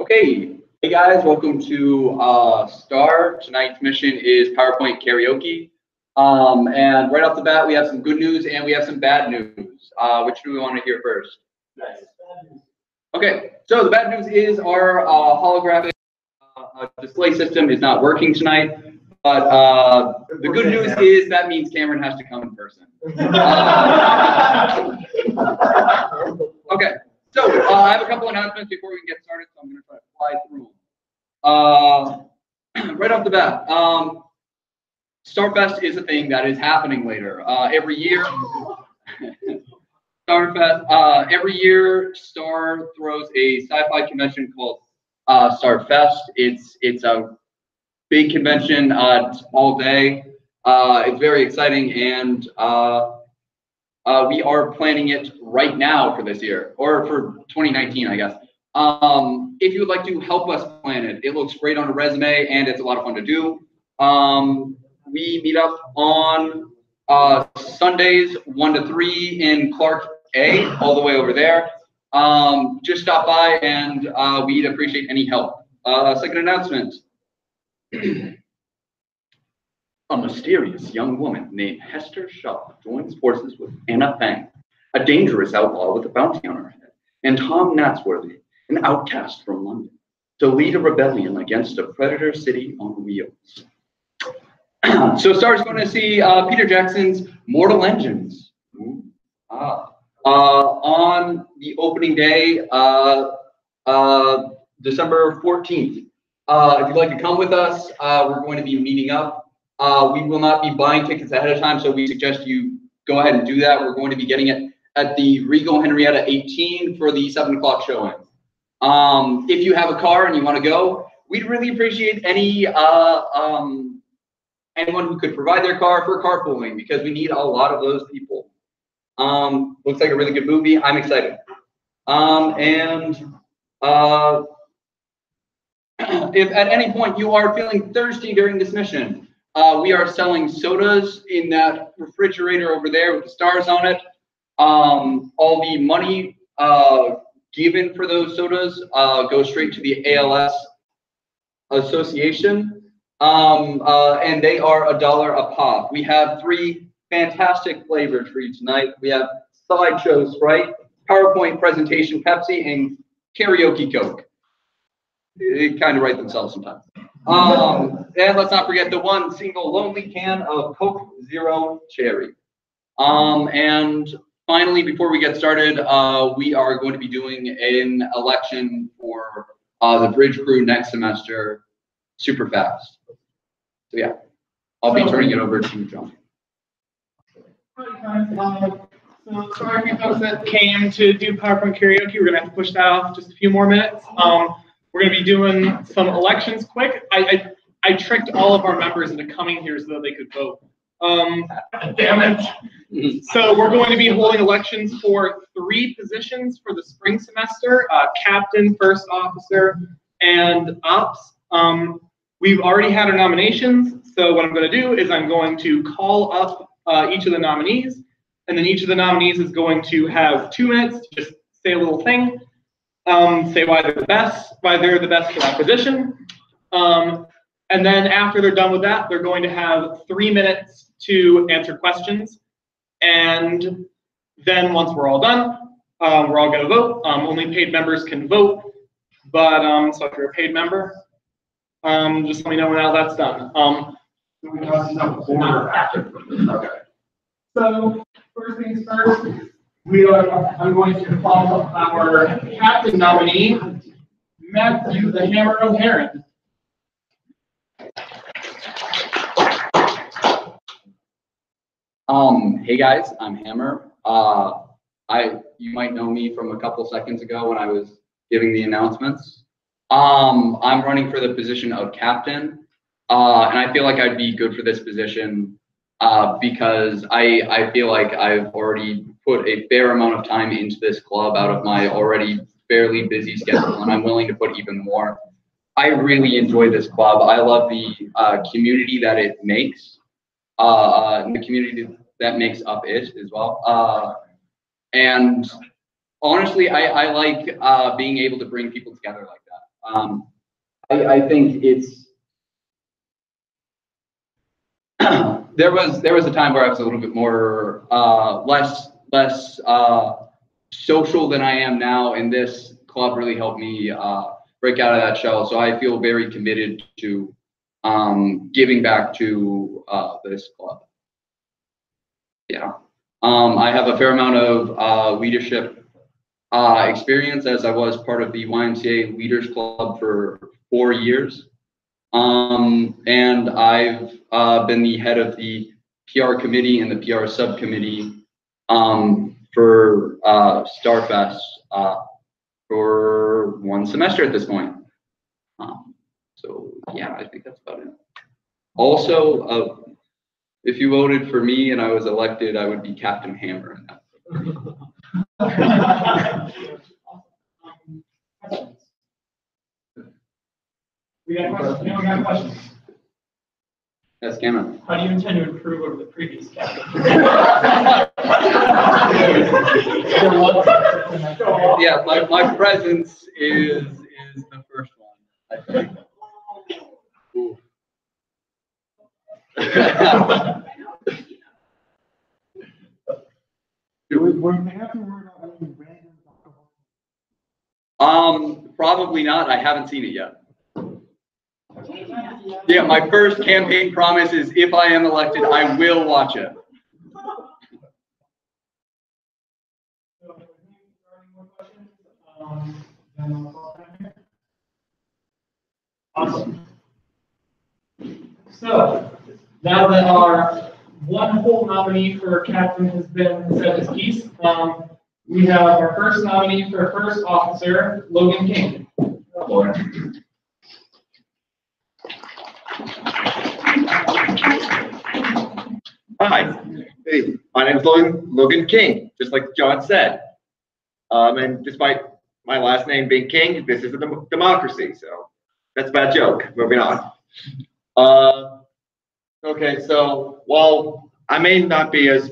Okay, hey guys, welcome to STAR. Tonight's mission is PowerPoint Karaoke. And right off the bat, we have some good news and we have some bad news. Which do we want to hear first? Okay, so the bad news is our holographic display system is not working tonight. But the good news is that means Cameron has to come in person. Okay. So I have a couple announcements before we get started, so I'm going to try to fly through them. Right off the bat, Starfest is a thing that is happening later. Every year, every year, Star throws a sci-fi convention called Starfest. It's a big convention. It's all day. It's very exciting, and we are planning it right now for this year, or for 2019, I guess. If you would like to help us plan it, it looks great on a resume, and it's a lot of fun to do. We meet up on Sundays 1 to 3 in Clark A, all the way over there. Just stop by, and we'd appreciate any help. Second announcement. A mysterious young woman named Hester Shaw joins forces with Anna Fang, a dangerous outlaw with a bounty on her head, and Tom Natsworthy, an outcast from London, to lead a rebellion against a predator city on wheels. So Star's going to see Peter Jackson's Mortal Engines on the opening day, December 14th. If you'd like to come with us, we're going to be meeting up. We will not be buying tickets ahead of time, so we suggest you go ahead and do that. We're going to be getting it at the Regal Henrietta 18 for the 7 o'clock showing. If you have a car and you want to go, we'd really appreciate any anyone who could provide their car for carpooling, because we need a lot of those people. Looks like a really good movie. I'm excited. If at any point you are feeling thirsty during this mission, we are selling sodas in that refrigerator over there with the stars on it. All the money given for those sodas goes straight to the ALS Association, and they are $1 a pop. We have 3 fantastic flavors for you tonight. We have Slideshow Sprite, PowerPoint Presentation Pepsi, and Karaoke Coke. They kind of write themselves sometimes. And let's not forget the one single lonely can of Coke Zero Cherry. And finally, before we get started, we are going to be doing an election for the bridge crew next semester super fast. So yeah, I'll be turning it over to John. So sorry for folks that came to do PowerPoint Karaoke. We're going to have to push that off just a few more minutes. We're going to be doing some elections quick. I tricked all of our members into coming here so that they could vote. Damn it. So we're going to be holding elections for 3 positions for the spring semester, captain, first officer, and ops. We've already had our nominations. So what I'm going to do is I'm going to call up each of the nominees, and then each of the nominees is going to have 2 minutes to just say a little thing. Say why they're the best for that position. And then after they're done with that, they're going to have 3 minutes to answer questions. And then once we're all done, we're all going to vote. Only paid members can vote. But so if you're a paid member, just let me know when all that's done. Okay. So first things first. I'm going to call our captain nominee, Matthew the Hammer O'Haron. Hey guys, I'm Hammer. You might know me from a couple seconds ago when I was giving the announcements. I'm running for the position of captain, and I feel like I'd be good for this position because I feel like I've already put a fair amount of time into this club out of my already fairly busy schedule, and I'm willing to put even more. I really enjoy this club. I love the community that it makes, and the community that makes up it as well. And honestly, I like being able to bring people together like that. I think it's there was a time where I was a little bit more less social than I am now, and this club really helped me break out of that shell. So I feel very committed to giving back to this club. Yeah, I have a fair amount of leadership experience, as I was part of the YMCA Leaders Club for 4 years. And I've been the head of the PR committee and the PR subcommittee for Starfest for 1 semester at this point. So yeah, I think that's about it. Also, if you voted for me and I was elected, I would be Captain Hammer in that. We got questions. No, we got questions. Yes, Cameron. How do you intend to improve over the previous captain? Yeah, my presence is the first one, I think. Ooh. Probably not. I haven't seen it yet. Yeah, my first campaign promise is if I am elected, I will watch it. Awesome. So now that our one whole nominee for captain has been said his piece, we have our first nominee for first officer, Logan King. Hi, hey, my name is Logan King, just like John said. And despite my last name being King, this is a democracy, so that's a bad joke. Moving on. Okay, so while I may not be as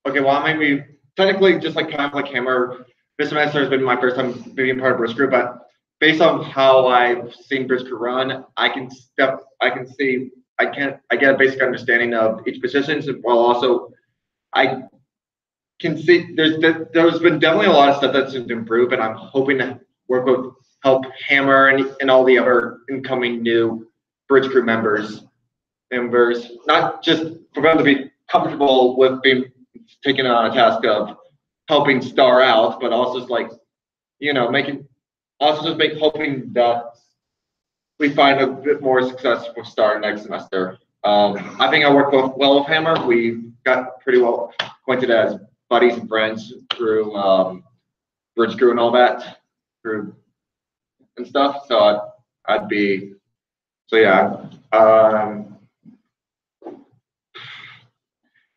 I may be technically just like kind of like Hammer. This semester has been my first time being part of Bridge Crew, but based on how I've seen Bridge Crew run, I get a basic understanding of each position, while also I can see there's been definitely a lot of stuff that's improved, and I'm hoping to help Hammer and all the other incoming new Bridge Crew members, not just for them to be comfortable with being taken on a task of helping Star out, but also just like, hoping that we find a bit more success for Star next semester. I think I work well with Hammer. We got pretty well acquainted as buddies and friends through Bridge Crew and all that, and stuff. So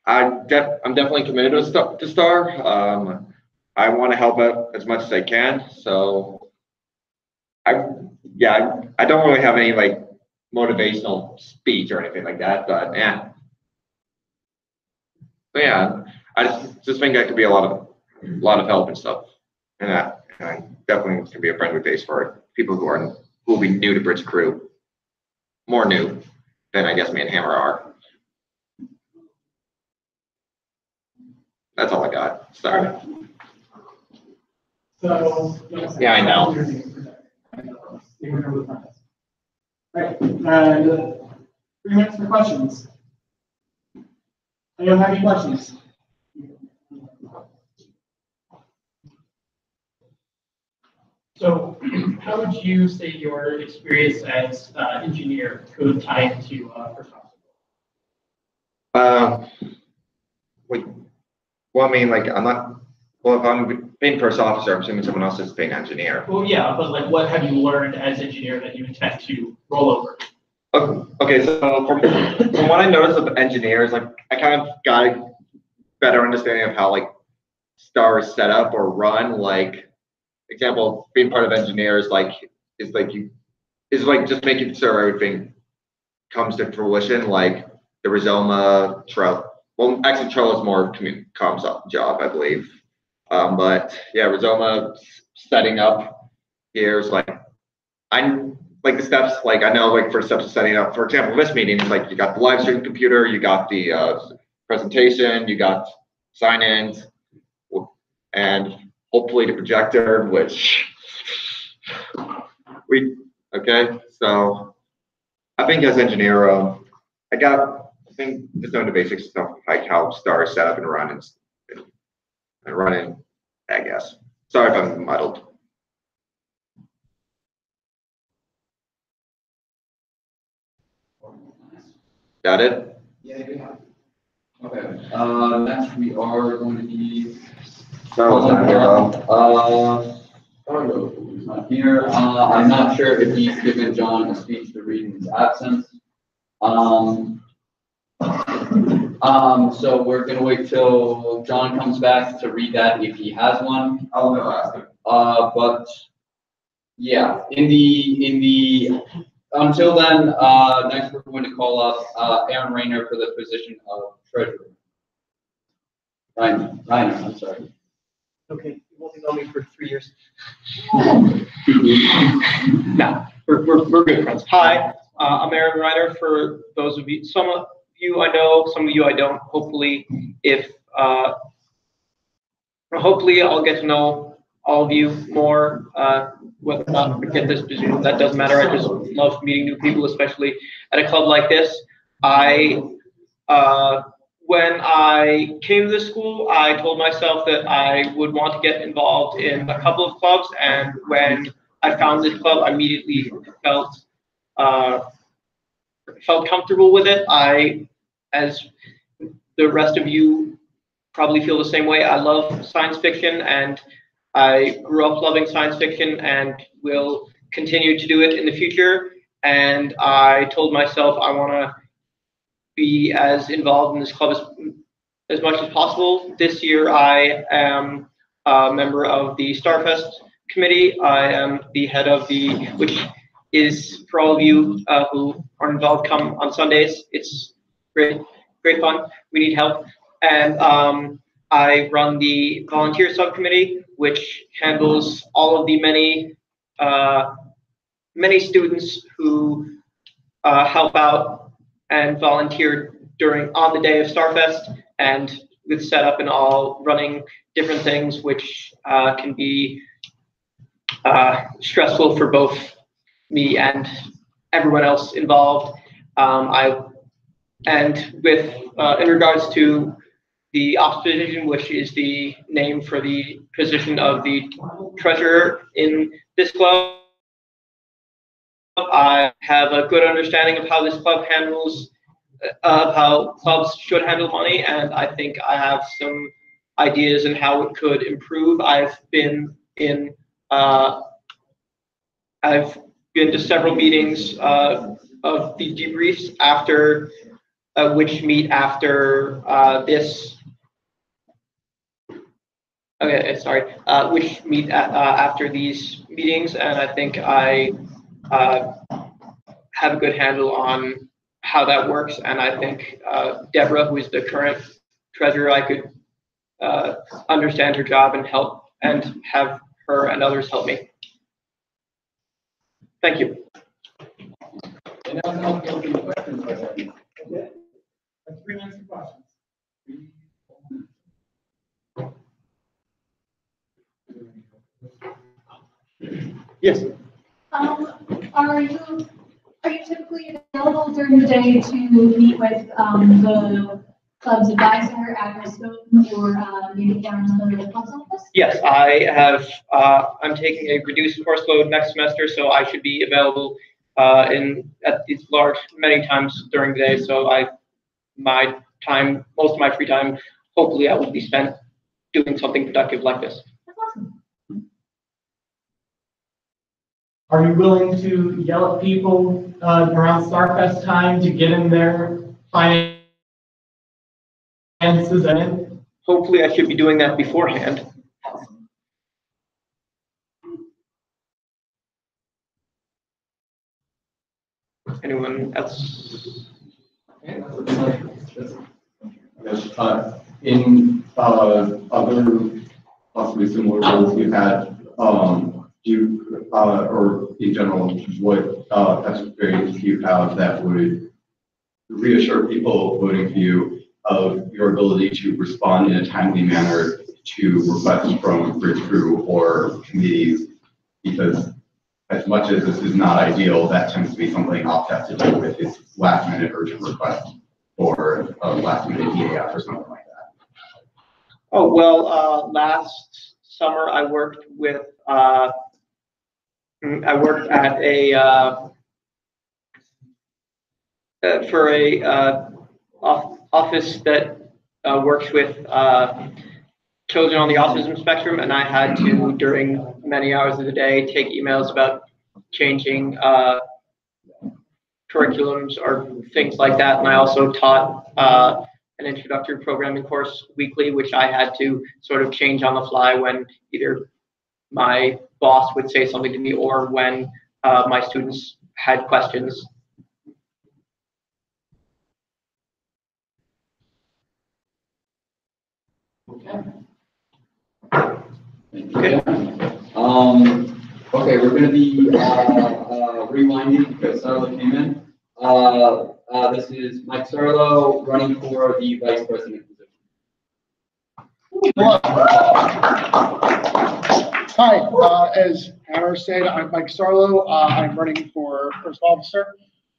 I'm definitely committed to Star. I want to help out as much as I can. So I don't really have any like motivational speech or anything like that, but yeah. But yeah, I just think that could be a lot of help and stuff. And I definitely can be a friendly face for people who will be new to Bridge Crew. More new than I guess me and Hammer are. That's all I got. Sorry. So yeah, I know. Right. 3 minutes for questions. Anyone have any questions? So, how would you say your experience as engineer could tie into first officer? Well, I mean, like, I'm not. Well, if I'm being first officer, I'm assuming someone else is being engineer. Well, yeah, but like, what have you learned as engineer that you intend to roll over? Okay, so from what I noticed of engineers, like, I kind of got a better understanding of how like Star is set up or run. Like, example, being part of engineers is just making sure everything comes to fruition. Like the Rizoma Trail. Well, actually, Trail is more of a comms job, I believe. But yeah, Rizoma setting up here is like, I'm like the steps, like I know like first steps of setting up, for example, this meeting is like you got the live stream computer, you got the presentation, you got sign-ins, and hopefully the projector, which okay, so I think as engineer, I think just knowing the basic stuff, like how star is set up and run and running, I guess. Sorry if I'm muddled. Got it? Yeah, yeah. Okay. Next we are going to be. Who's not here. I'm not sure if he's given John a speech to read in his absence. So we're gonna wait till John comes back to read that if he has one. I'll ask him. But yeah, until then, next we're going to call up Aaron Rayner for the position of treasurer. Ryan, I'm sorry. Okay, you won't know me for 3 years. No, we're good friends. Hi, I'm Aaron Ryder. For those of you, some of you I know, some of you I don't. Hopefully, hopefully I'll get to know all of you more. Whether or not I get this position, that doesn't matter. I just love meeting new people, especially at a club like this. When I came to this school, I told myself that I would want to get involved in a couple of clubs, and when I found this club, I immediately felt comfortable with it. As the rest of you probably feel the same way, I love science fiction, and I grew up loving science fiction and will continue to do it in the future. And I told myself I want to be as involved in this club as much as possible. This year I am a member of the Starfest committee. I am the head of which is for all of you who are involved, come on Sundays. It's great fun. We need help. And I run the volunteer subcommittee, which handles all of the many students who help out and volunteer on the day of Starfest, and with setup and all, running different things, which can be stressful for both me and everyone else involved. In regards to the ops position, which is the name for the position of the treasurer in this club, I have a good understanding of how this club handles, of how clubs should handle money, and I think I have some ideas on how it could improve. I've been to several meetings of the debriefs after, which meet after this. Okay, sorry. Which meet after these meetings, and I think I have a good handle on how that works. And I think Deborah, who is the current treasurer, I could understand her job and help, and have her and others help me. Thank you. And now I'll open the questions. Okay. 3 minutes for questions. Yes. Are you typically available during the day to meet with the club's advisor at Stone, or maybe down to the club's office? Yes, I have. I'm taking a reduced course load next semester, so I should be available at these many times during the day. So most of my free time, hopefully, I will be spent doing something productive like this. That's awesome. Are you willing to yell at people around Starfest time to get in their finances in? Hopefully, I should be doing that beforehand. Anyone else? In other possibly similar roles you've had, or in general, what past experience do you have that would reassure people voting for you of your ability to respond in a timely manner to requests from bridge crew or committees? Because as much as this is not ideal, that tends to be something I'll have to deal with, is last minute urgent requests or a last minute EAF or something like that. Oh, well, last summer I worked with, I worked at for a office that works with children on the autism spectrum, and I had to, during many hours of the day, take emails about changing curriculums or things like that. And I also taught an introductory programming course weekly, which I had to sort of change on the fly when either my boss would say something to me or when my students had questions. Okay. Okay, we're going to be rewinding because Sarlo came in. This is Mike Sarlo running for the vice president position. Hello. Hi, as Hannah said, I'm Mike Sarlo. I'm running for first officer.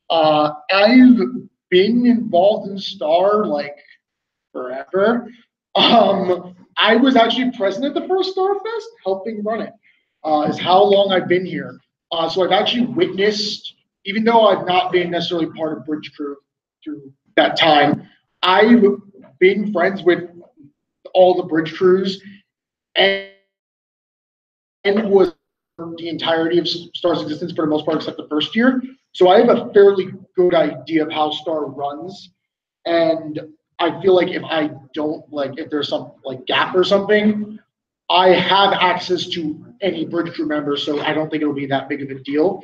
I've been involved in STAR like forever. I was actually present at the first StarFest, helping run it. Is how long I've been here. So I've actually witnessed, even though I've not been necessarily part of Bridge Crew through that time, I've been friends with all the bridge crews and was the entirety of STAR's existence for the most part, except the first year. So I have a fairly good idea of how STAR runs. And I feel like if I don't, like, if there's some like gap or something, I have access to any bridge crew member, so I don't think it'll be that big of a deal.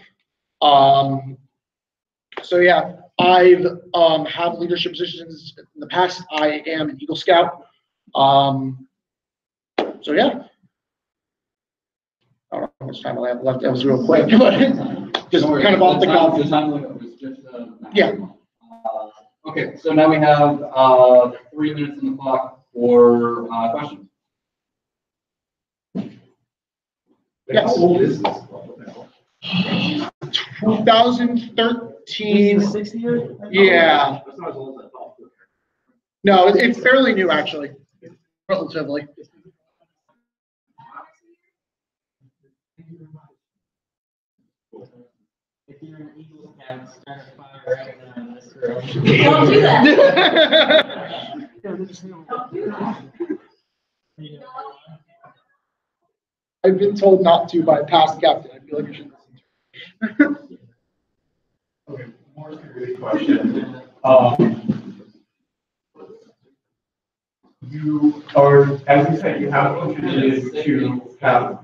So yeah, I've have leadership positions in the past. I am an Eagle Scout. So yeah. I don't know how much time I have left. That was real quick, but just kind of off the cuff. Yeah. Okay, so now we have 3 minutes on the clock for questions. Yes. How old is this? 2013. Yeah. No, it's fairly new actually, relatively. If you're an Eagle Scout, start a fire right now in this room. Don't do that. Don't do that. I've been told not to by a past captain. I feel like I should listen to. Okay, more serious question. You are, as you said, you have contributed to past.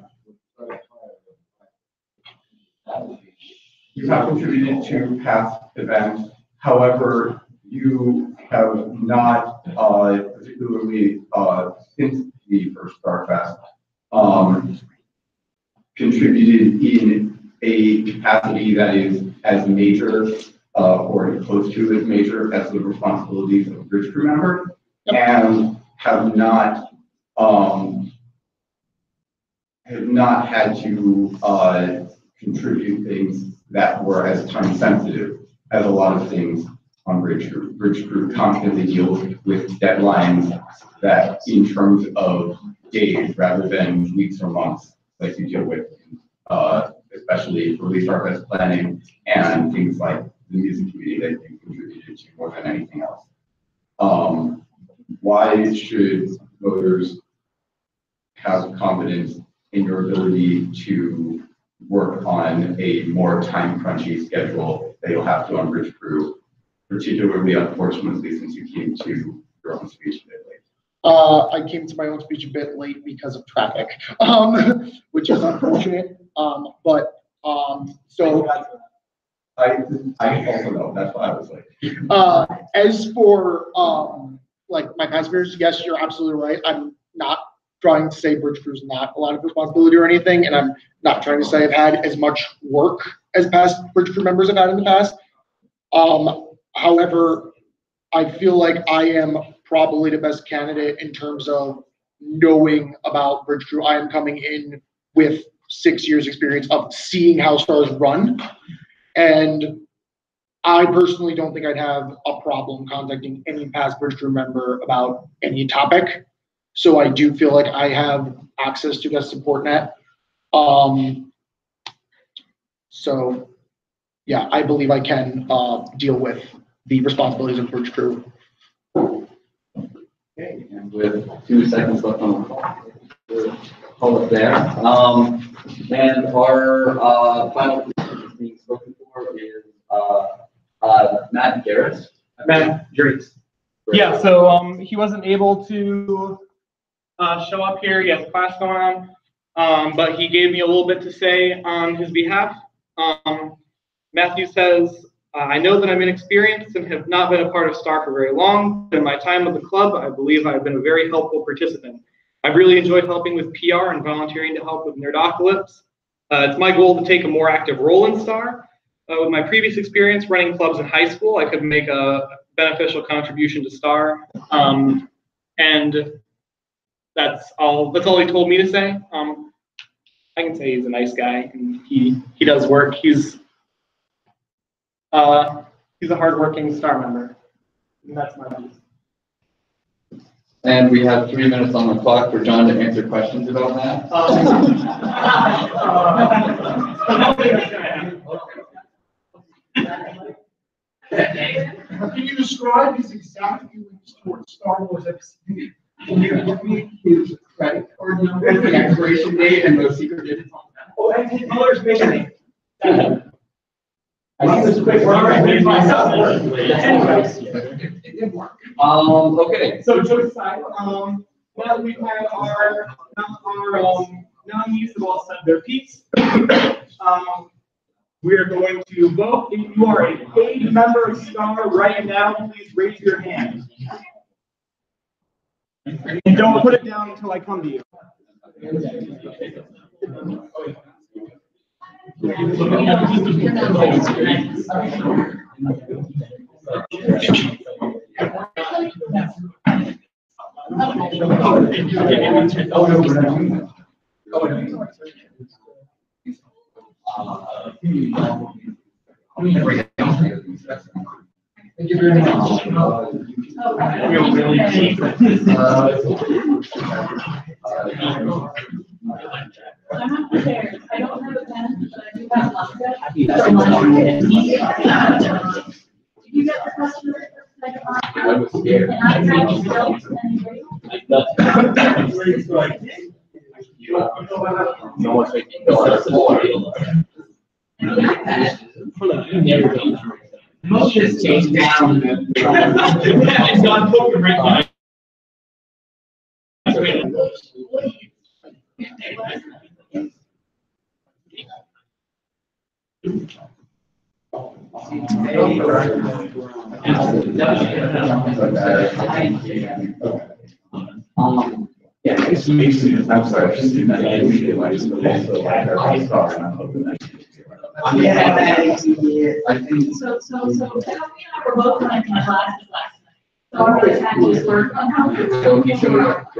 You have contributed to past events. However, you have not particularly since the first StarFest contributed in a capacity that is as major or close to as major as the responsibilities of a bridge crew member, and have not had to contribute things that were as time sensitive as a lot of things on Bridge Crew. Bridge Crew constantly deals with deadlines that, in terms of days rather than weeks or months, like you deal with, especially release StarFest planning and things like the music committee that you contributed to more than anything else. Why should voters have confidence in your ability to work on a more time crunchy schedule that you'll have to on Bridge Crew, particularly unfortunately since you came to your own speech a bit late? I came to my own speech a bit late because of traffic, which is unfortunate. So I also know, that's why I was like. as for like my past years, yes, you're absolutely right. I'm not trying to say bridge crew is not a lot of responsibility or anything, and I'm not trying to say I've had as much work as past bridge crew members have had in the past. However, I feel like I am probably the best candidate in terms of knowing about bridge crew. I am coming in with 6 years experience of seeing how stars run, and I personally don't think I'd have a problem contacting any past bridge crew member about any topic. So I do feel like I have access to that support net. So yeah, I believe I can deal with the responsibilities of bridge crew. Okay, and with 2 seconds left on the clock, we'll hold it there. And our final being spoken for is Matt Garrett. Matt Garrett. Yeah, so he wasn't able to show up here. He has class going on, but he gave me a little bit to say on his behalf. Matthew says, I know that I'm inexperienced and have not been a part of STAR for very long. In my time with the club, I believe I've been a very helpful participant. I've really enjoyed helping with PR and volunteering to help with Nerdocalypse. It's my goal to take a more active role in STAR. With my previous experience running clubs in high school, I could make a beneficial contribution to STAR. And that's all he told me to say. I can say he's a nice guy and he does work. He's a hardworking STAR member. And that's my piece. And we have 3 minutes on the clock for John to answer questions about that. Can you describe his exact feelings towards Star Wars episode? Can you give me his credit card number, the expiration date, and those secret digits on that? Oh, and his mother's maiden name. Okay. So joke aside, now that we've had our nominees have all said their piece, we are going to vote. If you are a paid member of STAR right now, please raise your hand. And don't put it down until I come to you. Thank you very much. I'm not prepared. I don't have a pen, but I do have vodka. Did you get the customer? I was scared. And I tried to sell No one's making $1. Just change down. It's not poker right Yeah, it's amazing. I'm sorry, I just didn't know. I usually like to also like our star, and I'm hoping that. I think. So, we're both in my classes last night. So I'm really happy to work on how to. So he showed up.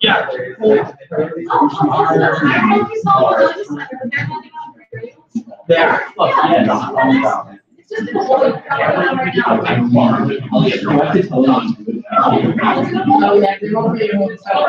Yeah. There. It's just yeah, they won't be able to tell.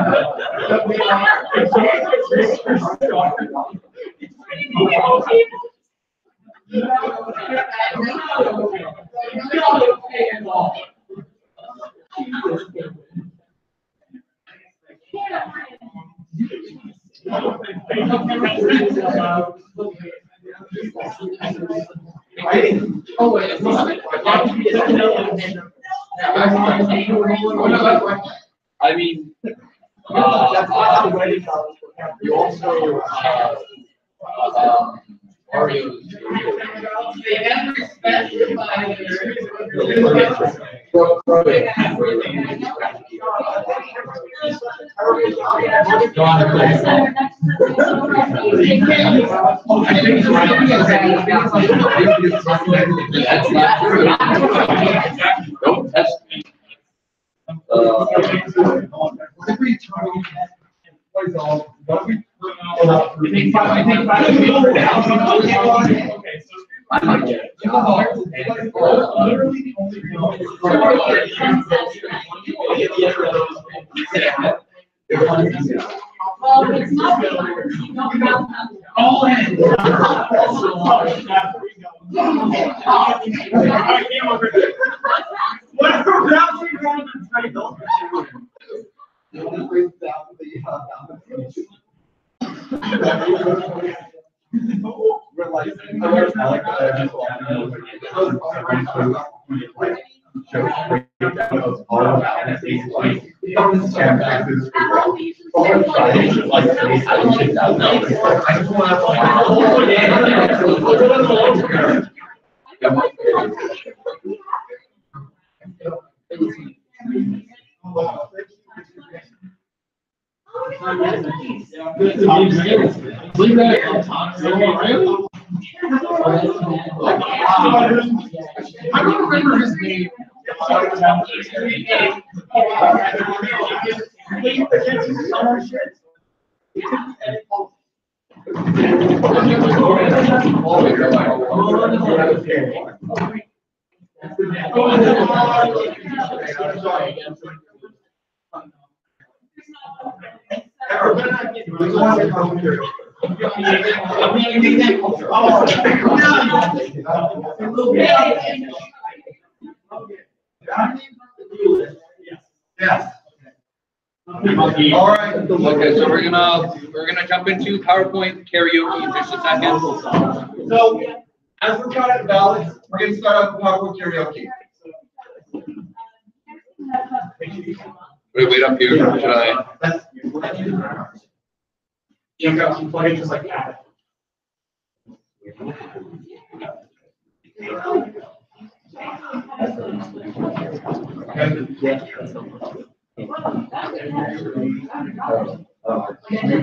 Oh, wait. I mean, you also, Oreos. They have specified That's not true. Nope, that's. Well, it's not. You don't have I don't remember his name. Yes. All right. Okay, so we're gonna jump into PowerPoint karaoke in just a second. So, as we're trying to balance, we're gonna start off with PowerPoint karaoke. Wait up here. Should I? You can plug it just like that.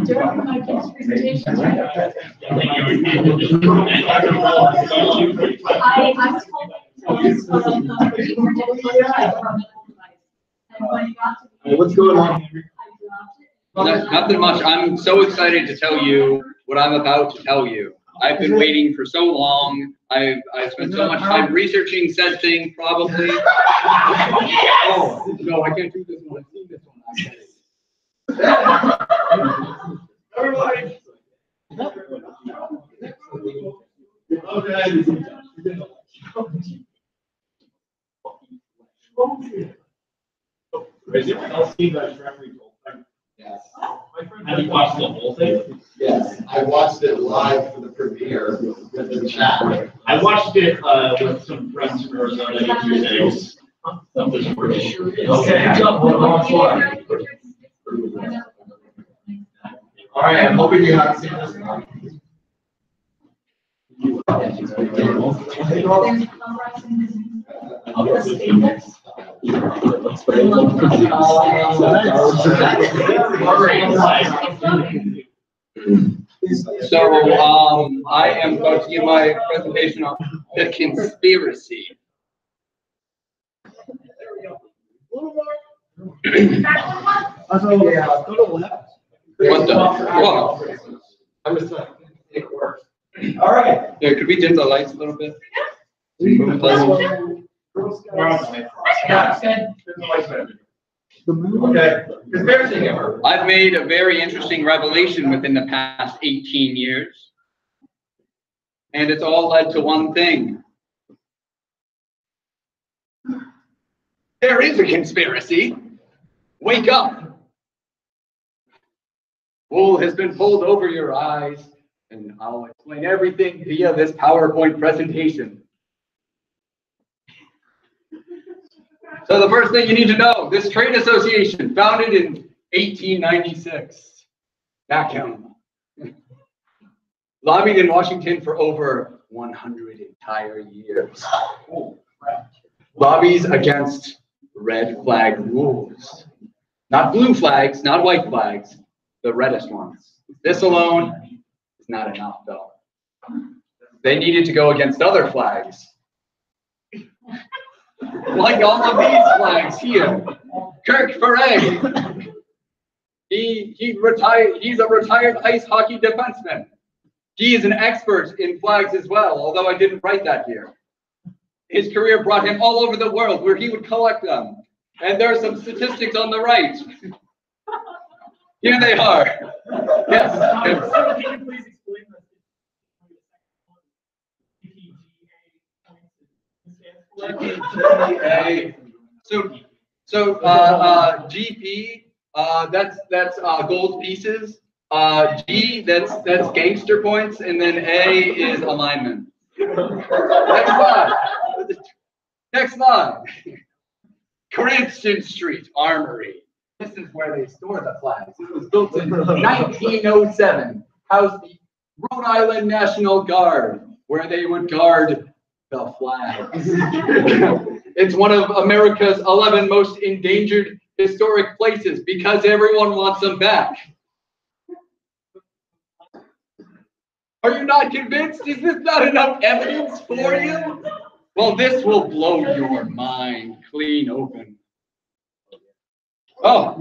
during my kid's presentation. I What's going on? Nothing much. I'm so excited to tell you what I'm about to tell you. I've been waiting for so long. I've spent so much time researching said thing, probably. Oh, no, I can't do this one. I've seen this one. Everybody. Has anyone else seen that Jeffrey Gold thing? Yes. Have you watched the whole thing? Yes, I watched it live for the premiere with the chat. I watched it with some friends from Arizona 2 days. That was pretty. Okay. All right, I'm hoping you haven't seen this one. So, I am going to give my presentation on the conspiracy. What the? Whoa. I'm just trying to make it work. All right. Yeah, could we dim the lights a little bit? Yeah, it's good. Okay, conspiracy hammer. I've made a very interesting revelation within the past 18 years. And it's all led to one thing. There is a conspiracy. Wake up. Wool has been pulled over your eyes, and I'll explain everything via this PowerPoint presentation. So the first thing you need to know, this trade association, founded in 1896, back home, lobbied in Washington for over 100 entire years. Lobbies against red flag rules. Not blue flags, not white flags, the reddest ones. This alone is not enough, though. They needed to go against other flags. Like all of these flags here. Kirk Ferret. He's a retired ice hockey defenseman. He is an expert in flags as well, although I didn't write that here. His career brought him all over the world where he would collect them. And there are some statistics on the right. Here they are. Yes. Can you please explain GPA. So GP, that's gold pieces. G, that's gangster points, and then A is alignment. Next slide. Cranston Street Armory. This is where they store the flags. It was built in 1907. Housed the Rhode Island National Guard, where they would guard the flags. It's one of America's 11 most endangered historic places because everyone wants them back. Are you not convinced? Is this not enough evidence for you? Well, this will blow your mind clean open. Oh,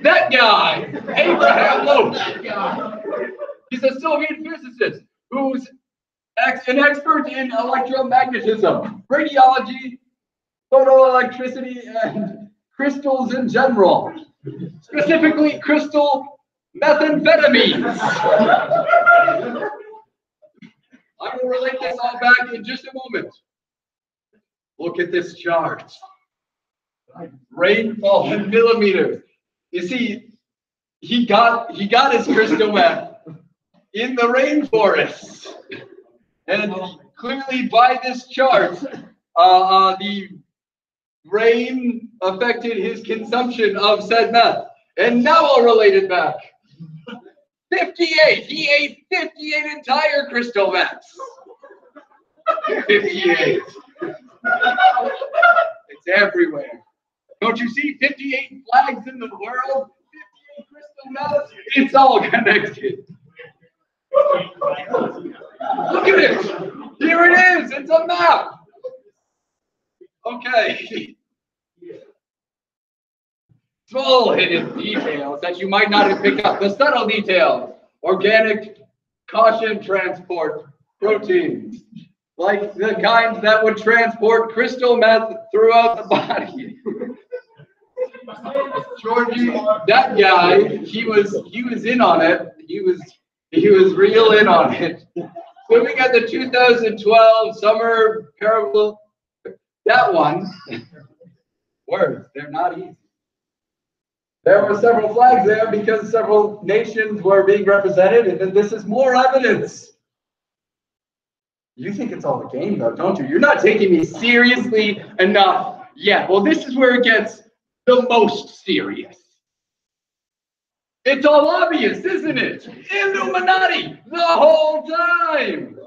that guy, Abraham Loeb. He's a Soviet physicist who's an expert in electromagnetism, radiology, photoelectricity, and crystals in general. Specifically, crystal methamphetamines. I will relate this all back in just a moment. Look at this chart. Rainfall in millimeters. You see, he got his crystal meth in the rainforest. And clearly by this chart, the rain affected his consumption of said meth. And now I'll relate it back. 58. He ate 58 entire crystal meths. 58. It's everywhere. Don't you see 58 flags in the world? 58 crystal meths? It's all connected. Look at it. Here it is. It's a map. Okay. Small hidden details that you might not have picked up. The subtle details. Organic caution transport proteins. Like the kinds that would transport crystal meth throughout the body. Georgie, that guy, he was in on it. He was real in on it. Swimming at the 2012 summer parable, that one. Words, they're not easy. There were several flags there because several nations were being represented, and then this is more evidence. You think it's all a game, though, don't you? You're not taking me seriously enough yet. Well, this is where it gets the most serious. It's all obvious, isn't it? Illuminati the whole time.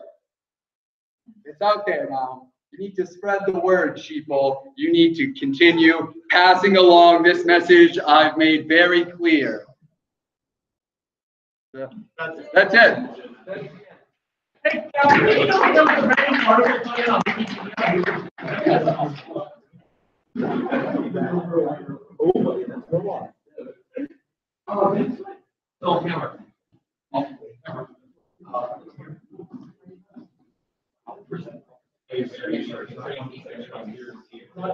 It's out there now. You need to spread the word, sheeple. You need to continue passing along this message I've made very clear. That's it. Well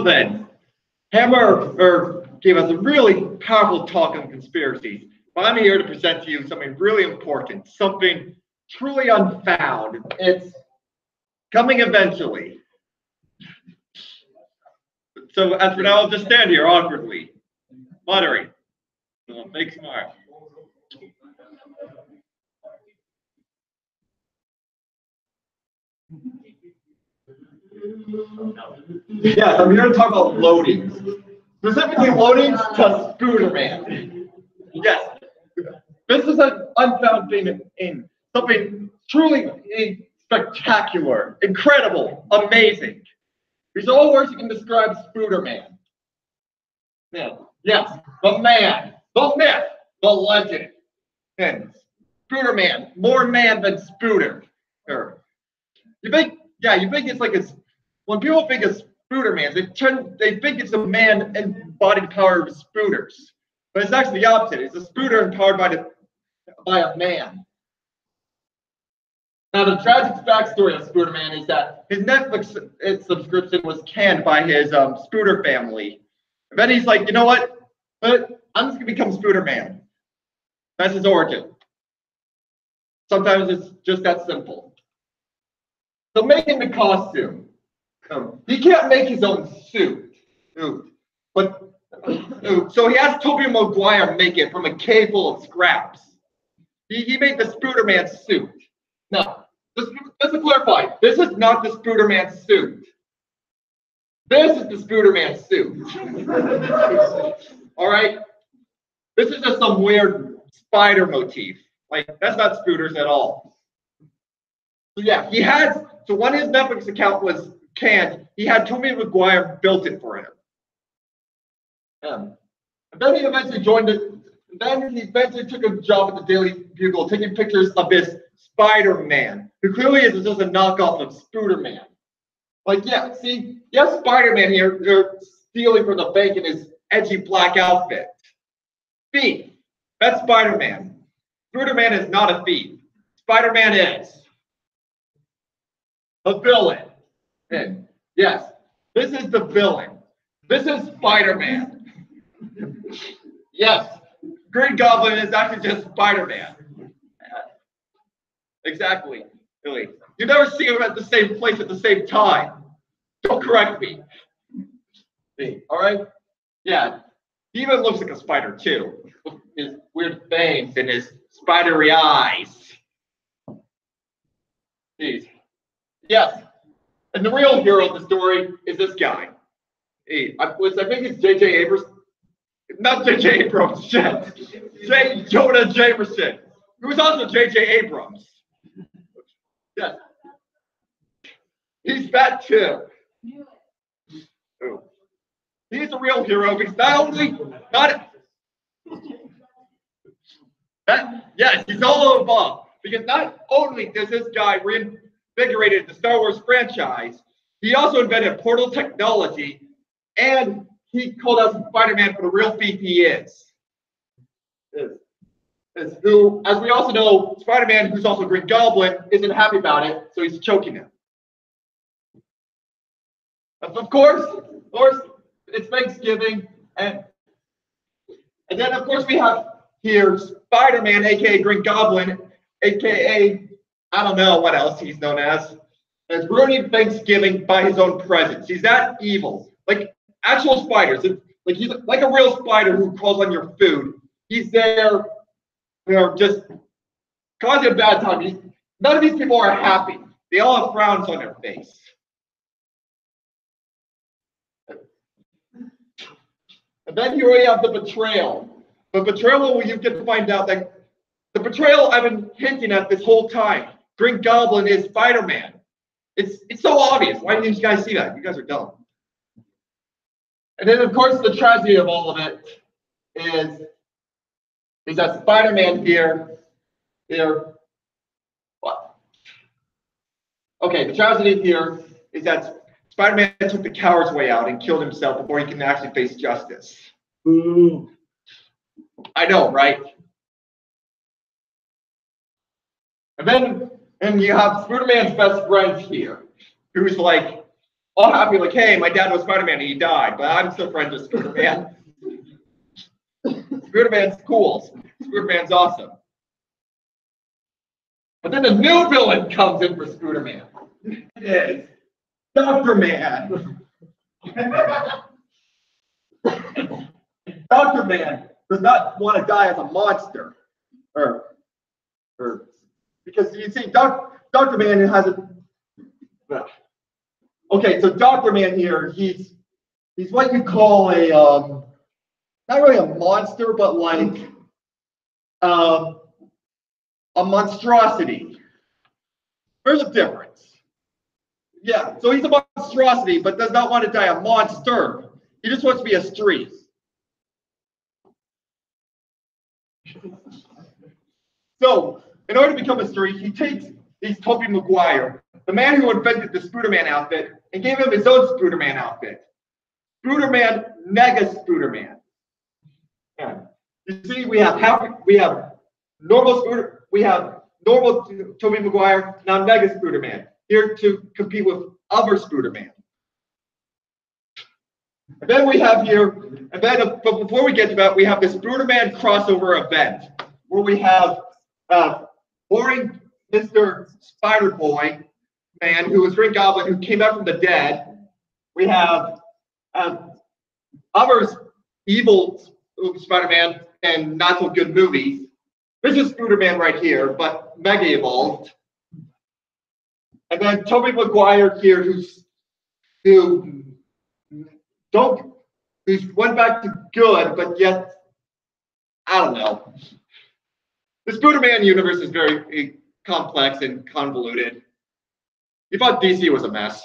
then, Hammer gave us a really powerful talk on conspiracies, but I'm here to present to you something really important, something truly unfound. It's coming eventually. So as for now, I'll just stand here awkwardly, muttering. Make smart. Yes, I'm here to talk about loadings. Specifically loadings to Spooderman. Yes. This is an unfound thing in something truly spectacular, incredible, amazing. These are all words you can describe Spooderman. Yeah. Yes, the man, the myth, the legend. And Spooderman, more man than Spooder. You think it's like when people think of Spooderman, they think it's a man embodied power of Spooders. But it's actually the opposite. It's a Spooder empowered by a man. Now, the tragic backstory of Spooderman is that his Netflix subscription was canned by his Spooder family. And then he's like, you know what? I'm just gonna become Spooderman. That's his origin. Sometimes it's just that simple. So making the costume. He can't make his own suit. So he has Tobey Maguire make it from a cave full of scraps. He made the Spooderman suit. Now, just to clarify, this is not the Spooderman suit. This is the Spooderman suit. All right? This is just some weird spider motif. Like, that's not Spooders at all. So yeah, so when his Netflix account was canned, he had Tobey Maguire built it for him. And then he eventually took a job at the Daily Bugle, taking pictures of this Spider-Man, who clearly is just a knockoff of Spooderman. Like, yeah, see, you have Spider-Man here, they're stealing from the bank in his edgy black outfit. Thief. That's Spider-Man. Spooderman is not a thief. Spider-Man is a villain. And yes, this is the villain. This is Spider-Man. Yes, Green Goblin is actually just Spider-Man. Exactly. Really. You never see him at the same place at the same time. Don't correct me. See, all right? Yeah. He even looks like a spider too. With his weird fangs and his spidery eyes. Jeez. Yes. And the real hero of the story is this guy. I think it's J.J. Abrams. Not J.J. Abrams, J. Jonah Jameson, who's also J.J. Abrams. Yes. He's that too. Oh. He's the real hero because yes, he's all above. Because not only does this guy reinvigorated the Star Wars franchise, he also invented portal technology, and he called out Spider-Man for the real thief he is. Who, as we also know, Spider-Man, who's also Green Goblin, isn't happy about it, so he's choking him. Of course, it's Thanksgiving, and then of course we have here Spider-Man, aka Green Goblin, aka I don't know what else he's known as ruining Thanksgiving by his own presence. He's that evil, like actual spiders. Like he's like a real spider who crawls on your food. He's there, just causing a bad time. None of these people are happy. They all have frowns on their face. And then here we have the betrayal. The betrayal where you get to find out that the betrayal I've been hinting at this whole time. Green Goblin is Spider-Man. It's so obvious. Why didn't you guys see that? You guys are dumb. And then of course the tragedy of all of it is that Spider-Man here, okay, the tragedy here is that Spider-Man took the coward's way out and killed himself before he can actually face justice. Ooh. I know, right? And you have Spider-Man's best friend here, who's like all happy, like, hey, my dad was Spider-Man and he died, but I'm still friends with Spider-Man. Spider-Man's cool. Spider-Man's awesome. But then a new villain comes in for Spider-Man. It is Dr. Man. Dr. Man does not want to die as a monster. Because you see, Dr. Man has a. Okay, so Dr. Man here, he's what you call a not really a monster, but like a monstrosity. There's a difference. Yeah, so he's a monstrosity, but does not want to die a monster. He just wants to be a street. So, in order to become a street, he takes Tobey Maguire, the man who invented the Spooderman outfit, and gave him his own Spooderman outfit. Spooderman, Mega Spooderman. Yeah. You see, we have normal Tobey Maguire, now Mega Spooderman, here to compete with other Spooderman. And then we have here, but before we get to that, we have this Spooderman crossover event where we have boring Mr. Spider-Boy man who was Green Goblin who came out from the dead. We have others evil Spider-Man and not so good movies. This is Spooderman right here, but mega evolved. And then Tobey Maguire here, who went back to good, but yet I don't know. The Spooderman universe is very complex and convoluted. You thought DC was a mess.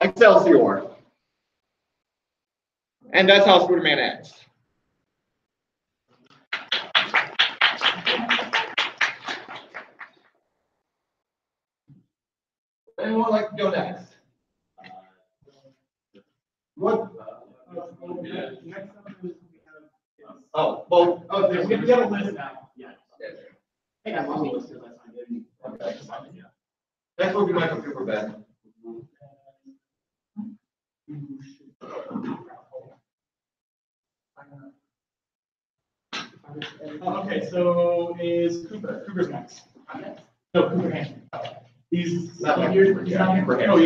Excelsior. And that's how Spooderman ends. Anyone would like to go next? What? Oh, well, We have a list now. Yeah. I think I'm on the list here, that's fine. okay. Next will be Michael Cooper, Ben. Okay, so is Cooper's next? No, Cooper Hanson. He's not here. He's not here. Oh,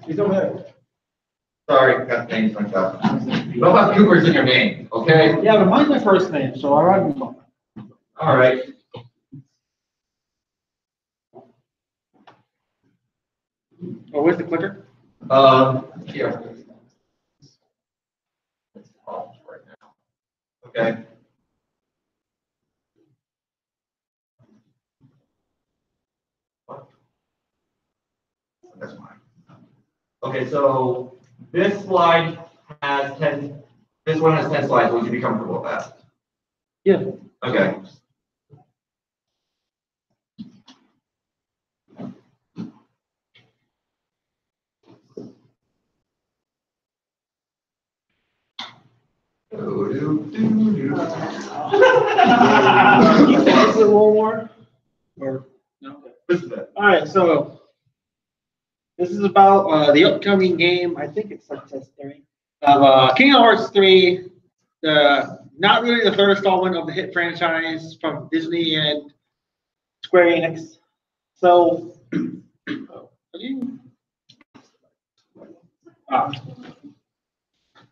he's over there. Sorry, got names like that. What about Cooper's in your name? Okay. Yeah, but mine's my first name, so I write them. All right. Oh, where's the clicker? Here. It's off right now. Okay. That's fine. Okay, so this slide has 10. This one has 10 slides. Would you be comfortable with that? Yeah. Okay. Is it one more? Or no? This is it. All right, so this is about the upcoming game. I think it's like test 3 of Kingdom Hearts 3. Not really the third installment of the hit franchise from Disney and Square Enix. So,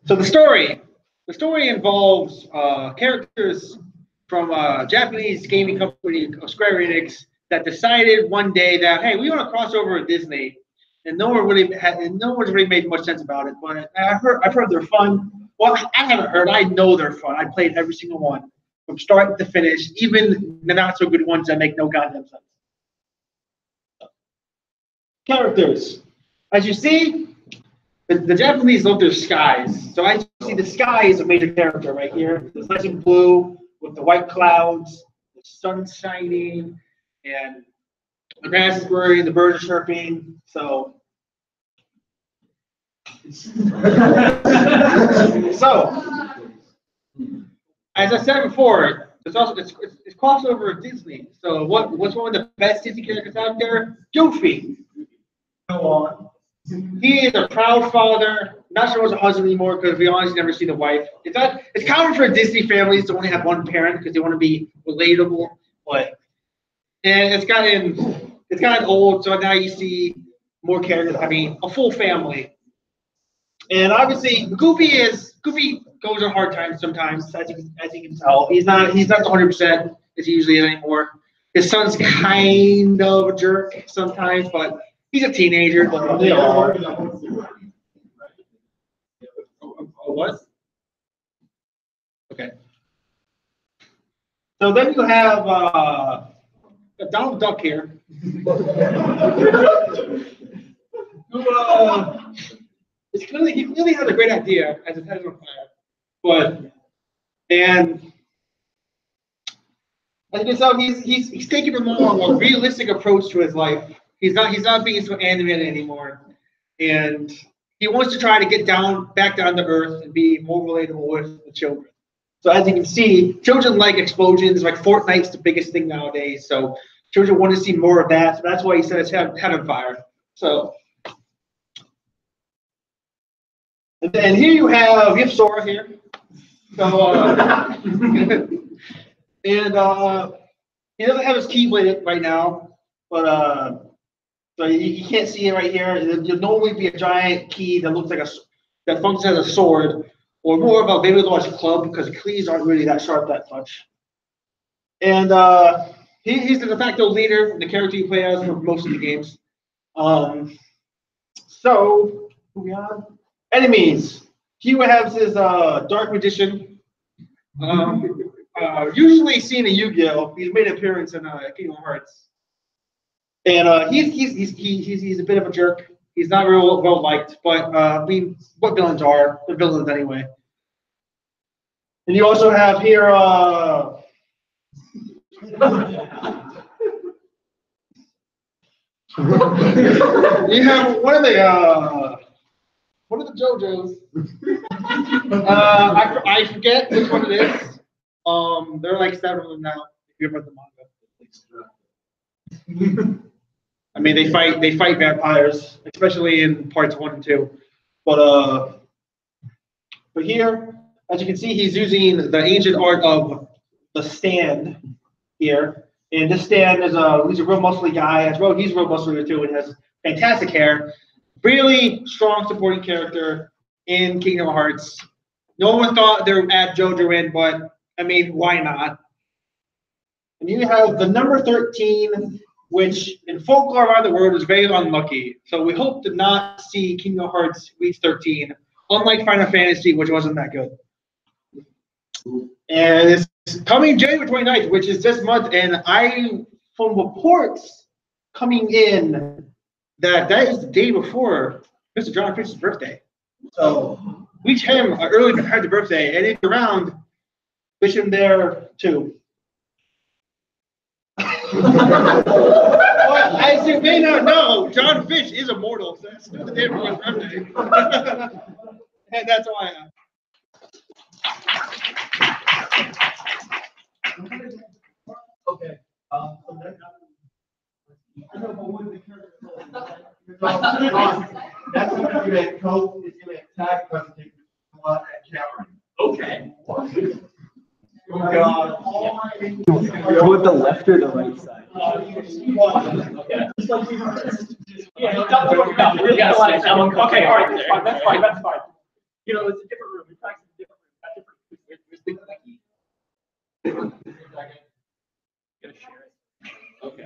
so the story involves characters from a Japanese gaming company, Square Enix, that decided one day that, hey, we want to cross over with Disney, and no one's really made much sense about it. But I've heard they're fun. Well, I haven't heard. I know they're fun. I played every single one from start to finish, even the not so good ones that make no goddamn sense. Characters, as you see, the Japanese love their skies. So I see the sky is a major character right here. It's nice and blue with the white clouds, the sun shining, and The grass is growing, the birds are chirping, so. So, as I said before, it's crossover with Disney. So what's one of the best Disney characters out there? Goofy. Go on. He is a proud father. Not sure what's a husband anymore because we honestly never see the wife. It's common for Disney families to only have one parent because they want to be relatable. And it's gotten old, so now you see more characters having a full family. And obviously, Goofy goes on hard times sometimes, as you can tell. He's not the 100% as he usually is anymore. His son's kind of a jerk sometimes, but he's a teenager. They are. What? Okay. So then you have Donald Duck here. He clearly has a great idea as a head of fire, and as you can tell, he's taking a more realistic approach to his life. He's not being so animated anymore, and he wants to try to get back down to earth and be more relatable with the children. So as you can see, children like explosions. Like Fortnite's the biggest thing nowadays, so children want to see more of that. So that's why he said it's head of fire. So. And here you have Sora here. So and he doesn't have his keyblade right now, but so you can't see it right here. There'll normally be a giant key that looks like that functions as a sword, or more of a very large club because the keys aren't really that sharp that much. And he's the de facto leader, the character you play as for most of the games. So who we have? Enemies. He has his Dark Magician. Usually seen in Yu-Gi-Oh! He's made an appearance in Kingdom Hearts. And he's a bit of a jerk. He's not real well liked, but what villains are? They're villains anyway. And you also have here you have one of the JoJo's. I forget which one it is. There are like 7 of them now. If you ever read the manga. I mean, they fight vampires, especially in parts 1 and 2. But here, as you can see, he's using the ancient art of the stand here. And this stand he's a real muscly guy as well. He's real muscular too and has fantastic hair. Really strong supporting character in Kingdom Hearts. No one thought they would add JoJo in, but I mean, why not? And you have the number 13, which in folklore around the world is very unlucky. So we hope to not see Kingdom Hearts reach 13, unlike Final Fantasy, which wasn't that good. And it's coming January 29th, which is this month, and from reports coming in, that is the day before Mr. John Fish's birthday. So wish him an early happy birthday, and if you're around, wish him there too. Well, as you may not know, John Fish is immortal, so that's still the day before his birthday. And that's why okay. That's going to be Coke is going to attack presentation at Cameron. Okay. Oh God. Go with the left or the right side? Okay. Yeah, okay, all right, that's fine. You know, it's a different room. In fact, it's a different room. Gonna share it. Okay.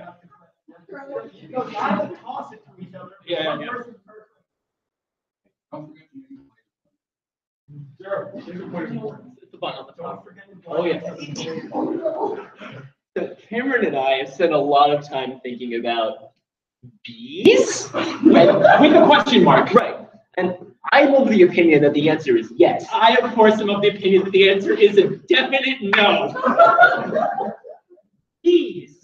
Yeah. It's the button on the top. Oh yeah. So Cameron and I have spent a lot of time thinking about bees with a question mark. Right. And I am of the opinion that the answer is yes. I, of course, am of the opinion that the answer is a definite no. Bees.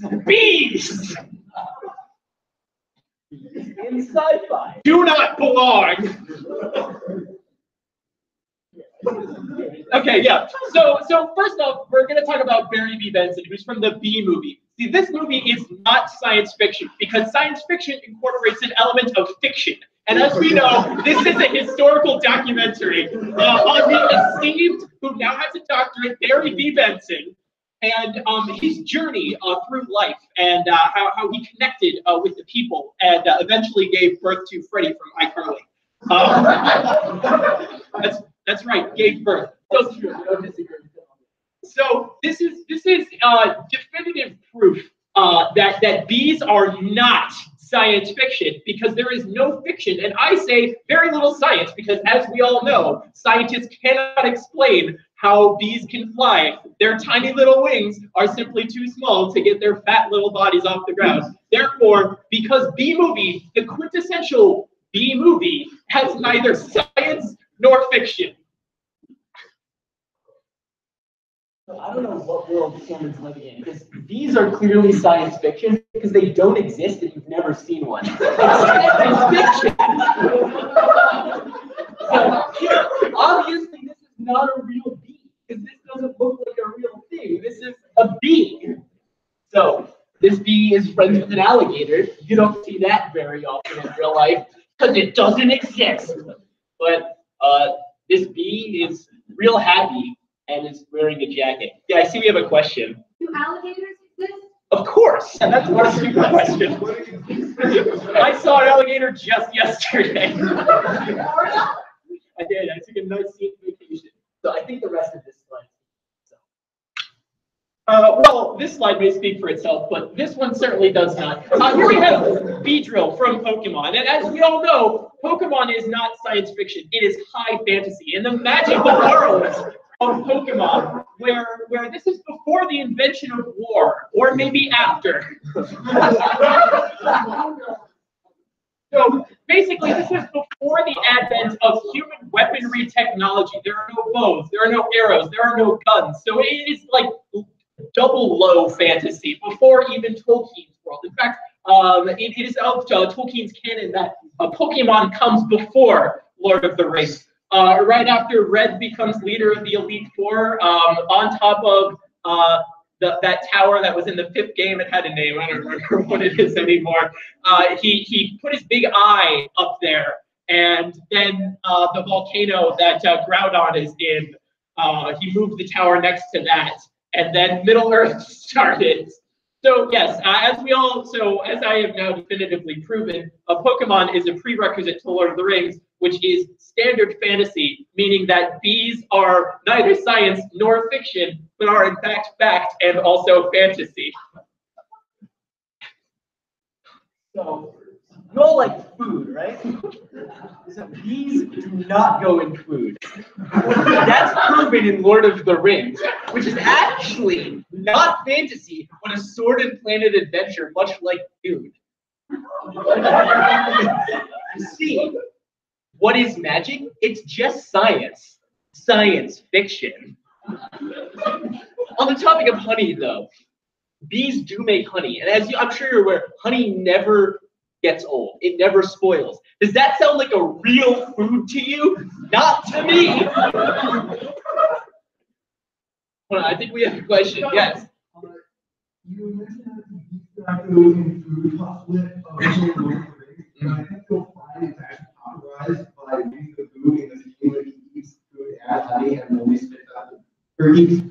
in sci-fi. Do not belong. Okay, yeah. So first off, we're going to talk about Barry B. Benson, who's from the Bee Movie. See, this movie is not science fiction because science fiction incorporates an element of fiction. And as we know, this is a historical documentary on the esteemed, who now has a doctorate, Barry B. Benson, and his journey through life and how he connected with the people and eventually gave birth to Freddie from iCarly. That's right, gave birth. So this is definitive proof that bees are not science fiction because there is no fiction, and I say very little science because, as we all know, scientists cannot explain how bees can fly. Their tiny little wings are simply too small to get their fat little bodies off the ground. Therefore, because Bee Movie, the quintessential Bee Movie, has neither science nor fiction. I don't know what world someone's living in, because these are clearly science fiction because they don't exist and you've never seen one. It's fiction. So obviously this is not a real bee because this doesn't look like a real thing. This is a bee. So this bee is friends with an alligator. You don't see that very often in real life because it doesn't exist. But this bee is real happy and is wearing a jacket. Yeah, I see we have a question. Do alligators exist? Of course. And that's not a stupid question. I saw an alligator just yesterday. I did. I took a nice scenic vacation. So I think the rest of this slide. Well, this slide may speak for itself, but this one certainly does not. Here we have Beedrill from Pokemon. And as we all know, Pokemon is not science fiction. It is high fantasy. In the magical world of Pokemon, where this is before the invention of war, or maybe after. So basically, this is before the advent of human weaponry technology. There are no bows, there are no arrows, there are no guns. So it is like double low fantasy before even Tolkien's world. In fact, it is of Tolkien's canon that Pokemon comes before Lord of the Rings. Right after Red becomes leader of the Elite Four, on top of that tower that was in the 5th game, it had a name, I don't remember what it is anymore. He put his big eye up there, and then the volcano that Groudon is in, he moved the tower next to that, and then Middle Earth started. So yes, as I have now definitively proven, Pokemon is a prerequisite to Lord of the Rings, which is standard fantasy, meaning that bees are neither science nor fiction, but are in fact and also fantasy. So you all like food, right? So bees do not go in food. That's proven in Lord of the Rings, which is actually not fantasy, but a sword and planet adventure, much like Dune. You see, what is magic? It's just science. Science fiction. On the topic of honey, though, bees do make honey. And as I'm sure you're aware, honey never gets old. It never spoils. Does that sound like a real food to you? Not to me. Hold on, I think we have a question. Yes. You mentioned that the bees not go in food possibly, and I think you'll find it's actually popularized by using the food in the scheme that he eats food and honey and only spits out the, or eats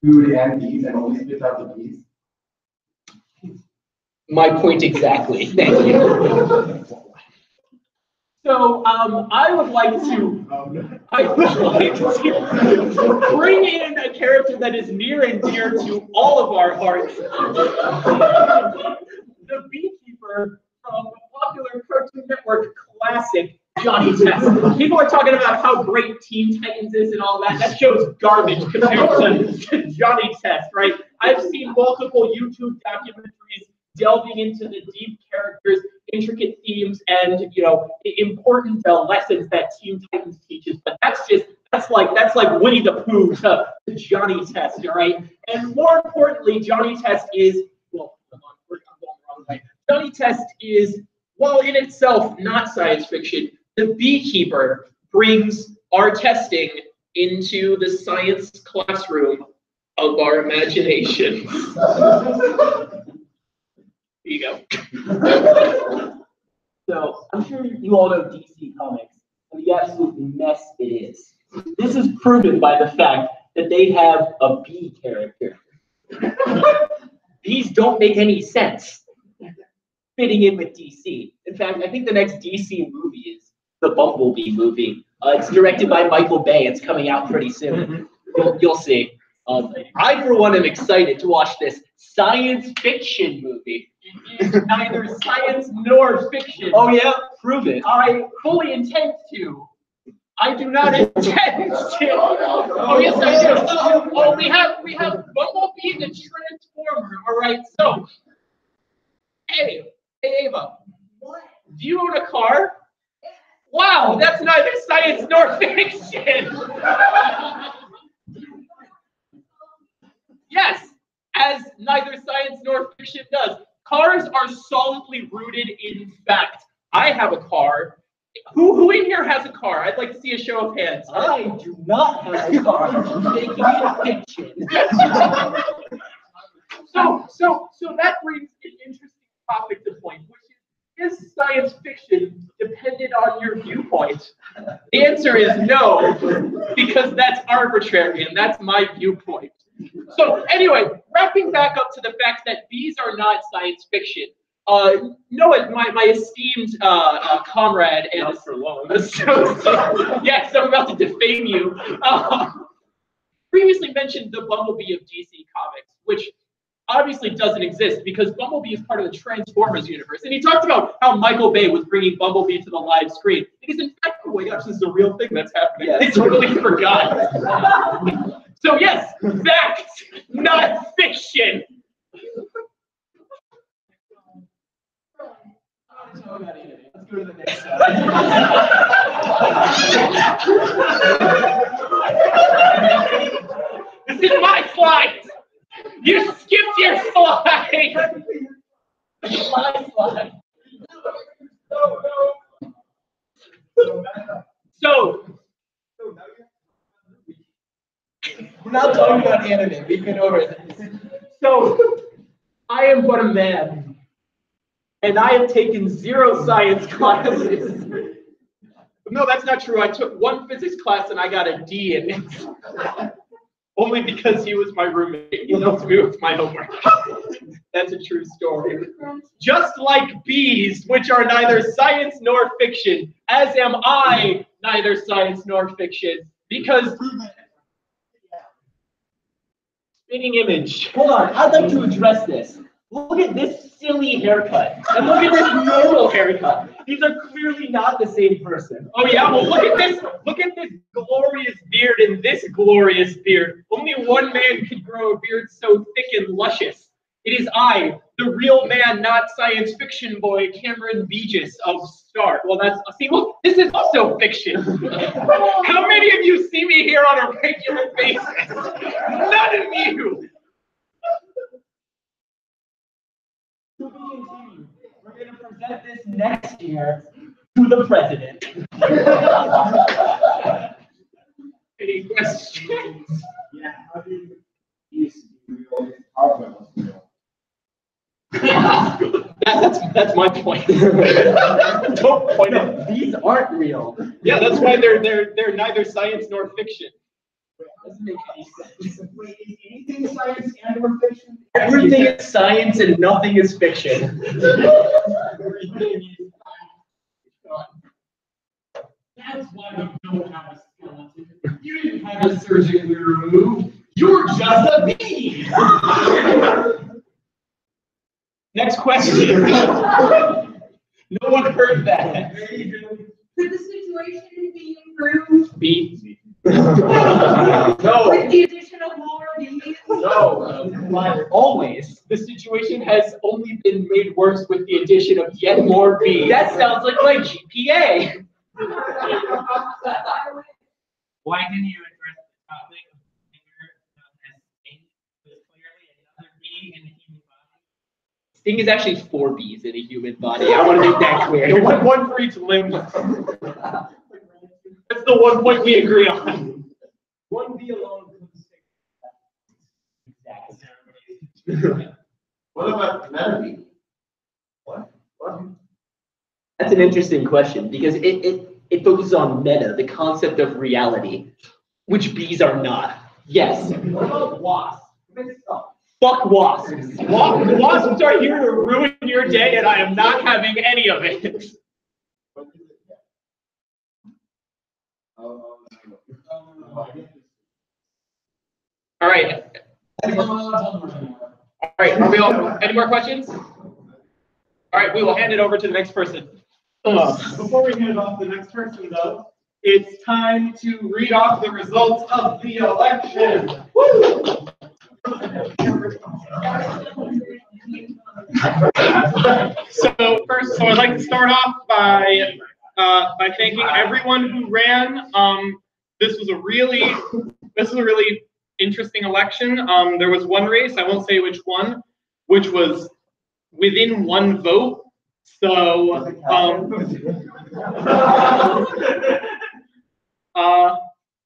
food and bees and only spits out the bees. My point exactly. Thank you. So I would like to bring in a character that is near and dear to all of our hearts. The beekeeper from the popular Cartoon Network classic Johnny Test. People are talking about how great Teen Titans is and all that. That show's garbage compared to Johnny Test, right? I've seen multiple YouTube documentaries delving into the deep characters, intricate themes, and important lessons that Teen Titans teaches. But that's like Winnie the Pooh to Johnny Test, all right? And more importantly, Johnny Test is Johnny Test is while in itself not science fiction, The Beekeeper brings our testing into the science classroom of our imagination. Here you go. So I'm sure you all know DC Comics and the absolute mess it is. This is proven by the fact that they have a bee character. Bees don't make any sense fitting in with DC. In fact, I think the next DC movie is the Bumblebee movie. It's directed by Michael Bay. It's coming out pretty soon. You'll see. I, for one, am excited to watch this science fiction movie. It is neither science nor fiction. Oh yeah, prove it. I fully intend to. I do not intend to. Oh yes, I do. Oh, we have Bumblebee the Transformer. All right, so hey Ava, what? Do you own a car? Wow, that's neither science nor fiction. Yes, as neither science nor fiction does. Cars are solidly rooted in fact. I have a car. Who in here has a car? I'd like to see a show of hands. I do not have a car. Making it fiction. So that brings an interesting topic to point, which is science fiction dependent on your viewpoint? The answer is no, because that's arbitrary and that's my viewpoint. So anyway, wrapping back up to the fact that bees are not science fiction. Noah, my esteemed comrade and associate, yes, I'm about to defame you. Previously mentioned the Bumblebee of DC Comics, which obviously doesn't exist because Bumblebee is part of the Transformers universe. And he talked about how Michael Bay was bringing Bumblebee to the live screen. Because in fact, oh my gosh, this is a real thing that's happening. Yes. I totally forgot. So yes, fact, not fiction. Let's go to the next slide. This is my slide. You skipped your slide. My slide. So we're not talking about anime. We've been over this. So I am but a man, and I have taken 0 science classes. No, that's not true. I took 1 physics class and I got a D in it. Only because he was my roommate. He helped me with my homework. That's a true story. Just like bees, which are neither science nor fiction, as am I neither science nor fiction, because spinning image. Hold on, I'd like to address this. Look at this silly haircut, and look at this normal haircut. These are clearly not the same person. Oh yeah, well look at this glorious beard and this glorious beard. Only one man could grow a beard so thick and luscious. It is I, the real man, not science fiction boy, Cameron Beegis of Star. Well, see, look, this is also fiction. How many of you see me here on a regular basis? None of you. To be continued, we're going to present this next year to the president. Any questions? Yeah, how do you use real PowerPoint was real? That's my point. Don't point it. These aren't real. Yeah, that's why they're neither science nor fiction. Doesn't make any sense. Wait, is anything science and or fiction? Everything is science and nothing is fiction. Everything is That's why we don't have a skeleton. You didn't have it surgically removed. You're just a bee. Next question. No one heard that. Could the situation be improved B. No. with the addition of more bees? No. Always. The situation has only been made worse with the addition of yet more bees. That sounds like my GPA. Why didn't you address the topic of finger as ink was clearly another bee in the human body? Sting is actually 4 bees in a human body. I want to make that clear. One for each limb. That's the one point we agree on. 1 bee alone. Exactly. What about Metaby? What? That's an interesting question because it focuses on meta, the concept of reality, which bees are not. Yes. What about wasps? Fuck wasps. Wasps are here to ruin your day, and I am not having any of it. All right. All right, are we all, any more questions? All right, we will hand it over to the next person. Before we hand it off to the next person, though, it's time to read off the results of the election. Woo! So I'd like to start off by thanking everyone who ran. This was a really interesting election. There was one race, I won't say which one, which was within 1 vote. So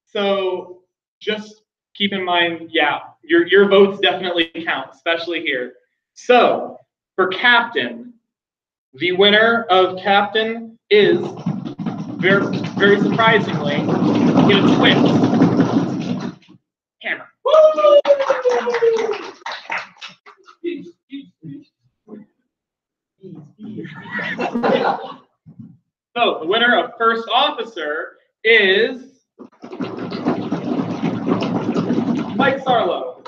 so just keep in mind, yeah, your votes definitely count, especially here. So for captain, the winner of captain is very surprisingly in a twist. Hammer. So the winner of first officer is Mike Sarlo.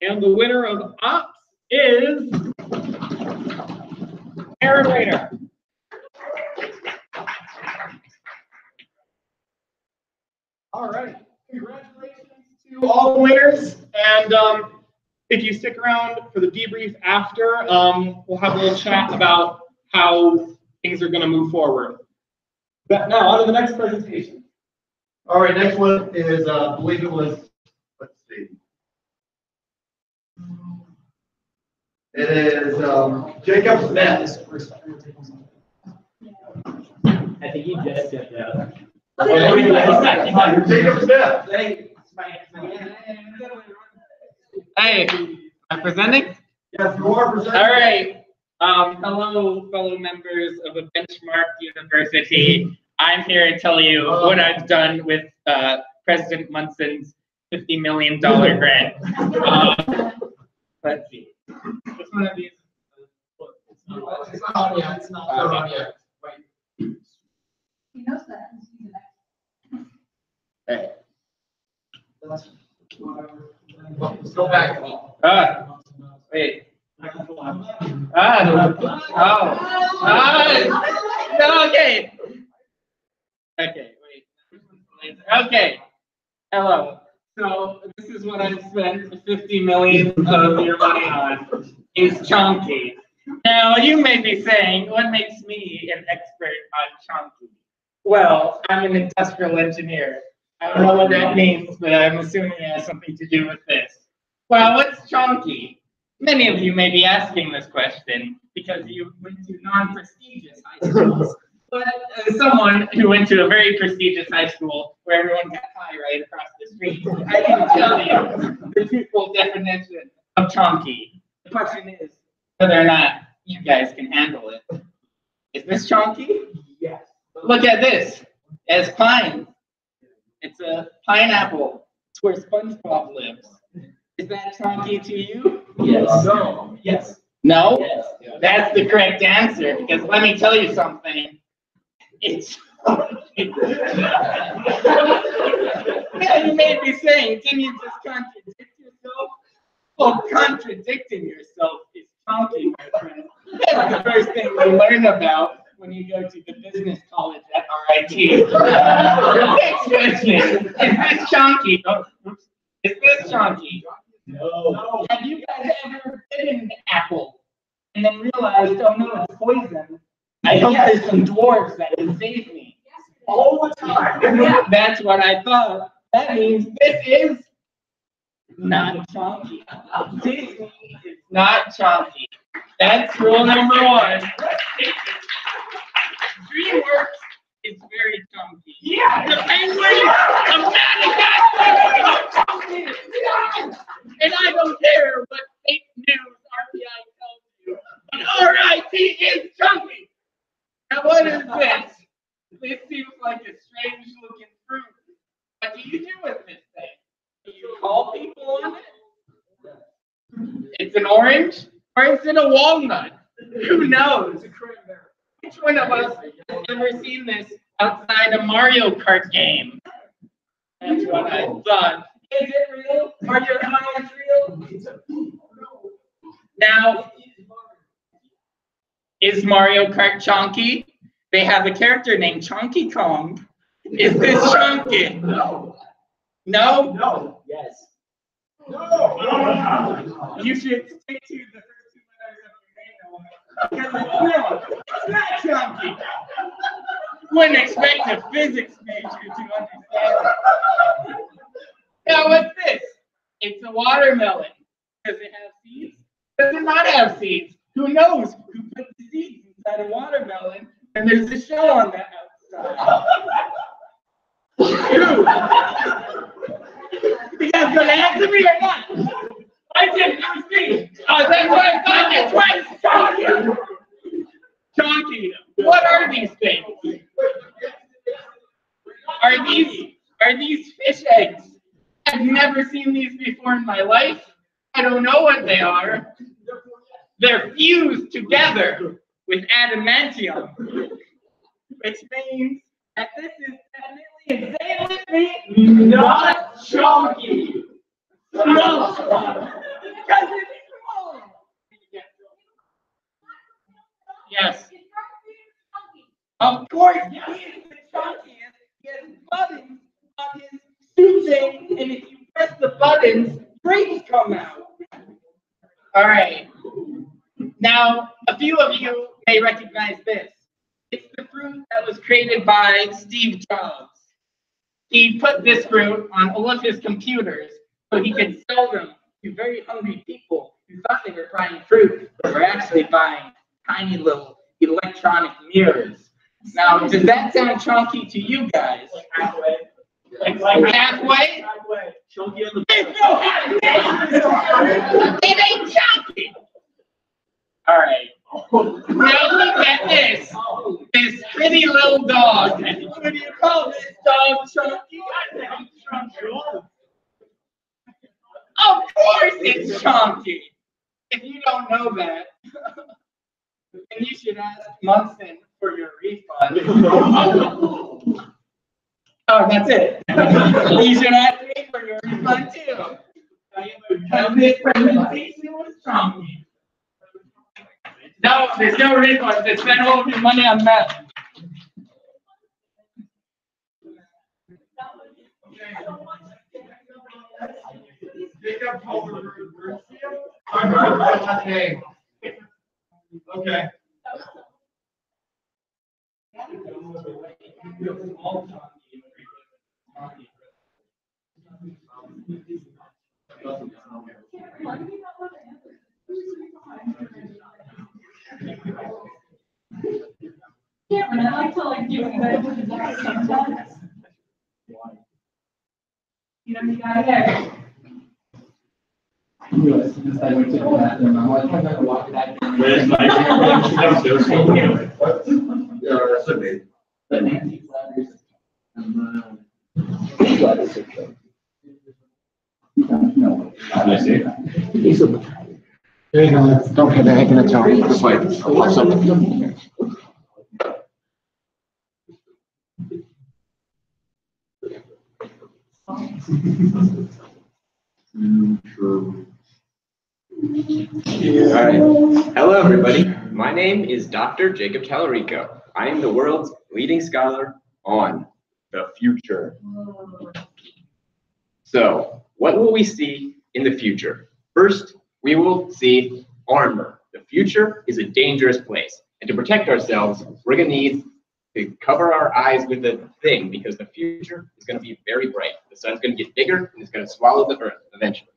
And the winner of ops is Aaron Rayner. All right, congratulations to all the winners. And if you stick around for the debrief after, we'll have a little chat about how things are going to move forward. But now, on to the next presentation. All right, next one is, I believe it was, let's see. It is Jacob Smith. I think he just stepped out. Jacob Smith. Hey, am I presenting? Yes, you are presenting. All right. Hello, fellow members of a benchmark university. I'm here to tell you what I've done with President Munson's $50 million grant. Let's see. Which one of these? It's not on yet. It's not on yet. Wait. He knows that. Hey. Let's go back. Wait. Okay. Okay, wait. Okay. Hello. So this is what I've spent 50 million of your money on. Is chunky. Now you may be saying, what makes me an expert on chunky? Well, I'm an industrial engineer. I don't know what that means, but I'm assuming it has something to do with this. Well, what's chunky? Many of you may be asking this question because you went to non-prestigious high schools. But as someone who went to a very prestigious high school where everyone got high right across the street, I can tell you the truthful definition of chunky. The question is whether or not you guys can handle it. Is this chunky? Yes. Look at this. It's pine. It's a pineapple. It's where SpongeBob lives. Is that chunky to you? Yes. No. Yes. No? Yes. That's the correct answer, because let me tell you something. It's yeah, you may be saying, didn't you just contradict yourself? Well, contradicting yourself is chunky, my friend. That's the first thing you learn about when you go to the business college at RIT. Next question. Is this chunky? Oh, is this chunky? No. Have you guys ever bitten an apple and then realized, oh no, it's poison? I hope there's some dwarves that can save me. All the time. That's what I thought. That means this is not chunky. Disney is not chunky. That's rule number one. DreamWorks is very chunky. Yeah, the Penguins of Madagascar. And I don't care what fake news RPI tells you, but RIP is chunky. Now what is this? This seems like a strange looking fruit. What do you do with this thing? Do you call people on it? It's an orange, or is it a walnut? Who knows? Which one of us has ever seen this outside a Mario Kart game? That's what I thought. Is it real? Are your eyes real? Now, is Mario Kart chunky? They have a character named Chunky Kong. Is this chunky? No. No? No. Yes. No. You should stick to the first 2 letters of your name. Because it's not chunky. Wouldn't expect a physics major to understand it. Now what's this? It's a watermelon. Does it have seeds? Does it not have seeds? Who knows who put the seeds inside a watermelon? And there's a shell on the outside. Who? You guys gonna answer me or not? I didn't see. Oh, that's what I thought. That's why it's chunky. Chunky. What are these things? Are these fish eggs? I've never seen these before in my life. I don't know what they are. They're fused together with adamantium, which means that this is definitely, say it with me, not chunky. No, because it's small. Yes. Of course, he is the chunkiest. He has buttons on his suit thing, and if you press the buttons, drinks come out. All right. Now, a few of you may recognize this. It's the fruit that was created by Steve Jobs. He put this fruit on all of his computers so he could sell them to very hungry people who thought they were buying fruit, but were actually buying tiny little electronic mirrors. Now, does that sound chunky to you guys? Halfway. Like halfway? Halfway. Chunky on the It ain't chunky. All right. Now look at this. This pretty little dog. What do you call this dog, Chunky? Of course it's chunky. If you don't know that, then you should ask Munson for your refund. Oh, that's it. You should ask me for your refund too. Because this presentation was chunky. No, there's no refund. Just spend all of your money on that. Okay. Cameron, I like to doing that with the next sometimes. You know, you got it. Since I went to the bathroom, I'm like, I'm gonna walk back. Yeah, that's a big. But Nancy Flanders. No. I see. Don't pay the heck in a towel. It's like, what's up? All right. Hello, everybody. My name is Dr. Jacob Talarico. I am the world's leading scholar on the future. So, what will we see in the future? First, we will see armor. The future is a dangerous place. And to protect ourselves, we're going to need to cover our eyes with a thing because the future is going to be very bright. The sun's going to get bigger and it's going to swallow the earth eventually.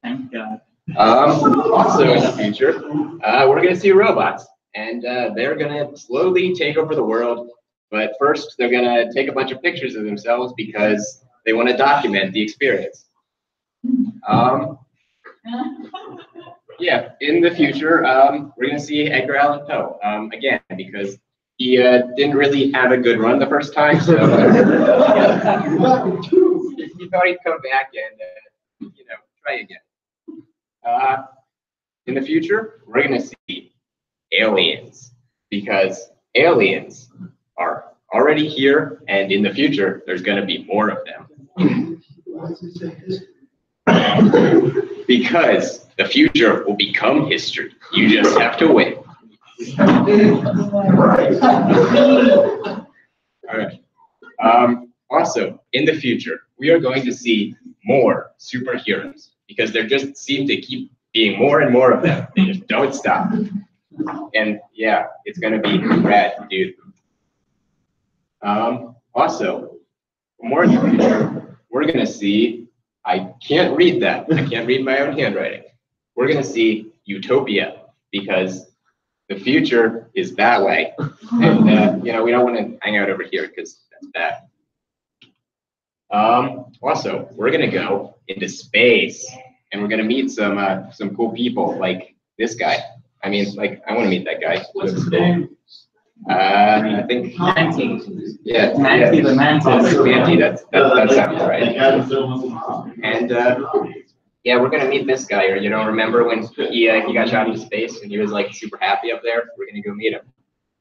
Thank God. Also in the future, we're going to see robots, and they're going to slowly take over the world. But first, they're going to take a bunch of pictures of themselves because they want to document the experience. Yeah, in the future, we're going to see Edgar Allan Poe again because he didn't really have a good run the first time, so he thought he'd come back and try again. In the future, we're going to see aliens because aliens are already here, and in the future, there's going to be more of them. Because the future will become history. You just have to wait. All right. Also, in the future, we are going to see more superheroes because there just seem to keep being more and more of them. They just don't stop. And yeah, it's going to be rad, dude. Also, more in the future, we're going to see, I can't read that. I can't read my own handwriting. We're going to see utopia because the future is that way. And, we don't want to hang out over here because that's bad. Also, we're going to go into space and we're going to meet some cool people like this guy. I mean, like, I want to meet that guy. What's his name? I think Manti. Yeah, Manti the Mantis. Manti, that sounds right. And yeah, we're gonna meet this guy. Or remember when he got shot into space and he was like super happy up there? We're gonna go meet him.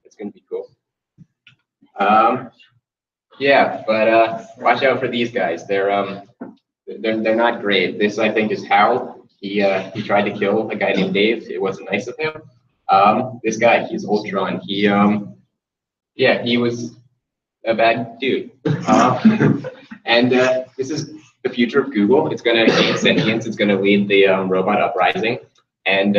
It's gonna be cool. Yeah, but watch out for these guys. They're not great. This I think is Hal. He tried to kill a guy named Dave. It wasn't nice of him. This guy, he's Ultron. He was a bad dude. And this is the future of Google. It's going to gain sentience. It's going to lead the robot uprising. And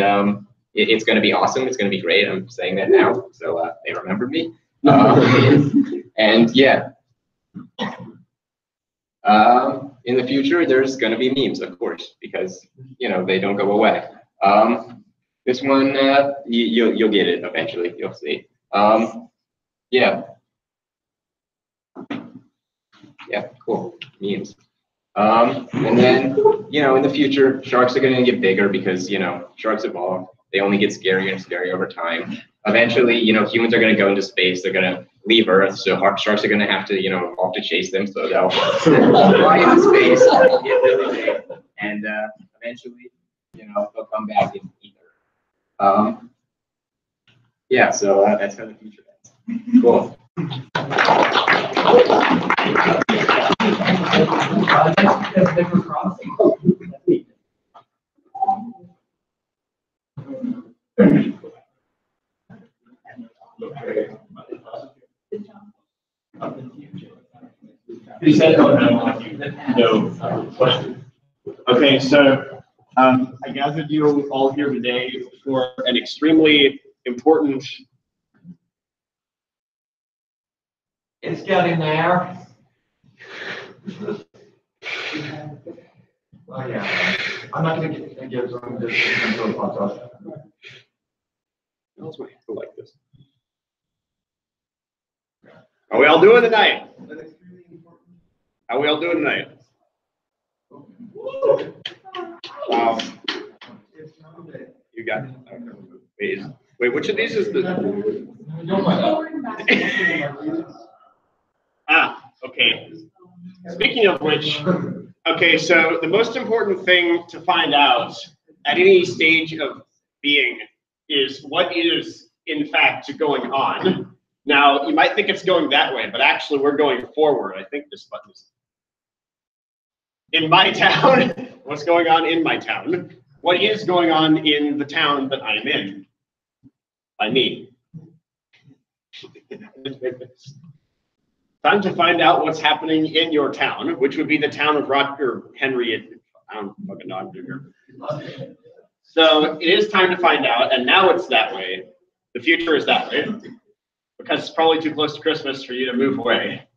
it's going to be awesome. It's going to be great. I'm saying that now, so they remember me. And yeah. In the future, there's going to be memes, of course, because, they don't go away. This one, you'll get it eventually. You'll see. Yeah. Yeah, cool. Memes. And then, in the future, sharks are going to get bigger because, sharks evolve. They only get scarier and scarier over time. Eventually, humans are going to go into space. They're going to leave Earth. So sharks are going to have to, evolve to chase them. So they'll fly into space, get really big, and eventually, they'll come back and eat Earth. Yeah, so that's how the future ends. Cool. You said no question. Okay, so I gathered you all here today for an extremely important. It's getting there. Oh yeah, I'm not going to give them this until it pops up. Else I like this. How we all doing tonight? How we all doing tonight? You got it. Wait, which of these is the? Okay. Speaking of which, okay, so the most important thing to find out at any stage of being is what is in fact going on. Now, you might think it's going that way, but actually we're going forward. I think this button is in my town. What's going on in my town? What is going on in the town that I'm in? By me. Time to find out what's happening in your town, which would be the town of Henry. I don't fucking know what I'm doing here. So it is time to find out, and now it's that way. The future is that way, because it's probably too close to Christmas for you to move away.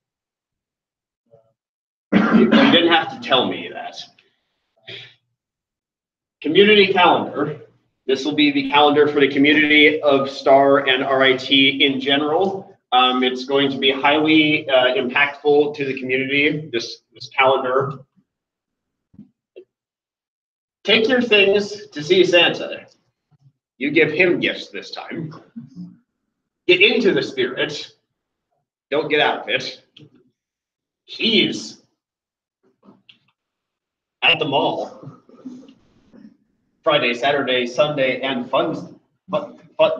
You didn't have to tell me that. Community calendar. This will be the calendar for the community of STAR and RIT in general. It's going to be highly impactful to the community, this calendar. Take your things to see Santa. You give him gifts this time. Get into the spirit. Don't get out of it. He's at the mall. Friday, Saturday, Sunday, and Funds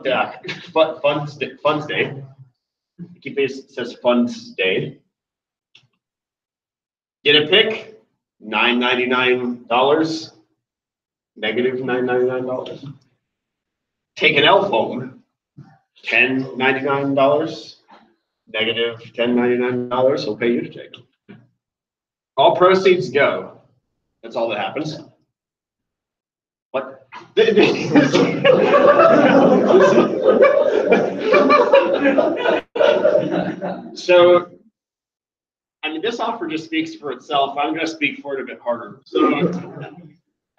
Day. Keep says Funds Day. Get a pick, $9.99, negative $9.99. Take an elf home, $10.99, negative $10.99. He'll pay you to take them. All proceeds go. That's all that happens. What? So, I mean, this offer just speaks for itself. I'm going to speak for it a bit harder. So,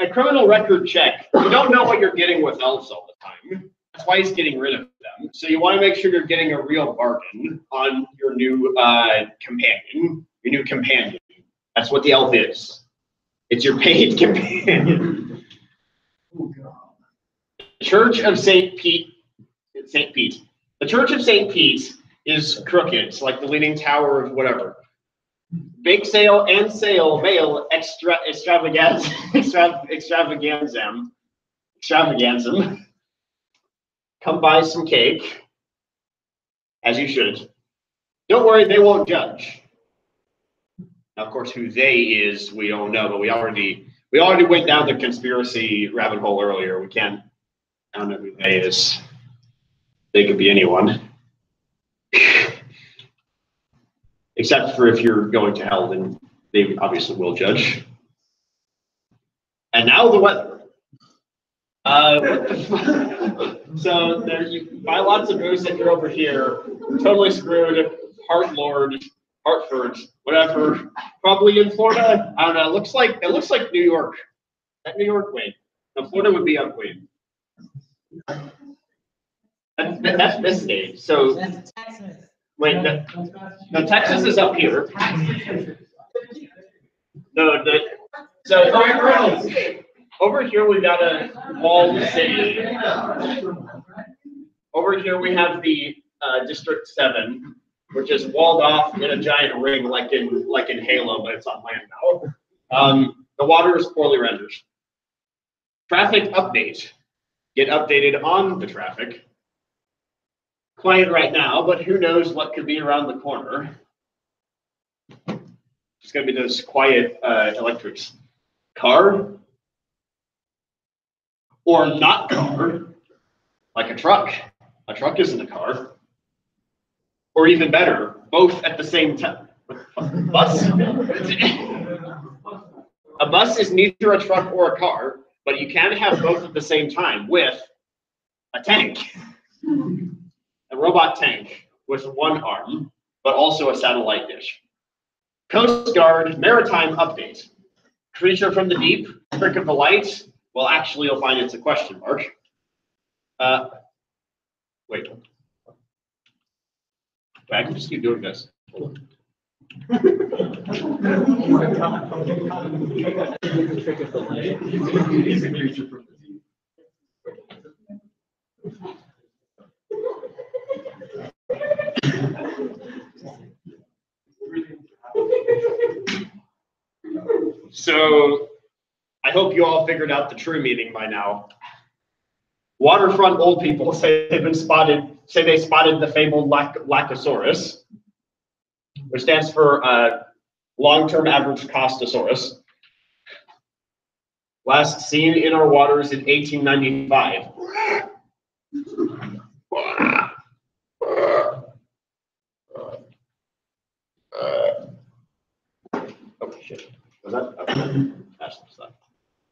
a criminal record check. You don't know what you're getting with elves all the time. That's why he's getting rid of them. So you want to make sure you're getting a real bargain on your new companion. Your new companion. That's what the elf is. It's your paid companion. Church of St. Pete. The Church of St. Pete is crooked. It's like the Leaning Tower of whatever. Bake sale and sale mail extravaganza. Come buy some cake, as you should. Don't worry, they won't judge. Now, of course, who they is, we don't know, but we already went down the conspiracy rabbit hole earlier. We can't. I don't know who they is. They could be anyone. Except for if you're going to hell, then they obviously will judge. And now the weather. What the fuck? So there, you buy lots of booze and you're over here, totally screwed. Hartford, whatever. Probably in Florida. I don't know. It looks like New York. That New York way. No, Florida would be up way. That's this state. So wait, no, Texas is up here. No, so over here we've got a walled city. Over here we have the District 7, which is walled off in a giant ring like in Halo, but it's on land now. The water is poorly rendered. Traffic update. Get updated on the traffic. Quiet right now, but who knows what could be around the corner. It's going to be those quiet electrics. Car or not car, like a truck. A truck isn't a car. Or even better, both at the same time. Bus. A bus is neither a truck or a car, but you can have both at the same time with a tank. A robot tank with one arm, but also a satellite dish. Coast Guard maritime update. Creature from the deep, trick of the light. Well, actually, you'll find it's a question mark. Wait. I can just keep doing this. So I hope you all figured out the true meaning by now. Waterfront old people say they spotted the fabled Lachosaurus, which stands for long-term average costosaurus. Last seen in our waters in 1895. Oh shit. Was that? Okay. That's some stuff.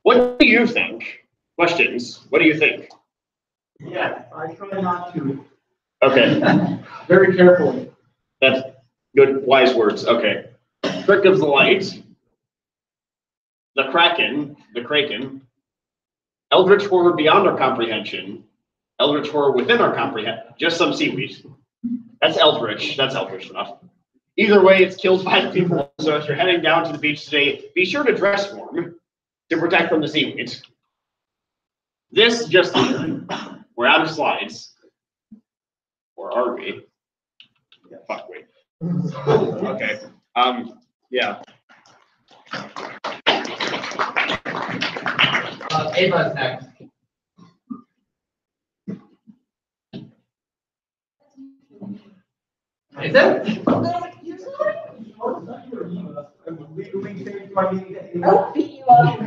What do you think? Questions. What do you think? Yeah, I try not to. Okay. Very carefully. That's good, wise words. Okay. Trick of the light. The Kraken. eldritch horror beyond our comprehension, eldritch horror within our comprehension, just some seaweed. That's eldritch enough. Either way, it's killed 5 people, so if you're heading down to the beach today, be sure to dress warm to protect from the seaweed. This just in. We're out of slides. Or are we? Yeah, fuck we. Okay. Yeah. Ava's next. Is it? I'll beat you up.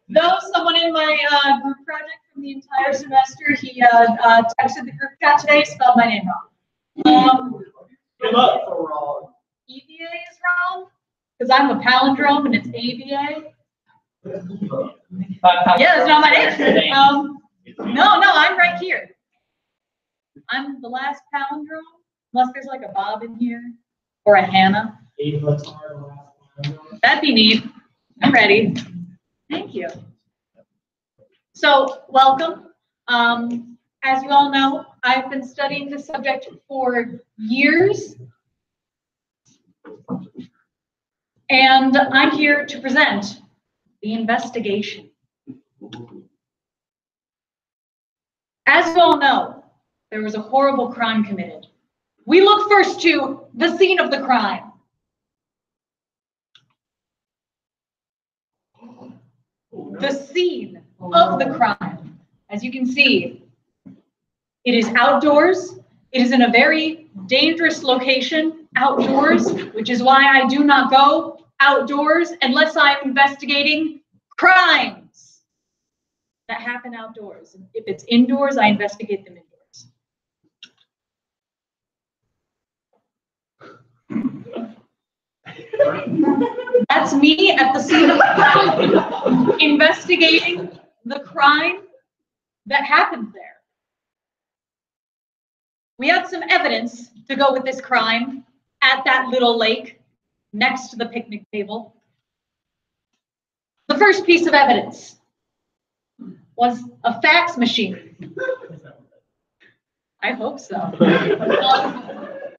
Though someone in my group project from the entire semester, he texted the group chat today, spelled my name wrong. EVA is wrong, because I'm a palindrome and it's AVA. Yeah, that's not my name. No, I'm right here. I'm the last palindrome, unless there's like a Bob in here, or a Hannah. That'd be neat. I'm ready. Thank you. So, welcome. As you all know, I've been studying this subject for years. And I'm here to present the investigation. As you all know, there was a horrible crime committed. We look first to the scene of the crime. The scene of the crime. As you can see, it is outdoors. It is in a very dangerous location, outdoors, which is why I do not go outdoors unless I'm investigating crimes that happen outdoors. If it's indoors, I investigate them indoors. That's me at the scene of the crime, investigating the crime that happened there. We had some evidence to go with this crime at that little lake next to the picnic table. The first piece of evidence was a fax machine. I hope so.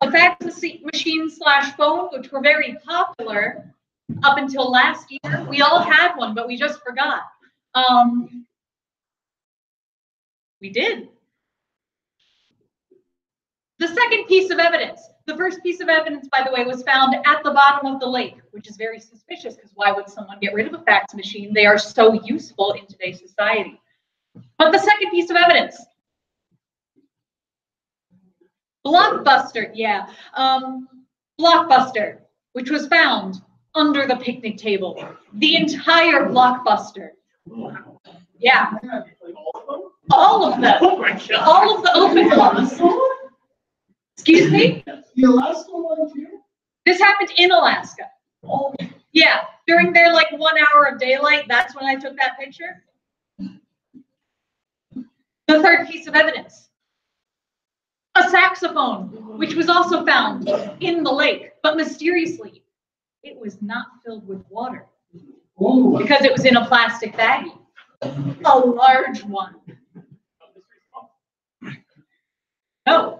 A fax machine / phone, which were very popular up until last year. We all had one, but we just forgot. We did. The second piece of evidence, the first piece of evidence, by the way, was found at the bottom of the lake, which is very suspicious because why would someone get rid of a fax machine? They are so useful in today's society. But the second piece of evidence, Blockbuster, Blockbuster, which was found under the picnic table. The entire Blockbuster. Yeah. All of them. Oh my God. All of the open ones. Excuse me? The Alaska one too? This happened in Alaska. Oh. Yeah, during their like 1 hour of daylight, that's when I took that picture. The third piece of evidence, a saxophone, which was also found in the lake, but mysteriously, it was not filled with water because it was in a plastic baggie, a large one. No.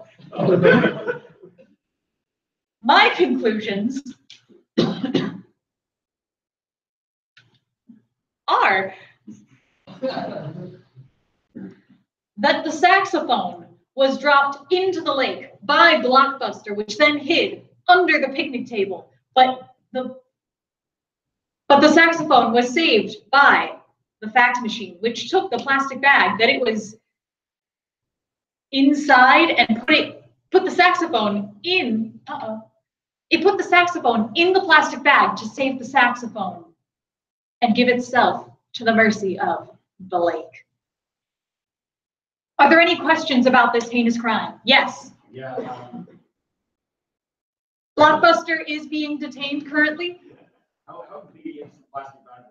My conclusions are that the saxophone was dropped into the lake by Blockbuster, which then hid under the picnic table. But the saxophone was saved by the fax machine, which took the plastic bag that it was inside and put the saxophone in. It put the saxophone in the plastic bag to save the saxophone and give itself to the mercy of the lake. Are there any questions about this heinous crime? Yes. Yeah. Blockbuster is being detained currently. How big is the plastic bag?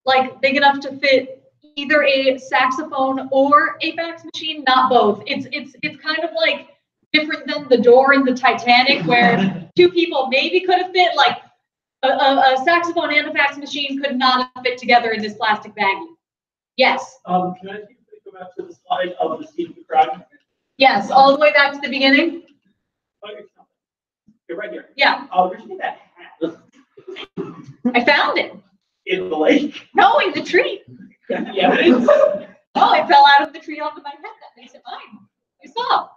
Like big enough to fit either a saxophone or a fax machine, not both. It's kind of like different than the door in the Titanic, where two people maybe could have fit, like a saxophone and a fax machine could not have fit together in this plastic baggie. Yes. Can I go back to the slide of the seat of the crowd? Yes, all the way back to the beginning. You're right here. Yeah. Where'd you get that hat? I found it. In the lake? No, in the tree. The evidence? Oh, it fell out of the tree onto my head. That makes it mine. You saw.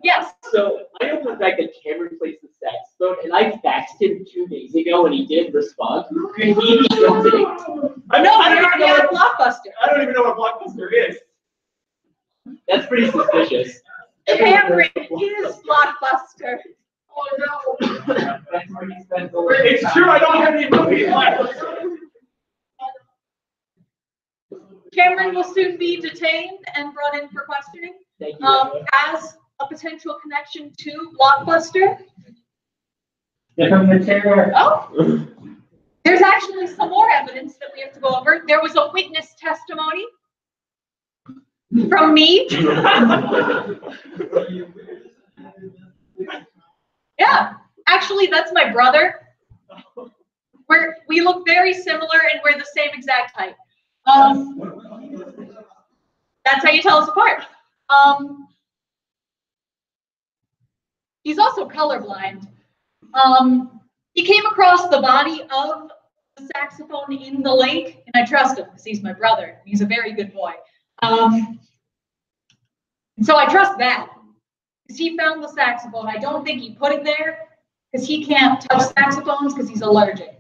Yes. So I know for the fact that Cameron plays the saxophone, and I faxed him 2 days ago, and he did respond. Could he be guilty? I No, don't we even already know have what- Blockbuster. I don't even know what Blockbuster is. That's pretty suspicious. Cameron is Blockbuster. Oh no. It's true, I don't have any movies left. Cameron will soon be detained and brought in for questioning. Thank you. As a potential connection to Blockbuster. From the chair. Oh, there's actually some more evidence that we have to go over. There was a witness testimony from me. Yeah, actually, that's my brother. We look very similar and we're the same exact height. That's how you tell us apart. He's also colorblind. He came across the body of the saxophone in the lake, and I trust him because he's my brother. He's a very good boy. And so I trust that because he found the saxophone. I don't think he put it there because he can't touch saxophones because he's allergic.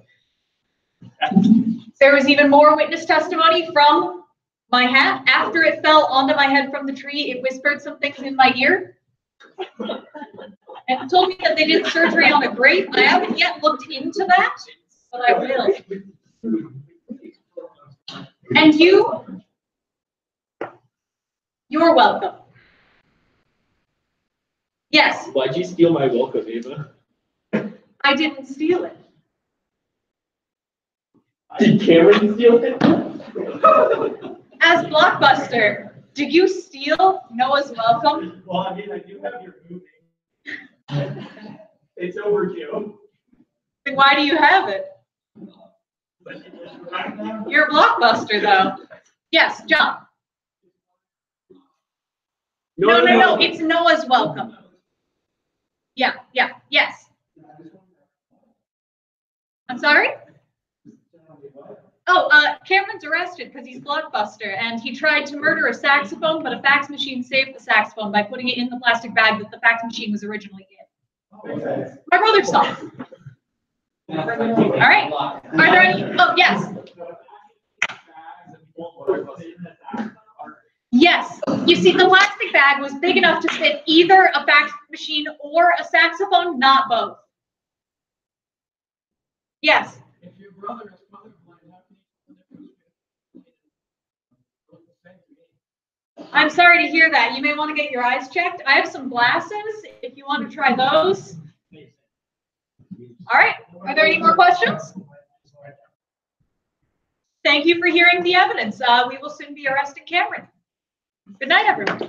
There was even more witness testimony from my hat. After it fell onto my head from the tree, it whispered some things in my ear. And told me that they did surgery on a grape. I haven't yet looked into that, but I will. And you're welcome. Yes. Why'd you steal my welcome, Ava? I didn't steal it. Did Cameron steal it? As Blockbuster, did you steal Noah's welcome? Well, I mean, I do have your movie. It's overdue. Then why do you have it? You're a Blockbuster, though. Yes, John. No. It's Noah's welcome. Yeah. Yes. I'm sorry? Oh, Cameron's arrested because he's Blockbuster, and he tried to murder a saxophone, but a fax machine saved the saxophone by putting it in the plastic bag that the fax machine was originally in. My brother saw it. All right. Are there any? Oh, yes. Yes. You see, the plastic bag was big enough to fit either a fax machine or a saxophone, not both. Yes. If your brother is colorblind, I'm sorry to hear that. You may want to get your eyes checked. I have some glasses if you want to try those. All right. Are there any more questions? Thank you for hearing the evidence. We will soon be arresting Cameron. Good night, everyone.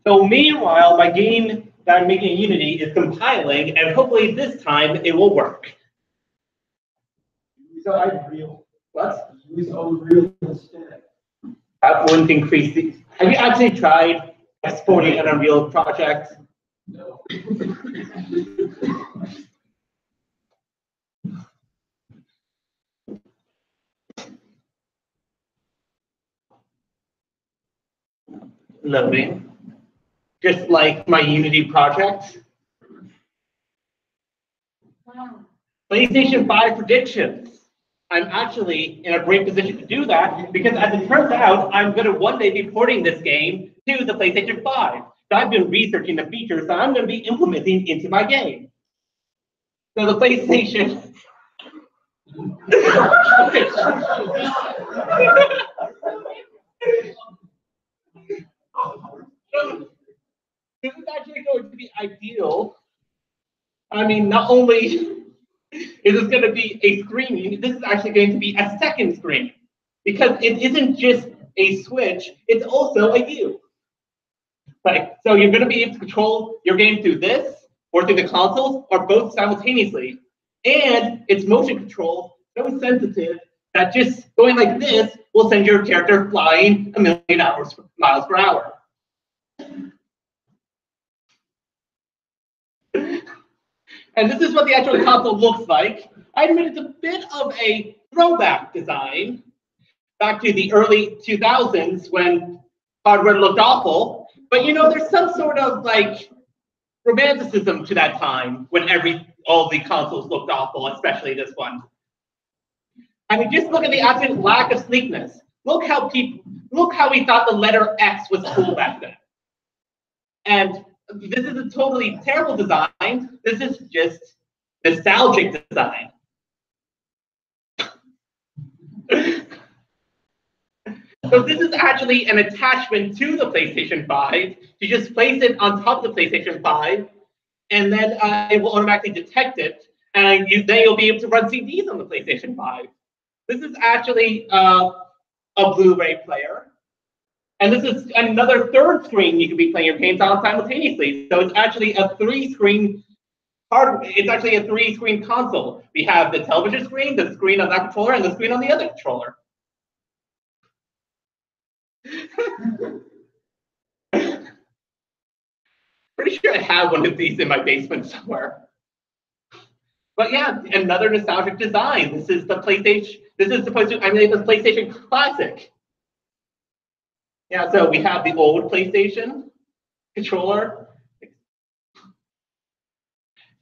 So meanwhile, my game that I'm making in Unity is compiling, and hopefully this time it will work. Use Unreal. What? Use Unreal instead. That wouldn't increase the. Have you actually tried exporting an Unreal project? No. Loading. Just like my Unity project. Wow. PlayStation 5 predictions. I'm actually in a great position to do that because as it turns out, I'm going to one day be porting this game to the PlayStation 5. So I've been researching the features that I'm going to be implementing into my game. So the PlayStation. actually going to be ideal. I mean, not only is this going to be a screen, this is actually going to be a second screen. Because it isn't just a Switch, it's also a U. Right? So you're going to be able to control your game through this, or through the consoles, or both simultaneously. And it's motion control, so sensitive, that just going like this will send your character flying 1,000,000 miles per hour. And this is what the actual console looks like. I admit it's a bit of a throwback design back to the early 2000s when hardware looked awful. But you know, there's some sort of like romanticism to that time when all the consoles looked awful, especially this one. I mean, just look at the absolute lack of sleekness. Look how we thought the letter X was cool back then. And this is a totally terrible design. This is just nostalgic design. So this is actually an attachment to the PlayStation 5. You just place it on top of the PlayStation 5, and then it will automatically detect it, and then you'll be able to run CDs on the PlayStation 5. This is actually a Blu-ray player. And this is another third screen you can be playing your games on simultaneously. So it's actually a three-screen console. We have the television screen, the screen on that controller, and the screen on the other controller. Pretty sure I have one of these in my basement somewhere. But yeah, another nostalgic design. This is the PlayStation. This is supposed to emulate the PlayStation Classic. Yeah, so we have the old PlayStation controller.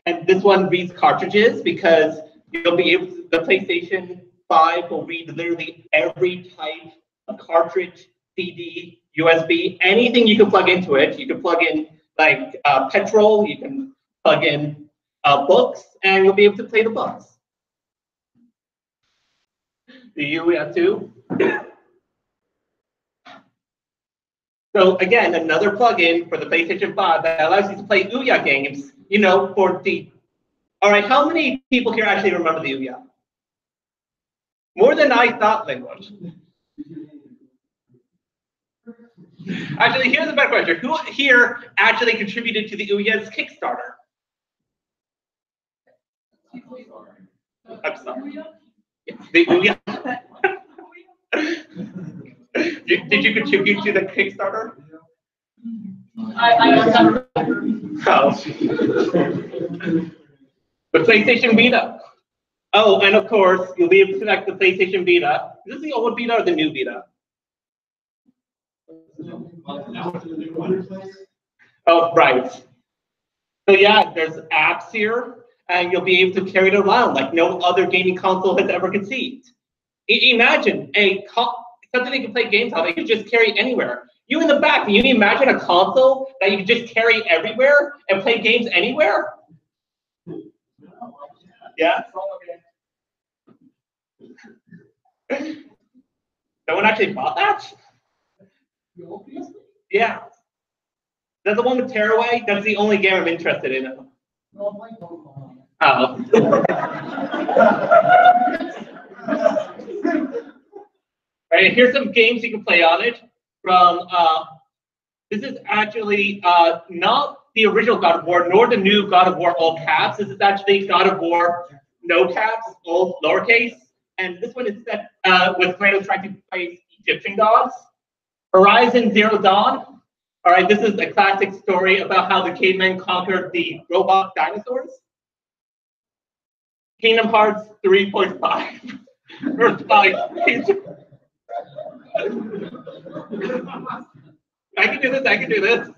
And this one reads cartridges because you'll be able to, the PlayStation 5 will read literally every type of cartridge, CD, USB, anything you can plug into it. You can plug in like petrol, you can plug in books, and you'll be able to play the books. The Ouya too. So again, another plugin for the PlayStation 5 that allows you to play Ouya games, you know, for the... All right, how many people here actually remember the Ouya? More than I thought they would. Actually, here's a better question. Who here actually contributed to the Ouya's Kickstarter? I'm sorry. The Ouya. Did you contribute to the Kickstarter? I don't Oh. The PlayStation Vita. Oh, and of course, you'll be able to connect the PlayStation Vita. Is this the old Vita or the new Vita? Oh, right. So yeah, there's apps here, and you'll be able to carry it around like no other gaming console has ever conceived. Imagine something you can play games on that you just carry anywhere. You in the back, can you imagine a console that you can just carry everywhere and play games anywhere? Yeah? No one actually bought that? Yeah. That's the one with Tearaway? That's the only game I'm interested in. Oh. Right, here's some games you can play on it. From this is actually not the original God of War, nor the new God of War all caps. This is actually God of War no caps, all lowercase. And this one is set with Kratos trying to fight Egyptian gods. Horizon Zero Dawn. All right, this is a classic story about how the cavemen conquered the robot dinosaurs. Kingdom Hearts 3.5. Earth 5. I can do this.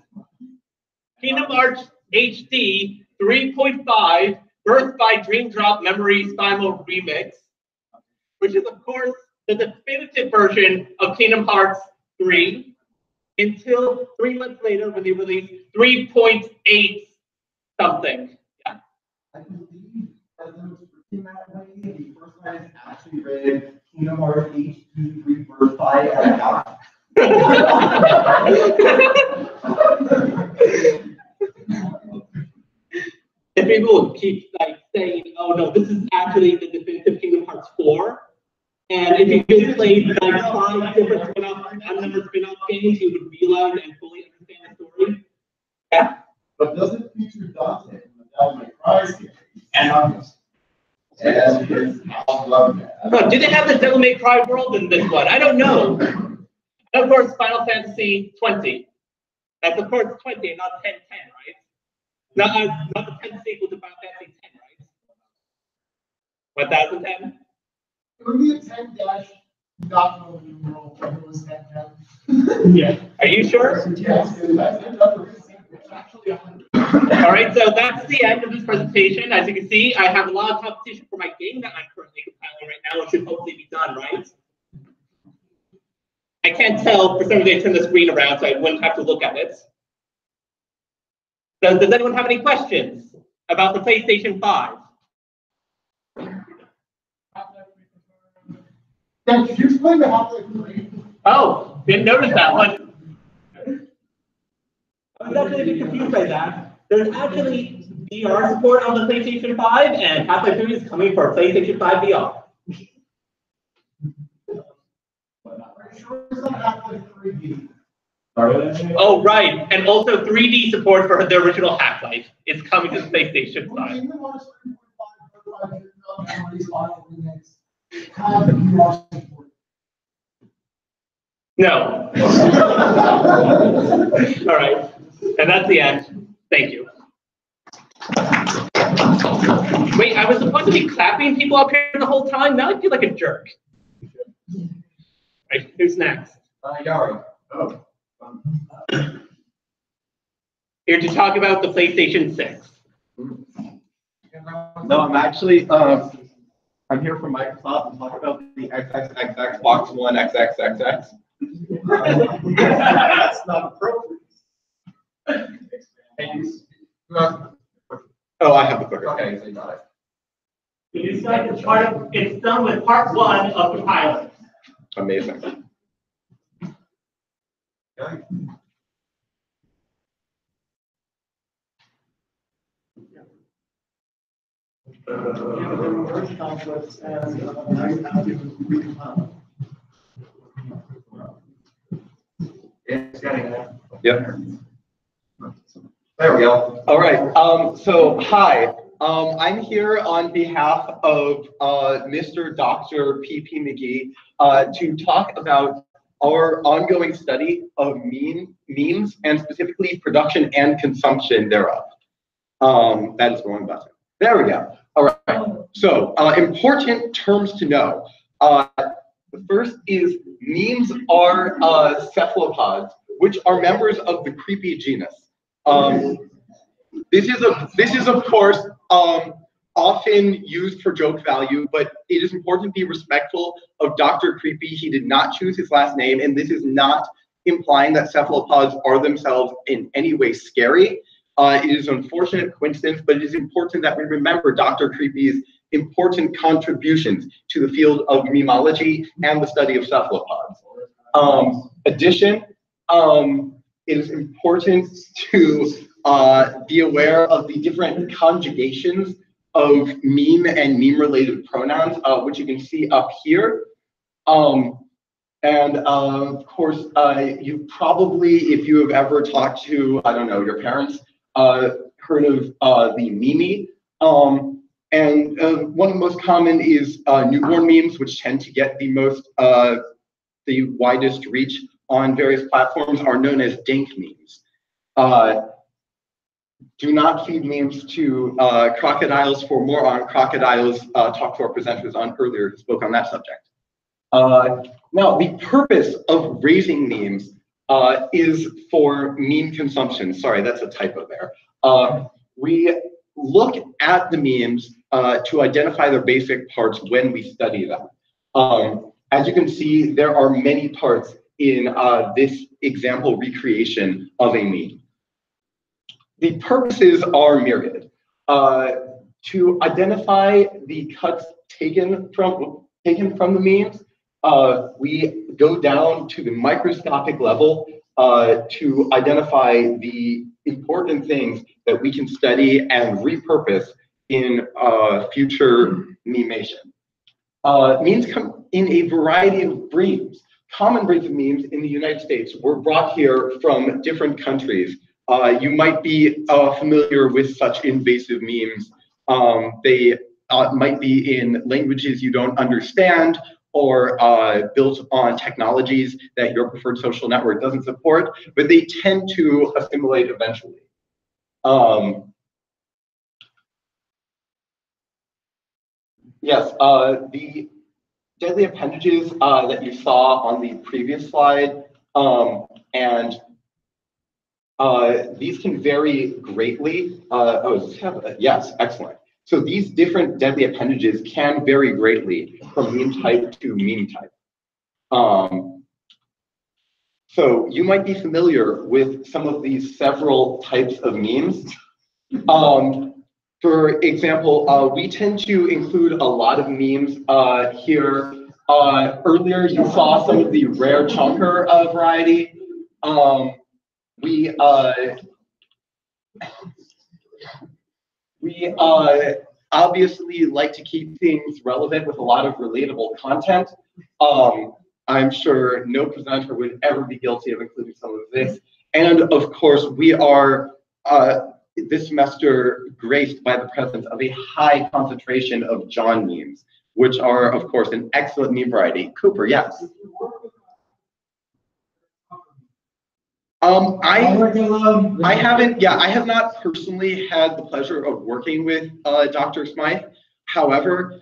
Kingdom Hearts HD 3.5 Birth by Dream Drop Memory Spinal Remix, which is of course the definitive version of Kingdom Hearts 3 until 3 months later when they released 3.8 something. Yeah. I believe as it was written that way, the first line actually read Kingdom Hearts HD 3.5 at then people will keep like saying, oh no, this is actually the definitive Kingdom Hearts 4. And if you just played like 5 different unnumbered spin-off games, you would realize and fully understand the story. Yeah. But does it feature Dante in the Devil May Cry series? And others? Yes, I love that. Oh, do they have the Devil May Cry world in this one? I don't know. And of course, Final Fantasy 20. That's of course 20 and not 1010, right? Not the 10 sequel to Final Fantasy 10, right? 1010? It would be a 10 dash not moving world if it was 10. Yeah. Are you sure? Yes. All right, so that's the end of this presentation. As you can see, I have a lot of competition for my game that I'm currently compiling right now, which should hopefully be done, right? I can't tell, for some reason I turned the screen around so I wouldn't have to look at it. Does anyone have any questions about the PlayStation 5? Yeah, could you explain the Half-Life 3? Oh, didn't notice that one. I was actually a bit confused by that. There's actually VR support on the PlayStation 5, and Half-Life 3 is coming for PlayStation 5 VR. Oh, right. And also 3D support for the original Half-Life is coming to the PlayStation 5. No. All right. And that's the end. Thank you. Wait, I was supposed to be clapping people up here the whole time? Now I feel like a jerk. Right, who's next? Yari. Oh. Here to talk about the PlayStation 6. No, I'm actually, I'm here from Microsoft to talk about the Xbox One XXXX. That's not appropriate. Oh, I have the clicker. Okay, so you got it. It's done with part 1 of the pilot. Amazing. It's getting there. Yep. There we go. All right. So hi. I'm here on behalf of Mr. Dr. P.P. McGee to talk about our ongoing study of memes and specifically production and consumption thereof. That is the wrong button. There we go. All right. So important terms to know. The first is memes are cephalopods, which are members of the creepy genus. This is of course often used for joke value, but it is important to be respectful of Dr. Creepy. He did not choose his last name, and this is not implying that cephalopods are themselves in any way scary. It is an unfortunate coincidence, but it is important that we remember Dr. Creepy's important contributions to the field of memology and the study of cephalopods. Addition, it is important to be aware of the different conjugations of meme and meme-related pronouns, which you can see up here. And of course, you probably, if you have ever talked to, I don't know, your parents, heard of the meme. And one of the most common is newborn memes, which tend to get the widest reach on various platforms, are known as dank memes. Do not feed memes to crocodiles. For more on crocodiles, talk to our presenters on earlier who spoke on that subject. Now, the purpose of raising memes is for meme consumption. Sorry, that's a typo there. We look at the memes to identify their basic parts when we study them. As you can see, there are many parts in this example recreation of a meme. The purposes are myriad. To identify the cuts taken from the memes, we go down to the microscopic level to identify the important things that we can study and repurpose in future memation. Memes come in a variety of breeds. Common breeds of memes in the United States were brought here from different countries. You might be familiar with such invasive memes. They might be in languages you don't understand, or built on technologies that your preferred social network doesn't support, but they tend to assimilate eventually. Yes, the deadly appendages that you saw on the previous slide, and these can vary greatly. Yes, excellent. So these different deadly appendages can vary greatly from meme type to meme type. So you might be familiar with some of these several types of memes. For example, we tend to include a lot of memes here. Earlier you saw some of the rare chunker variety. We obviously like to keep things relevant with a lot of relatable content. I'm sure no presenter would ever be guilty of including some of this. And of course, we are this semester graced by the presence of a high concentration of John memes, which are, of course, an excellent meme variety. Cooper, yes. I haven't, I have not personally had the pleasure of working with Dr. Smythe. However,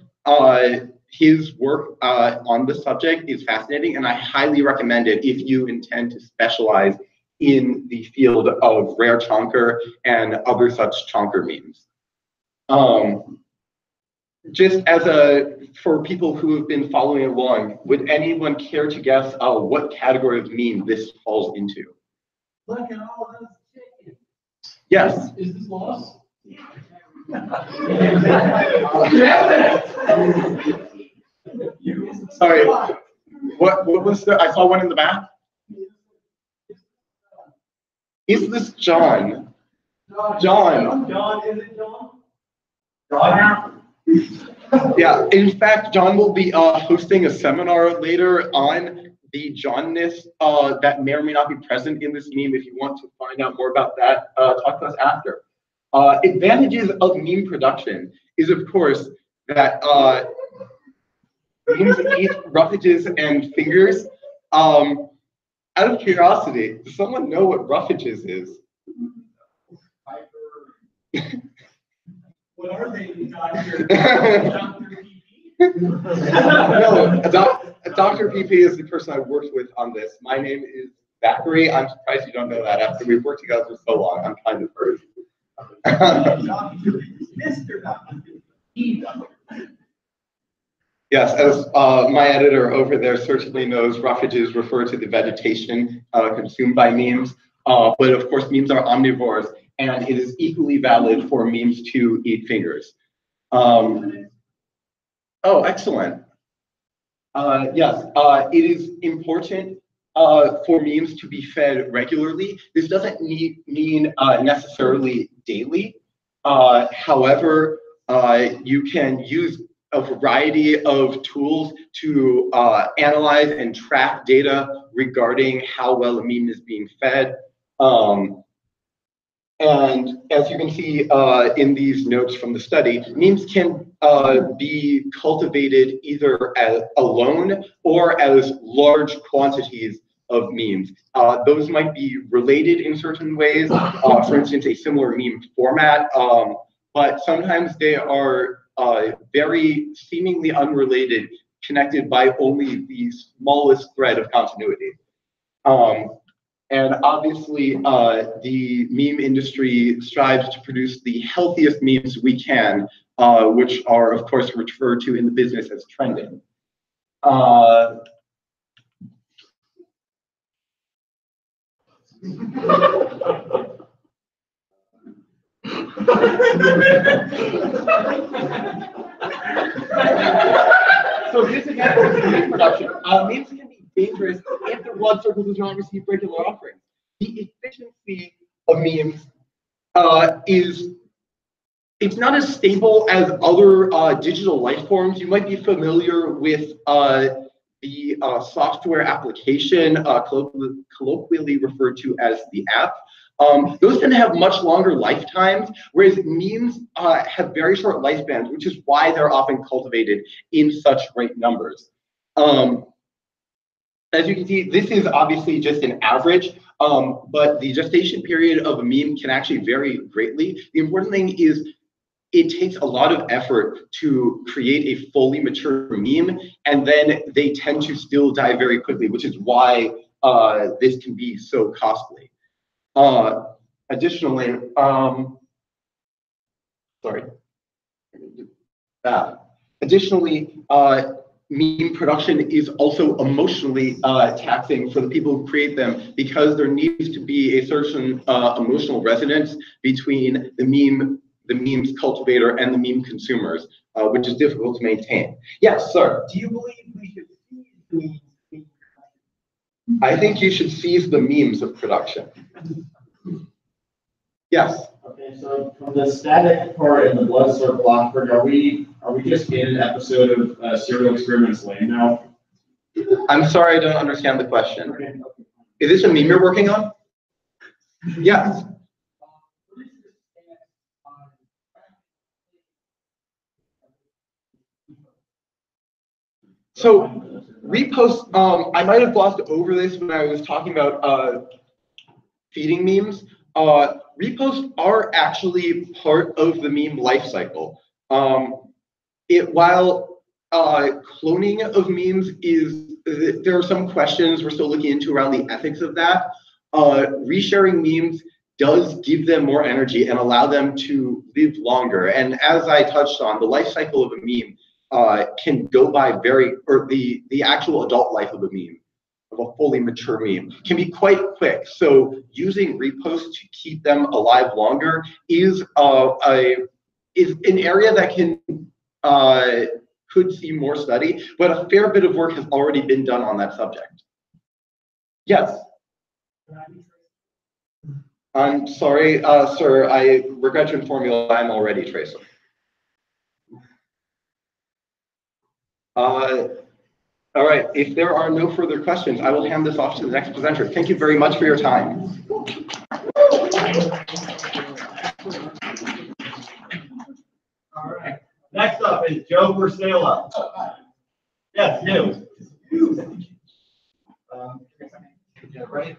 his work on the subject is fascinating, and I highly recommend it if you intend to specialize in the field of rare chonker and other such chonker memes. Just as for people who have been following along, would anyone care to guess what category of meme this falls into? Look at all those chickens. Yes. Is this lost? Sorry. What was I saw one in the back. Is this John? John. John, is it John? John? Yeah, in fact, John will be hosting a seminar later on the Johnness that may or may not be present in this meme. If you want to find out more about that, talk to us after. Advantages of meme production is, of course, that memes eat roughages and fingers. Out of curiosity, does someone know what roughages is? What are they, Dr. No, Dr. PP is the person I worked with on this. My name is Zachary. I'm surprised you don't know that after we've worked together for so long. I'm kind of hurt. Yes, as my editor over there certainly knows, roughages refer to the vegetation consumed by memes. But of course, memes are omnivores, and it is equally valid for memes to eat fingers. Oh, excellent. Yes, it is important for memes to be fed regularly. This doesn't mean necessarily daily. However, you can use a variety of tools to analyze and track data regarding how well a meme is being fed. And as you can see in these notes from the study, memes can be cultivated either as alone or as large quantities of memes. Those might be related in certain ways, for instance, a similar meme format, but sometimes they are very seemingly unrelated, connected by only the smallest thread of continuity. And obviously, the meme industry strives to produce the healthiest memes we can, which are, of course, referred to in the business as trending. So this again is meme production. Memes can be dangerous if their blood circles do not receive regular offerings. The efficiency of memes is it's not as stable as other digital life forms. You might be familiar with the software application, colloquially referred to as the app. Those tend to have much longer lifetimes, whereas memes have very short lifespans, which is why they're often cultivated in such great numbers. As you can see, this is obviously just an average, but the gestation period of a meme can actually vary greatly. The important thing is it takes a lot of effort to create a fully mature meme, and then they tend to still die very quickly, which is why this can be so costly. Additionally, meme production is also emotionally taxing for the people who create them, because there needs to be a certain emotional resonance between the meme's cultivator and the meme consumers, which is difficult to maintain. Yes, sir. Do you believe we should seize memes? I think you should seize the memes of production. Yes. Okay, so from the static part and the blood circle Lockberg, are we just in an episode of Serial Experiments Lane now? I'm sorry, I don't understand the question. Okay. Is this a meme you're working on? Yes. So repost, I might have glossed over this when I was talking about feeding memes. Reposts are actually part of the meme life cycle. While cloning of memes there are some questions we're still looking into around the ethics of that. Resharing memes does give them more energy and allow them to live longer. And as I touched on, the life cycle of a meme can go by the actual adult life of a meme, of a fully mature meme, can be quite quick. So using reposts to keep them alive longer is an area that could see more study, but a fair bit of work has already been done on that subject. Yes. I'm sorry, sir, I regret to inform you I'm already Tracer. All right, if there are no further questions, I will hand this off to the next presenter. Thank you very much for your time. All right, next up is Joe Versala. Yes, you. Ready?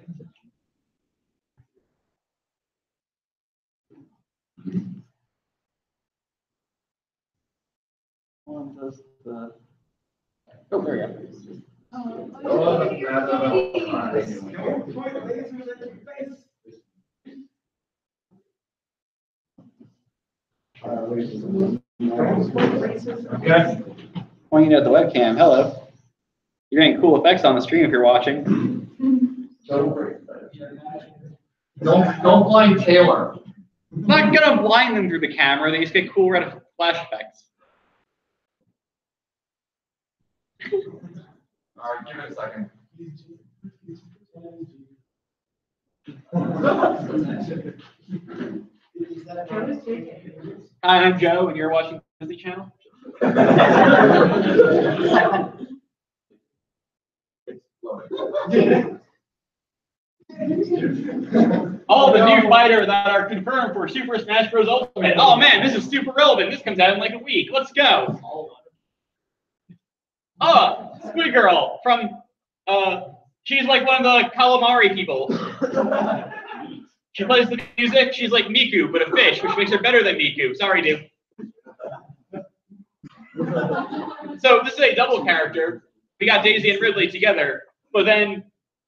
One does the. Oh, there we go. Okay. Pointing at the webcam. Hello. You're getting cool effects on the stream if you're watching. Don't blind Taylor. I'm not gonna blind them through the camera. They just get cool red flash effects. All right, give it a second. Hi, I'm Joe, and you're watching Disney Channel. Oh, the new fighter that are confirmed for Super Smash Bros. Ultimate. Oh man, this is super relevant. This comes out in like a week. Let's go. Oh, Squid Girl from, she's like one of the calamari people. She plays the music. She's like Miku, but a fish, which makes her better than Miku. Sorry, dude. So this is a double character. We got Daisy and Ridley together, but then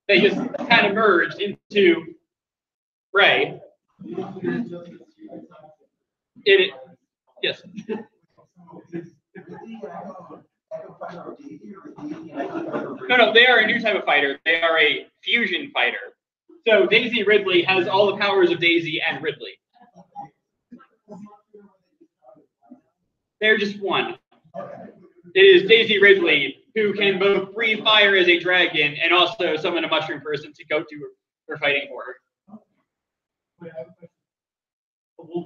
they just kind of merged into Ray. Yes. No, they are a new type of fighter. They are a fusion fighter. So Daisy Ridley has all the powers of Daisy and Ridley. They're just one. It is Daisy Ridley who can both breathe fire as a dragon and also summon a mushroom person to go to her fighting for her.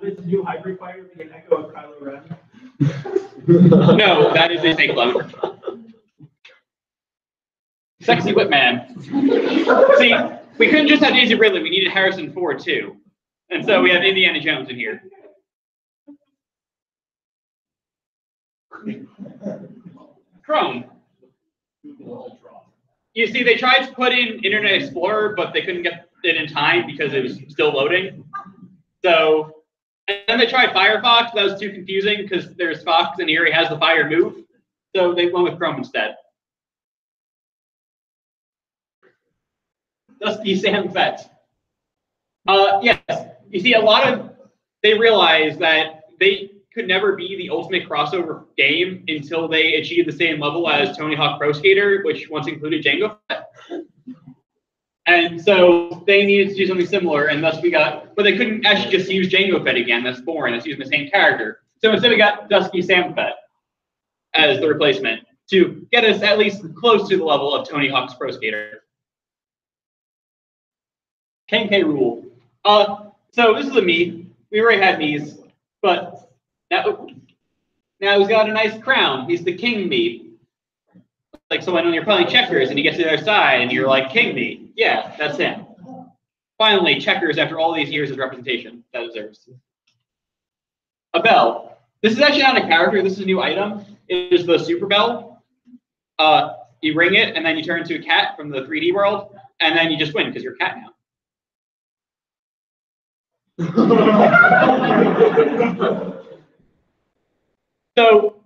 this new hybrid fighter be an echo of Kylo Ren? No, that is a fake clone. Sexy Whipman. See, we couldn't just have Daisy Ridley, we needed Harrison Ford too. And so we have Indiana Jones in here. Chrome. You see, they tried to put in Internet Explorer, but they couldn't get it in time because it was still loading. So, and then they tried Firefox. That was too confusing because there's Fox and here he has the fire move. So they went with Chrome instead. Dusty Sam Fett. Yes, you see, they realized that they could never be the ultimate crossover game until they achieved the same level as Tony Hawk Pro Skater, which once included Django Fett. And so they needed to do something similar, and thus we got, but they couldn't actually just use Django Fett again. That's boring. That's using the same character. So instead we got Dusky Sam Fett as the replacement to get us at least close to the level of Tony Hawk's Pro Skater. Ken K. Rule. So this is a me. We already had me's, but now he's got a nice crown. He's the king me. Like someone when you're playing checkers and you get to the other side and you're like, king me. Yeah, that's him. Finally, checkers after all these years of representation that deserves. A bell. This is actually not a character. This is a new item. It is the Super Bell. You ring it and then you turn into a cat from the 3D world, and then you just win because you're a cat now. So,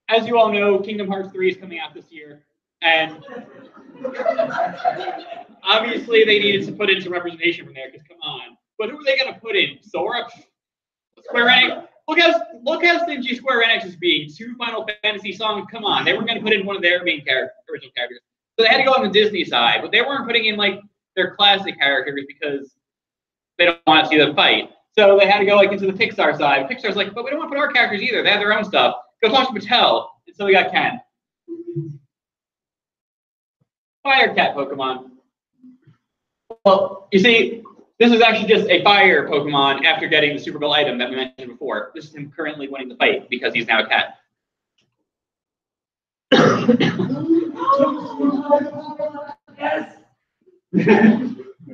as you all know, Kingdom Hearts 3 is coming out this year, and obviously they needed to put in some representation from there, because come on. But who are they going to put in? Sora? Square Enix? Look how stingy Square Enix is being. 2 Final Fantasy songs, come on. They weren't going to put in one of their main original characters. So they had to go on the Disney side, but they weren't putting in like their classic characters because they don't want to see them fight. So they had to go like into the Pixar side. Pixar's like, but we don't want to put our characters either. They have their own stuff. Go talk to Mattel. And so we got Ken. Fire cat Pokemon. Well, you see, this is actually just a fire Pokemon after getting the Super Bowl item that we mentioned before. This is him currently winning the fight because he's now a cat. Yes.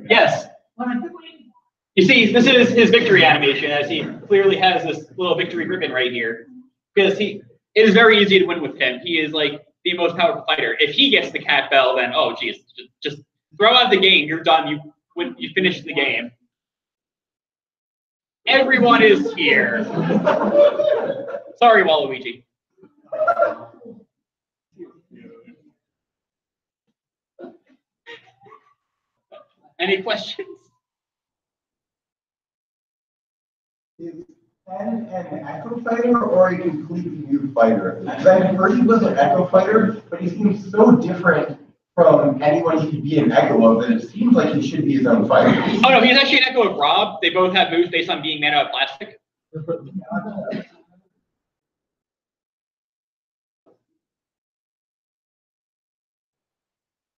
Yes. You see, this is his victory animation, as he clearly has this little victory ribbon right here. Because it is very easy to win with him. He is like the most powerful fighter. If he gets the cat bell, then oh geez, just throw out the game. You're done. You finished the game. Everyone is here. Sorry, Waluigi. Any questions? Is Ken an Echo Fighter or a completely new fighter? Because I heard he was an Echo Fighter, but he seems so different from anyone he could be an Echo of that it seems like he should be his own fighter. Oh no, he's actually an Echo of Rob. They both have moves based on being made out of plastic.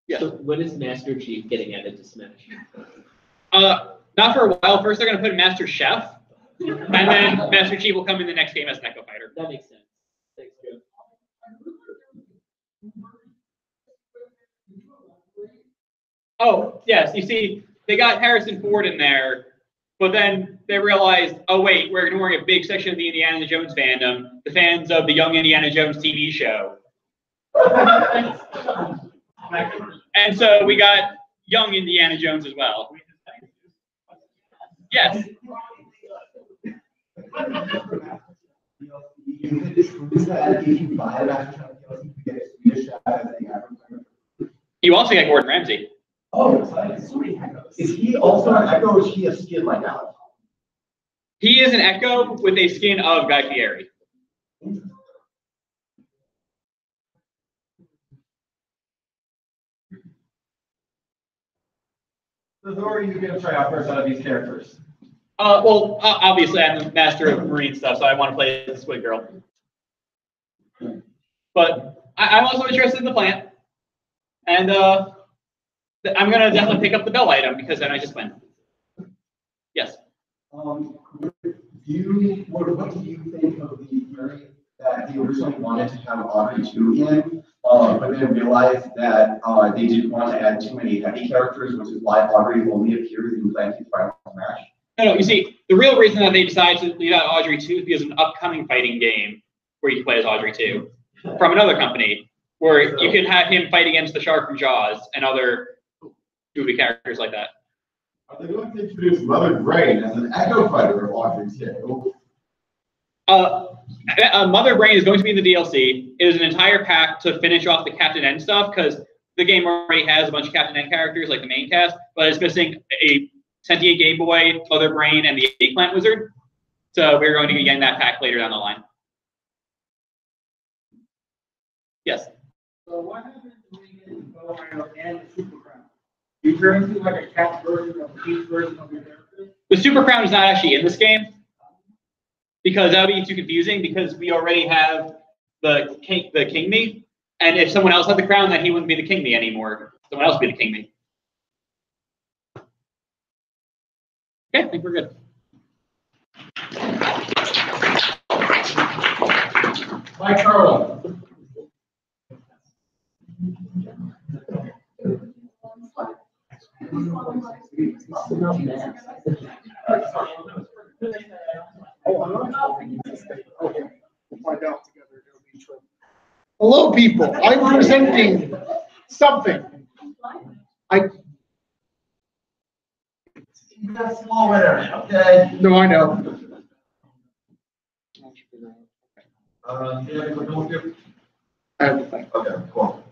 Yeah. So when is Master Chief getting added to Smash? Not for a while. First, they're going to put in Master Chef, and then Master Chief will come in the next game as an Echo Fighter. That makes sense. Thanks, Joe. Oh, yes. You see, they got Harrison Ford in there, but then they realized, oh, wait, we're ignoring a big section of the Indiana Jones fandom, the fans of the Young Indiana Jones TV show. And so we got Young Indiana Jones as well. Yes. You also got Gordon Ramsay. Oh, is he also an Echo or is he a skin like Alex? He is an Echo with a skin of Guy Fieri. So who are you going to try out first out of these characters? Well, obviously I'm the master of marine stuff, so I want to play the Squid Girl. But I'm also interested in the plant. And I'm going to definitely pick up the bell item because then I just win. Yes? what do you think of the variant that they originally wanted to have Audrey 2 in, but then realized that they didn't want to add too many heavy characters, which is why Audrey only appears in Clancy's Final Smash? No, you see, the real reason that they decided to leave out Audrey 2 is because of an upcoming fighting game where you can play as Audrey 2 from another company, where you can have him fight against the shark from Jaws and other movie characters like that. Are they going to introduce Mother Brain as an echo fighter of Audrey 2? Mother Brain is going to be in the DLC. It is an entire pack to finish off the Captain N stuff, because the game already has a bunch of Captain N characters, like the main cast, but it's missing a sentient Game Boy, Mother Brain, and the Eggplant Wizard. So we're going to be getting that pack later down the line. Yes? So what happens when you get the bow and the Super Crown? You turn into like a cat version of each version of your character? The Super Crown is not actually in this game, because that would be too confusing, because we already have the King Me, and if someone else had the crown, then he wouldn't be the King Me anymore. Someone else would be the King Me. Okay, I think we're good. Bye, Carla. Hello, people. I'm presenting something. That's small winner, okay? No, I know. Okay, cool.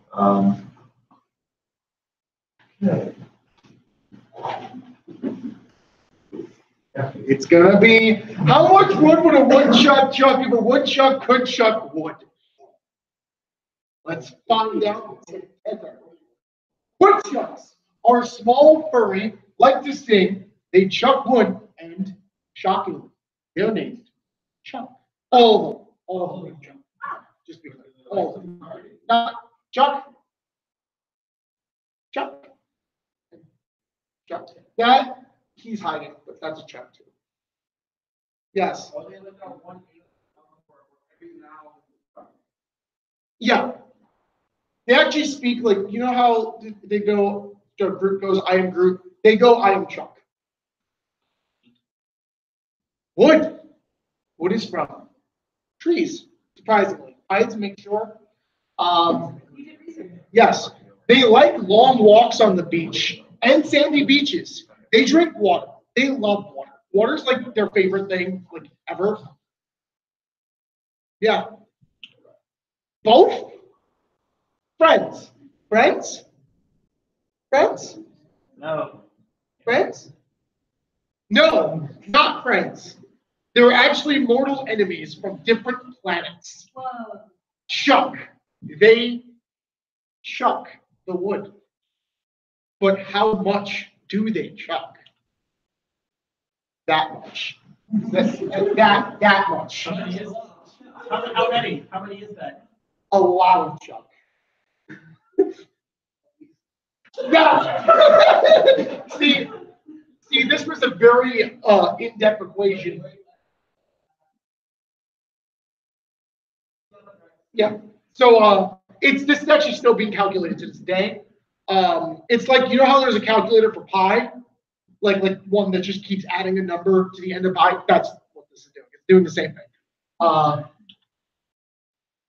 Okay. It's gonna be, how much wood would a woodchuck chuck if a woodchuck could chuck wood? Let's find out together. Woodchucks are small, furry, like to sing. They chuck wood, and shockingly, they're named Chuck. All of them Chuck. Just because, all of them. Not Chuck. Chuck. Chuck. That, he's hiding, but that's a Chuck too. Yes. Yeah. They actually speak like, you know how they go, the group goes, I am Groot. They go, I am Chuck. Wood. Wood is from trees, surprisingly. I had to make sure. Yes. They like long walks on the beach and sandy beaches. They drink water. They love water. Water's like their favorite thing, like ever. Yeah. Both? Friends. Friends? Friends? No. Friends? No, not friends. They're actually mortal enemies from different planets. Whoa. Chuck. They chuck the wood. But how much do they chuck? That much. That much. How many is how many? How many is that? A lot of chuck. No. See, this was a very in-depth equation. Yeah. So this is actually still being calculated to this day. It's like, you know how there's a calculator for pi, like one that just keeps adding a number to the end of pi. That's what this is doing. It's doing the same thing.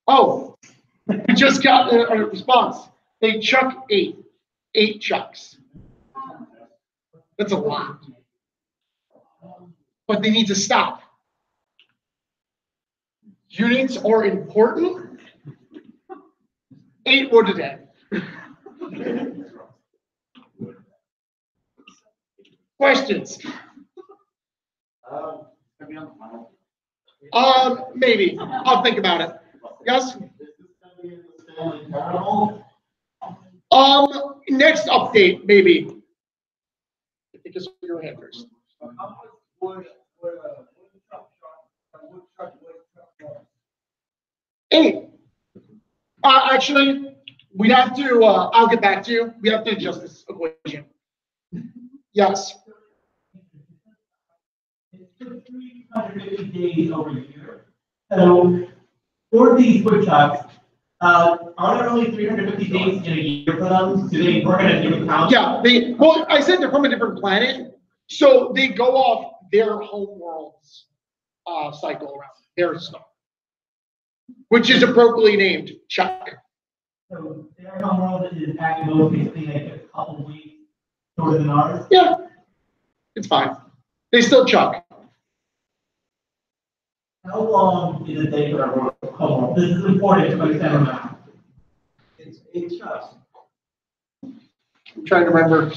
Oh, we just got a response. They chuck 8 chucks. That's a lot. But they need to stop. Units are important. 8 wood a day. Questions? Maybe. I'll think about it. Yes? Next update, maybe. I think it's your hand first. 8. Actually, we'd have to, I'll get back to you. We have to adjust this equation. Yes. days over here. So for these woodchucks, are there only 350 days in a year for them? Do they work on a different calendar? Yeah, well, I said they're from a different planet, so they go off their home world's cycle around their star, which is appropriately named Chuck. So their home world is at most basically like a couple weeks shorter than ours? Yeah, it's fine. They still Chuck. How long is it take for a home world? This is important to understand on that. It's 8 chucks. I'm trying to remember.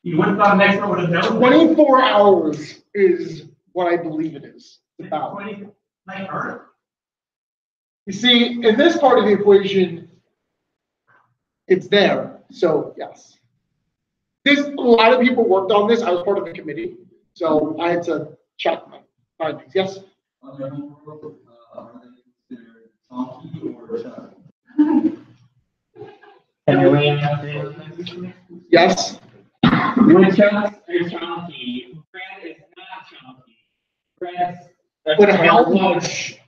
You wouldn't thought an expert would have known. 24 hours is what I believe it is. About. 20, like Earth? You see, in this part of the equation, it's there. So yes, a lot of people worked on this. I was part of the committee, so I had to check my findings. Yes. Can you weigh in on this? Yes. Woodchucks are chunky. Bread is not chunky. Bread. But how much?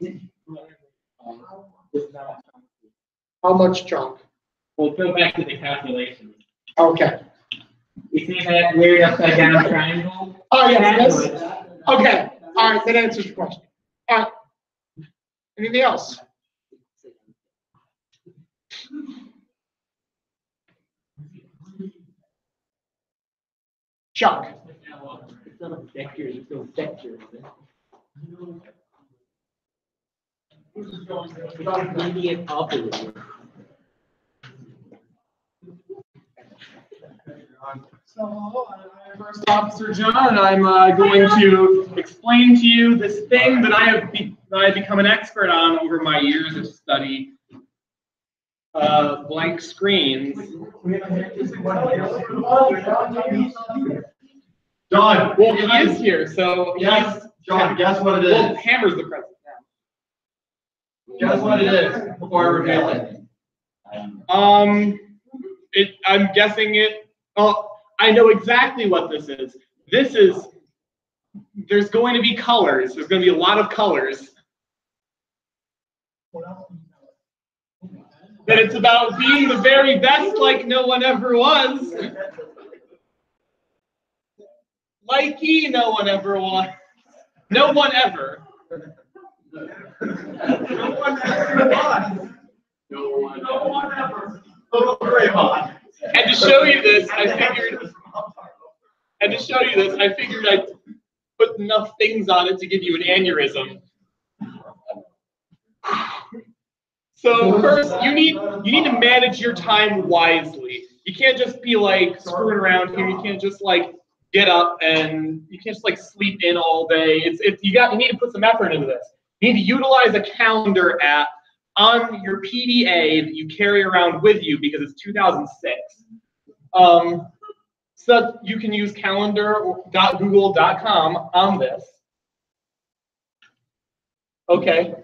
How much chunk? We'll go back to the calculations. Okay. You see that weird upside down triangle? Oh, yes. Okay. All right. That answers your question. All right. Anything else? Chuck. It's not a vector, it's a vector. Immediate opposite. So, I'm First Officer John, and I'm going to explain to you this thing that I have become an expert on over my years of study. Blank screens. John. Well, he is here, so yes. John, guess what it is. Well, Hammer's the president now. Guess what it is before I reveal it. I'm guessing it. Oh, I know exactly what this is. There's going to be colors. There's going to be a lot of colors. That it's about being the very best like no one ever was. Like no one ever was. No one ever. No one ever was. No one ever. And to show you this, I figured I'd put enough things on it to give you an aneurysm. So first, you need to manage your time wisely. You can't just be like screwing around here. You can't just like get up and you can't just like sleep in all day. You need to put some effort into this. You need to utilize a calendar app on your PDA that you carry around with you because it's 2006. So you can use calendar.google.com on this. Okay.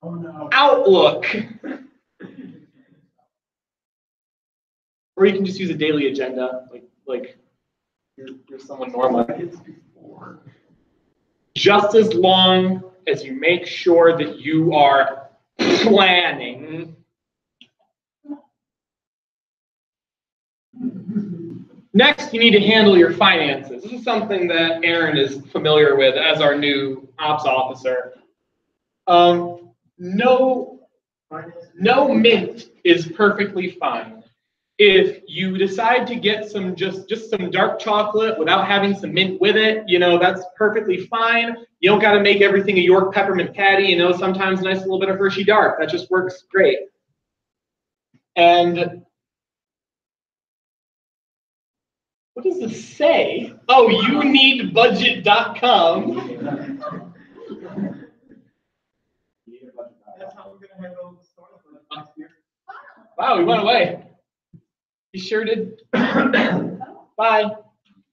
Oh no. Outlook. Or you can just use a daily agenda, like you're someone normal. Just as long as you make sure that you are planning. Next, you need to handle your finances. This is something that Aaron is familiar with as our new ops officer. No mint is perfectly fine. If you decide to get some just some dark chocolate without having some mint with it, that's perfectly fine. You don't got to make everything a York peppermint patty. Sometimes a nice little bit of Hershey dark. That just works great. And what does this say? Oh, you need budget.com. Wow, he went away. He sure did. Bye.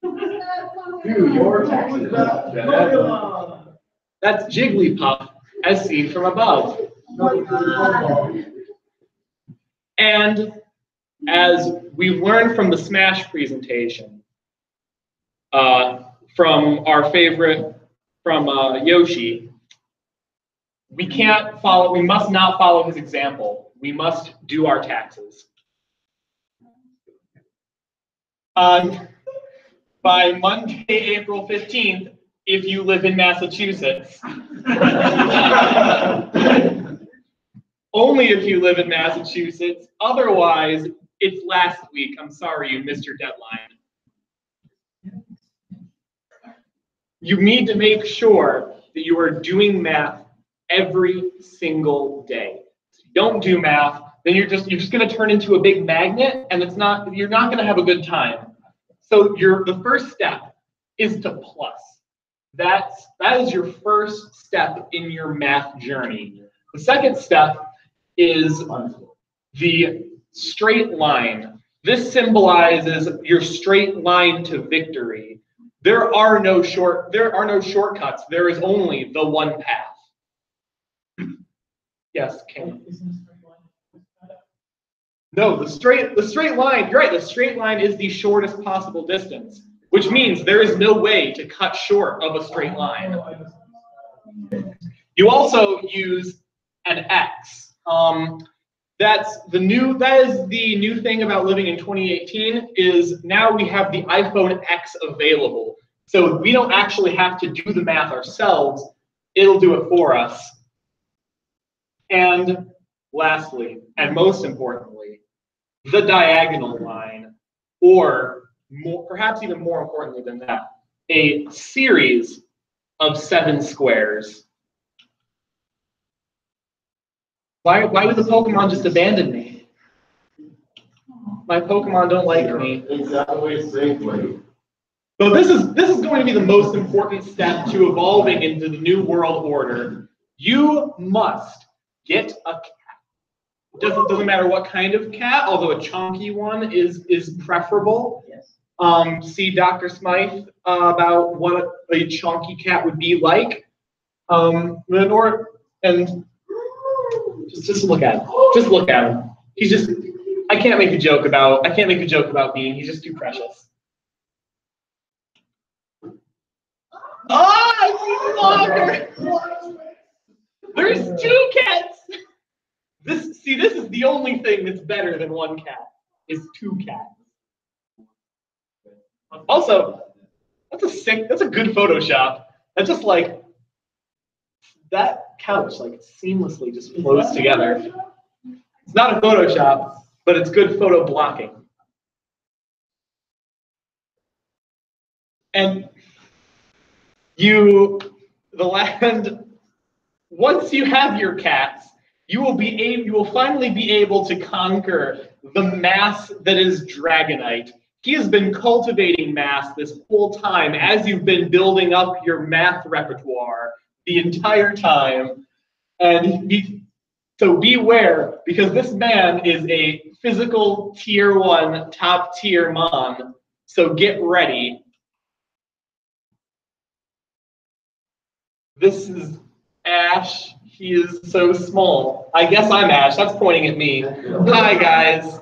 Dude, your taxes. That's Jigglypuff as seen from above. And as we learned from the Smash presentation, from our favorite, from Yoshi. We must not follow his example. We must do our taxes. By Monday, April 15th, if you live in Massachusetts. Only if you live in Massachusetts. Otherwise, it's last week. I'm sorry you missed your deadline. You need to make sure that you are doing math every single day. If you don't do math, then you're just going to turn into a big magnet, and you're not going to have a good time. So the first step is to plus. That is your first step in your math journey. The second step is the straight line. This symbolizes your straight line to victory. There are no shortcuts. There is only the one path. Yes, Ken. No, the straight line. You're right. The straight line is the shortest possible distance, which means there is no way to cut short of a straight line. You also use an X. That is the new thing about living in 2018 is now we have the iPhone X available. So we don't actually have to do the math ourselves. It'll do it for us. And lastly, and most importantly, the diagonal line, or perhaps even more importantly than that, a series of 7 squares. Why did the Pokemon just abandon me? My Pokemon don't like me. Exactly safely. So this is going to be the most important step to evolving into the new world order. You must get a cat. Doesn't matter what kind of cat, although a chunky one is preferable. Yes. See Dr. Smythe about what a chunky cat would be like. And just look at him. Just look at him. He's just. I can't make a joke about Bean. He's just too precious. Oh, there's 2 cats. This is the only thing that's better than 1 cat. Is 2 cats. Also, that's a good Photoshop. That's just like that couch seamlessly just flows together. It's not a Photoshop, but it's good photo blocking. And once you have your cats, you will finally be able to conquer the mass that is Dragonite. He has been cultivating mass this whole time as you've been building up your math repertoire the entire time. And so beware, because this man is a physical tier 1, top tier mon. So get ready. This is Ash. He is so small. I guess I'm Ash. That's pointing at me. Hi, guys.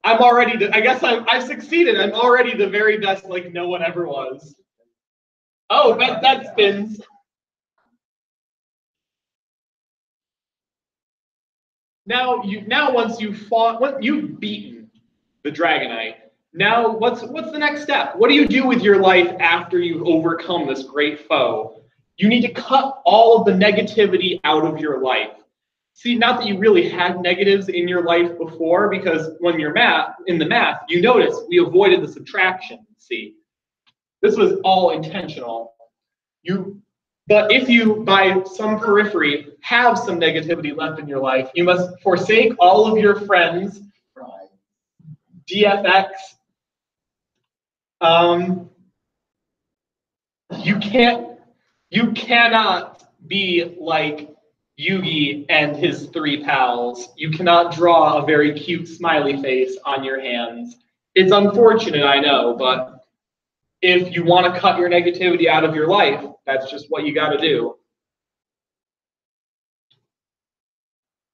I've succeeded. I'm already the very best no one ever was. Oh, that spins. Now once you've beaten the Dragonite, now what's the next step? What do you do with your life after you've overcome this great foe? You need to cut all of the negativity out of your life. See, not that you really had negatives in your life before, because when you're in the math, you notice we avoided the subtraction. See, this was all intentional. But if you, by some periphery, have some negativity left in your life, you must forsake all of your friends, DFX. You cannot be like Yugi and his 3 pals. You cannot draw a very cute smiley face on your hands. It's unfortunate, I know, but if you want to cut your negativity out of your life, that's just what you got to do.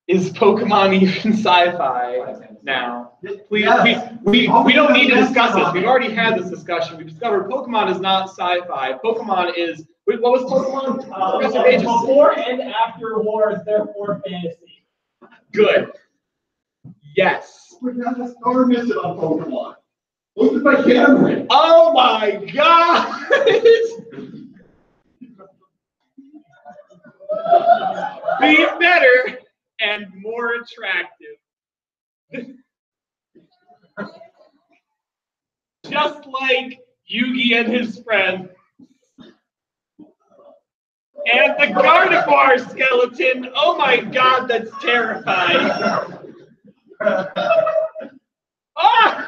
Is Pokemon even sci-fi now? Please, we don't need to discuss this. We've already had this discussion. We discovered Pokemon is not sci-fi. Pokemon is, wait, what was Pokemon? Before and after wars, therefore fantasy. Good. Yes. We're not a star mission on Pokemon. Look at my camera. Oh my God! Be better and more attractive. Just like Yugi and his friend. And the Gardevoir skeleton. Oh my God, that's terrifying. Ah!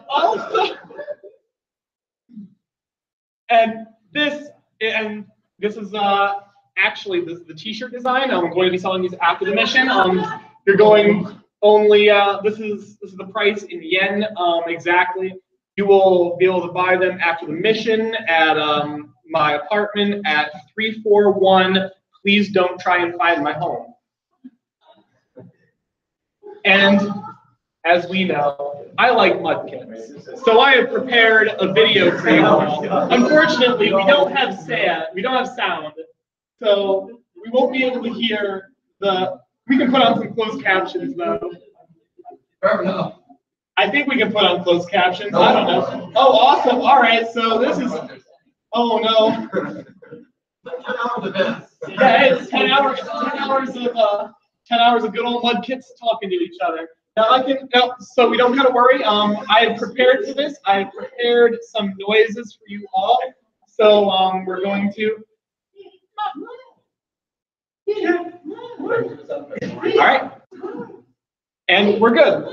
Also, and this is actually this is the T-shirt design. I'm going to be selling these after the mission. You're going only. This is the price in yen exactly. You will be able to buy them after the mission at my apartment at 341. Please don't try and find my home. And as we know, I like mudkits. So I have prepared a video for you all. Unfortunately, we don't have sound. So we won't be able to hear we can put on some closed captions though. Fair enough. I think we can put on closed captions. I don't know. Oh, awesome. All right. So this is, oh no. 10 hours of this. Yeah, it's 10 hours. 10 hours of good old mudkits talking to each other. Now so we don't gotta worry. I have prepared for this. I have prepared some noises for you all. So we're going to. All right. And we're good.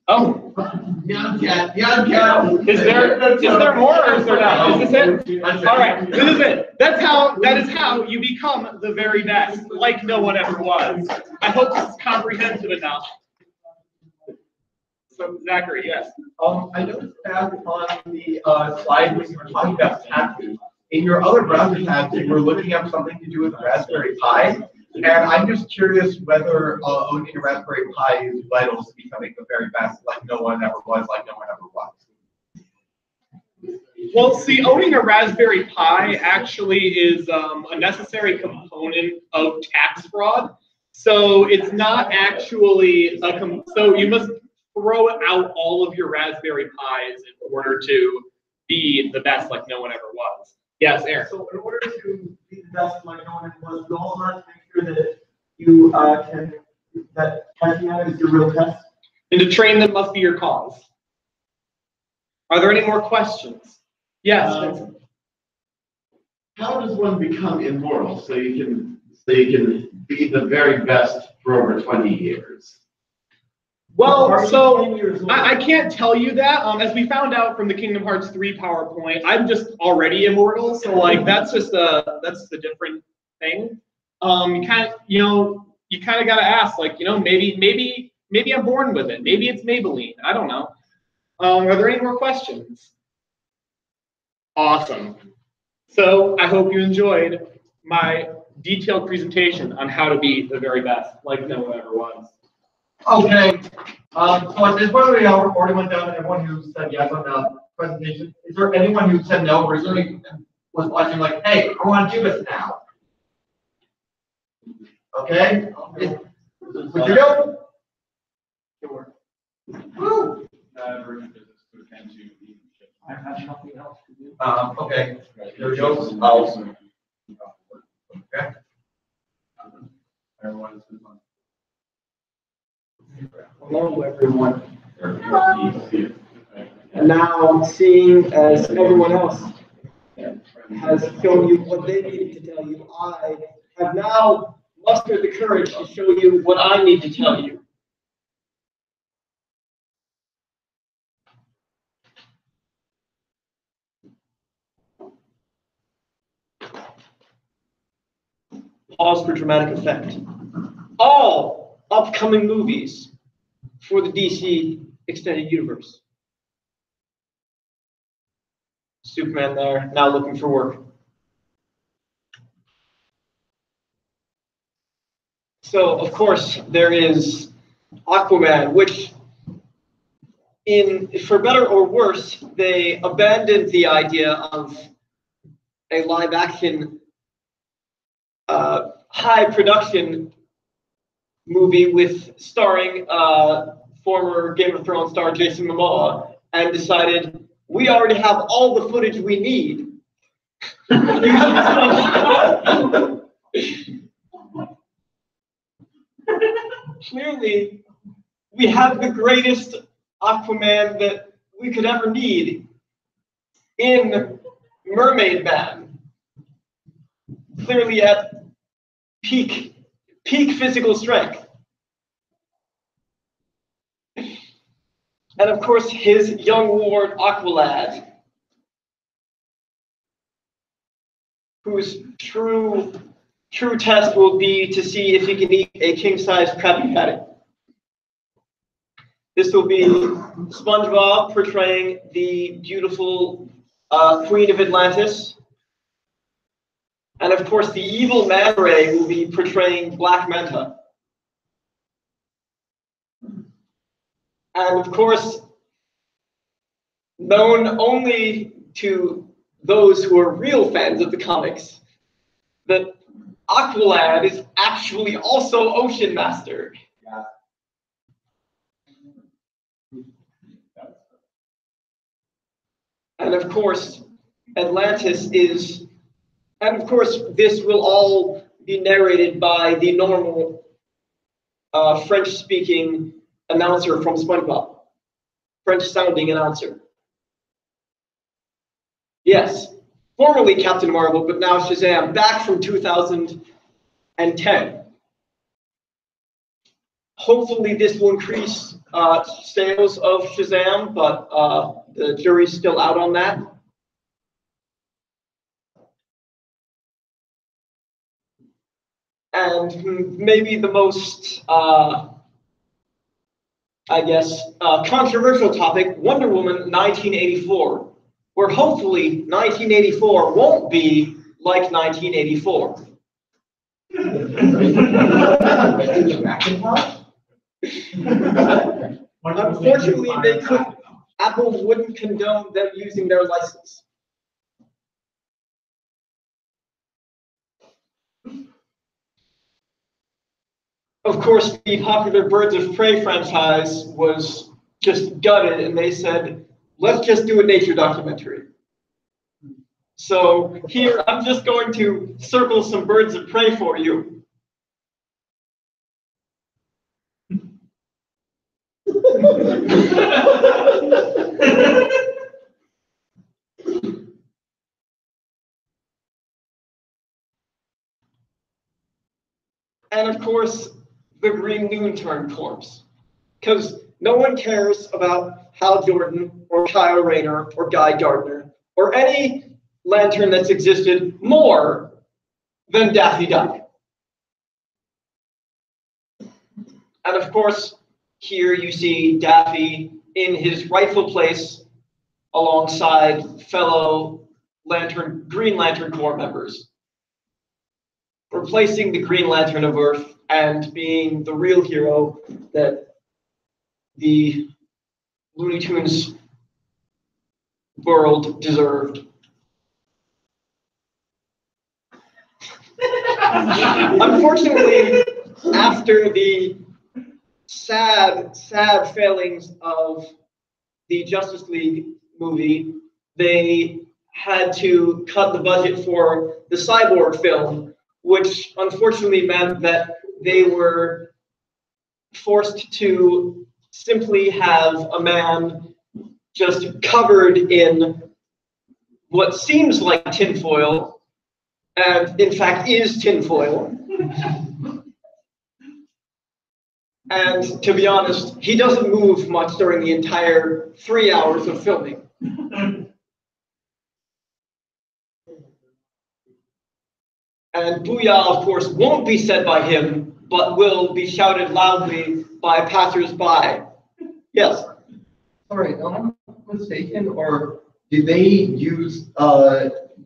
Oh. Young cat. Is there more or is there not? Is this it? All right. This is it. That is how you become the very best, like no one ever was. I hope this is comprehensive enough. So Zachary, yes. I noticed that on the slide when you were talking about tattoos, in your other browser tabs, you were looking up something to do with Raspberry Pi. And I'm just curious whether owning a Raspberry Pi is vital to becoming the very best, like no one ever was, like no one ever was. Well, see, owning a Raspberry Pi actually is a necessary component of tax fraud. So it's not actually so you must throw out all of your Raspberry Pis in order to be the best, like no one ever was. Yes, Aaron. So in order to be the best, like no one ever was, you all have to make sure that you that testing out is your real test. And to train them must be your cause. Are there any more questions? Yes. How does one become immortal so you can be the very best for over 20 years? Well, so I can't tell you that. As we found out from the Kingdom Hearts 3 PowerPoint, I'm just already immortal. So like that's a different thing. You kind of gotta ask, like, maybe I'm born with it. Maybe it's Maybelline. I don't know. Are there any more questions? Awesome. So I hope you enjoyed my detailed presentation on how to be the very best, like no one ever was. Okay. So at this point, we already went down to everyone who said yes on the presentation. Is there anyone who said no, or is there anyone who was watching like, hey, I want to do this now? Okay. Would you go? Sure. Woo! I have nothing else to do. Okay. There goes. Okay. Hello, everyone. And now, seeing as everyone else has shown you what they needed to tell you, I have now mustered the courage to show you what I need to tell you. Pause for dramatic effect. All upcoming movies for the DC Extended Universe. Superman there, now looking for work. So of course there is Aquaman, which for better or worse, they abandoned the idea of a live action high production movie starring former Game of Thrones star Jason Momoa, and decided we already have all the footage we need. Clearly, we have the greatest Aquaman that we could ever need in Mermaid Man. Clearly at peak physical strength. And of course, his young ward, Aqualad, whose true test will be to see if he can eat a king-sized Krabby Patty. This will be SpongeBob portraying the beautiful Queen of Atlantis. And of course, the evil Man Ray will be portraying Black Manta. And of course, known only to those who are real fans of the comics, that Aqualad is actually also Ocean Master. Yeah. And of course, Atlantis is, and of course, this will all be narrated by the normal French-speaking announcer from SpongeBob. French-sounding announcer. Yes, formerly Captain Marvel, but now Shazam, back from 2010. Hopefully this will increase sales of Shazam, but the jury's still out on that. And maybe the most, controversial topic, Wonder Woman 1984, where hopefully 1984 won't be like 1984. Unfortunately, Apple wouldn't condone them using their license. Of course, the popular Birds of Prey franchise was just gutted, and they said, let's just do a nature documentary. So here, I'm just going to circle some birds of prey for you. And of course, the Green Lantern Corps. Because no one cares about Hal Jordan or Kyle Rayner or Guy Gardner or any lantern that's existed more than Daffy Duck. And of course, here you see Daffy in his rightful place alongside fellow Green Lantern Corps members, replacing the Green Lantern of Earth and being the real hero that the Looney Tunes world deserved. Unfortunately, after the sad failings of the Justice League movie, they had to cut the budget for the Cyborg film, which unfortunately meant that they were forced to simply have a man just covered in what seems like tinfoil, and in fact is tinfoil. And to be honest, he doesn't move much during the entire 3 hours of filming. And Booyah, of course, won't be said by him, but will be shouted loudly by passers-by. Yes? Sorry, am I mistaken, or did they use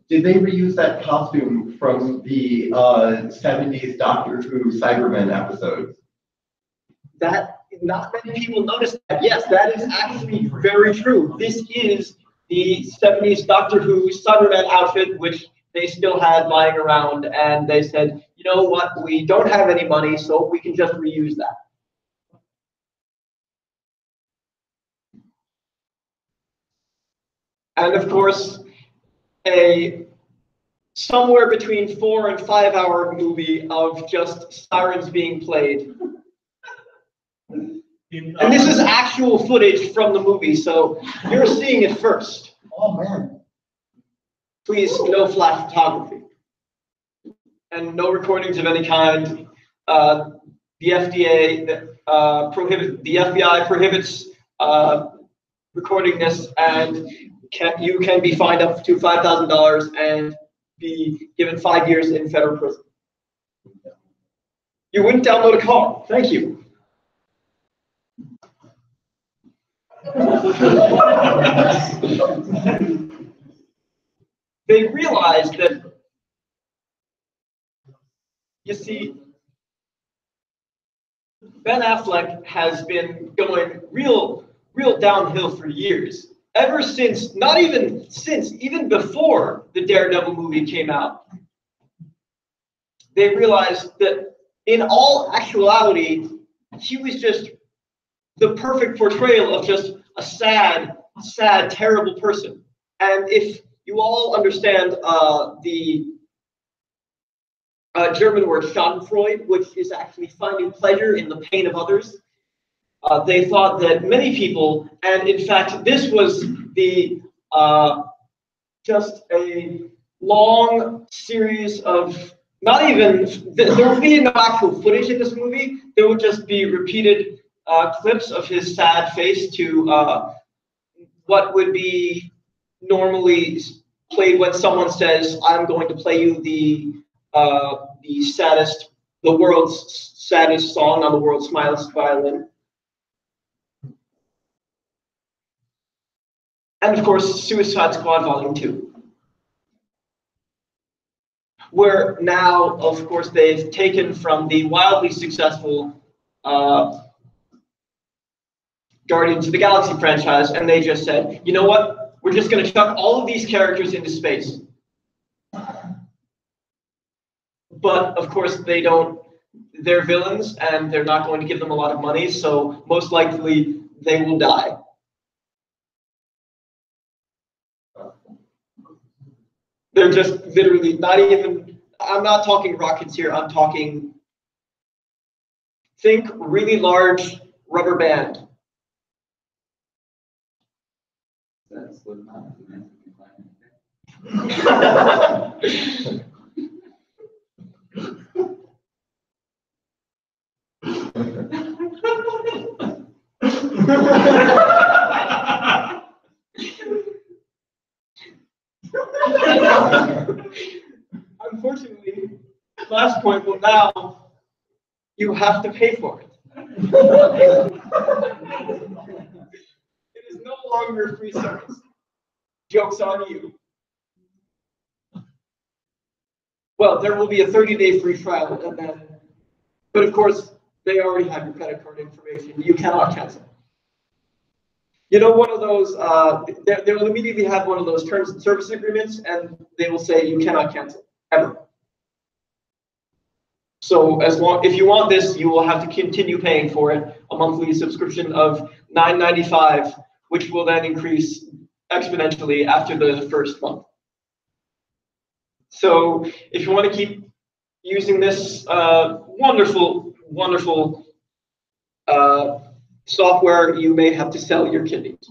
did they reuse that costume from the 70s Doctor Who Cybermen episodes? That not many people noticed that. Yes, that is actually very true. This is the 70s Doctor Who Cyberman outfit, which they still had lying around, and they said, you know what, we don't have any money, so we can just reuse that. And of course, a somewhere between 4 and 5 hour movie of just sirens being played. And this is actual footage from the movie, so you're seeing it first. Oh man. Please, no flash photography. And no recordings of any kind. The FDA the FBI prohibits recording this, and you can be fined up to $5,000 and be given 5 years in federal prison. You wouldn't download a car. Thank you. They realized that, you see, Ben Affleck has been going real downhill for years. Ever since, not even since, even before the Daredevil movie came out, they realized that in all actuality, he was just the perfect portrayal of just a sad, terrible person. And if you all understand the German word Schadenfreude, which is actually finding pleasure in the pain of others, they thought that many people, and in fact, this was the just a long series of not even, there would be no actual footage in this movie. There would just be repeated clips of his sad face to what would be normally played when someone says, "I'm going to play you the world's saddest song on the world's smallest violin." And of course, Suicide Squad Volume 2. Where now, of course, they've taken from the wildly successful Guardians of the Galaxy franchise, and they just said, you know what? We're just going to chuck all of these characters into space. But, of course, they're villains, and they're not going to give them a lot of money, so most likely they will die. They're just literally not even, I'm not talking rockets here, I'm talking, think really large rubber band. Unfortunately, last point, well now, you have to pay for it. It is no longer a free service. Joke's on you. Well, there will be a 30-day free trial, and then, but of course, they already have your credit card information. You cannot cancel. You know, one of those, they will immediately have one of those terms and service agreements, and they will say you cannot cancel, ever. So if you want this, you will have to continue paying for it, a monthly subscription of $9.95, which will then increase exponentially after the first month. So if you want to keep using this wonderful software, you may have to sell your kidneys.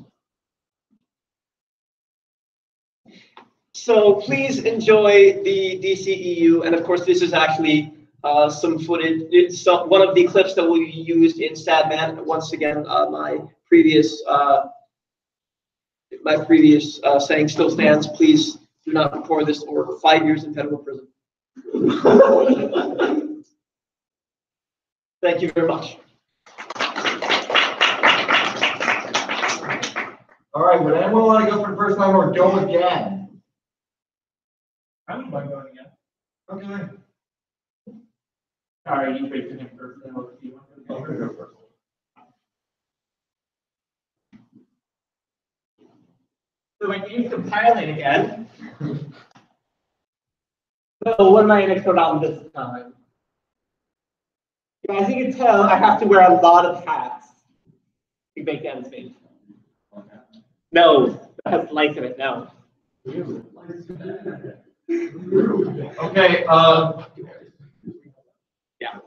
So please enjoy the DCEU, and of course this is actually some footage. It's one of the clips that will be used in Sadman. Once again, my previous saying still stands. Please do not record this or 5 years in federal prison. Thank you very much. All right, would anyone want to go for the first time or go again? I wouldn't mind going again. Okay. Sorry, you wait for him first. Then I'll see you. I'm gonna go first. So my game's compiling again. So what am I gonna put on this time? As you can tell, I have to wear a lot of hats to make that face. No, that has lights in it. No. Okay. Yeah.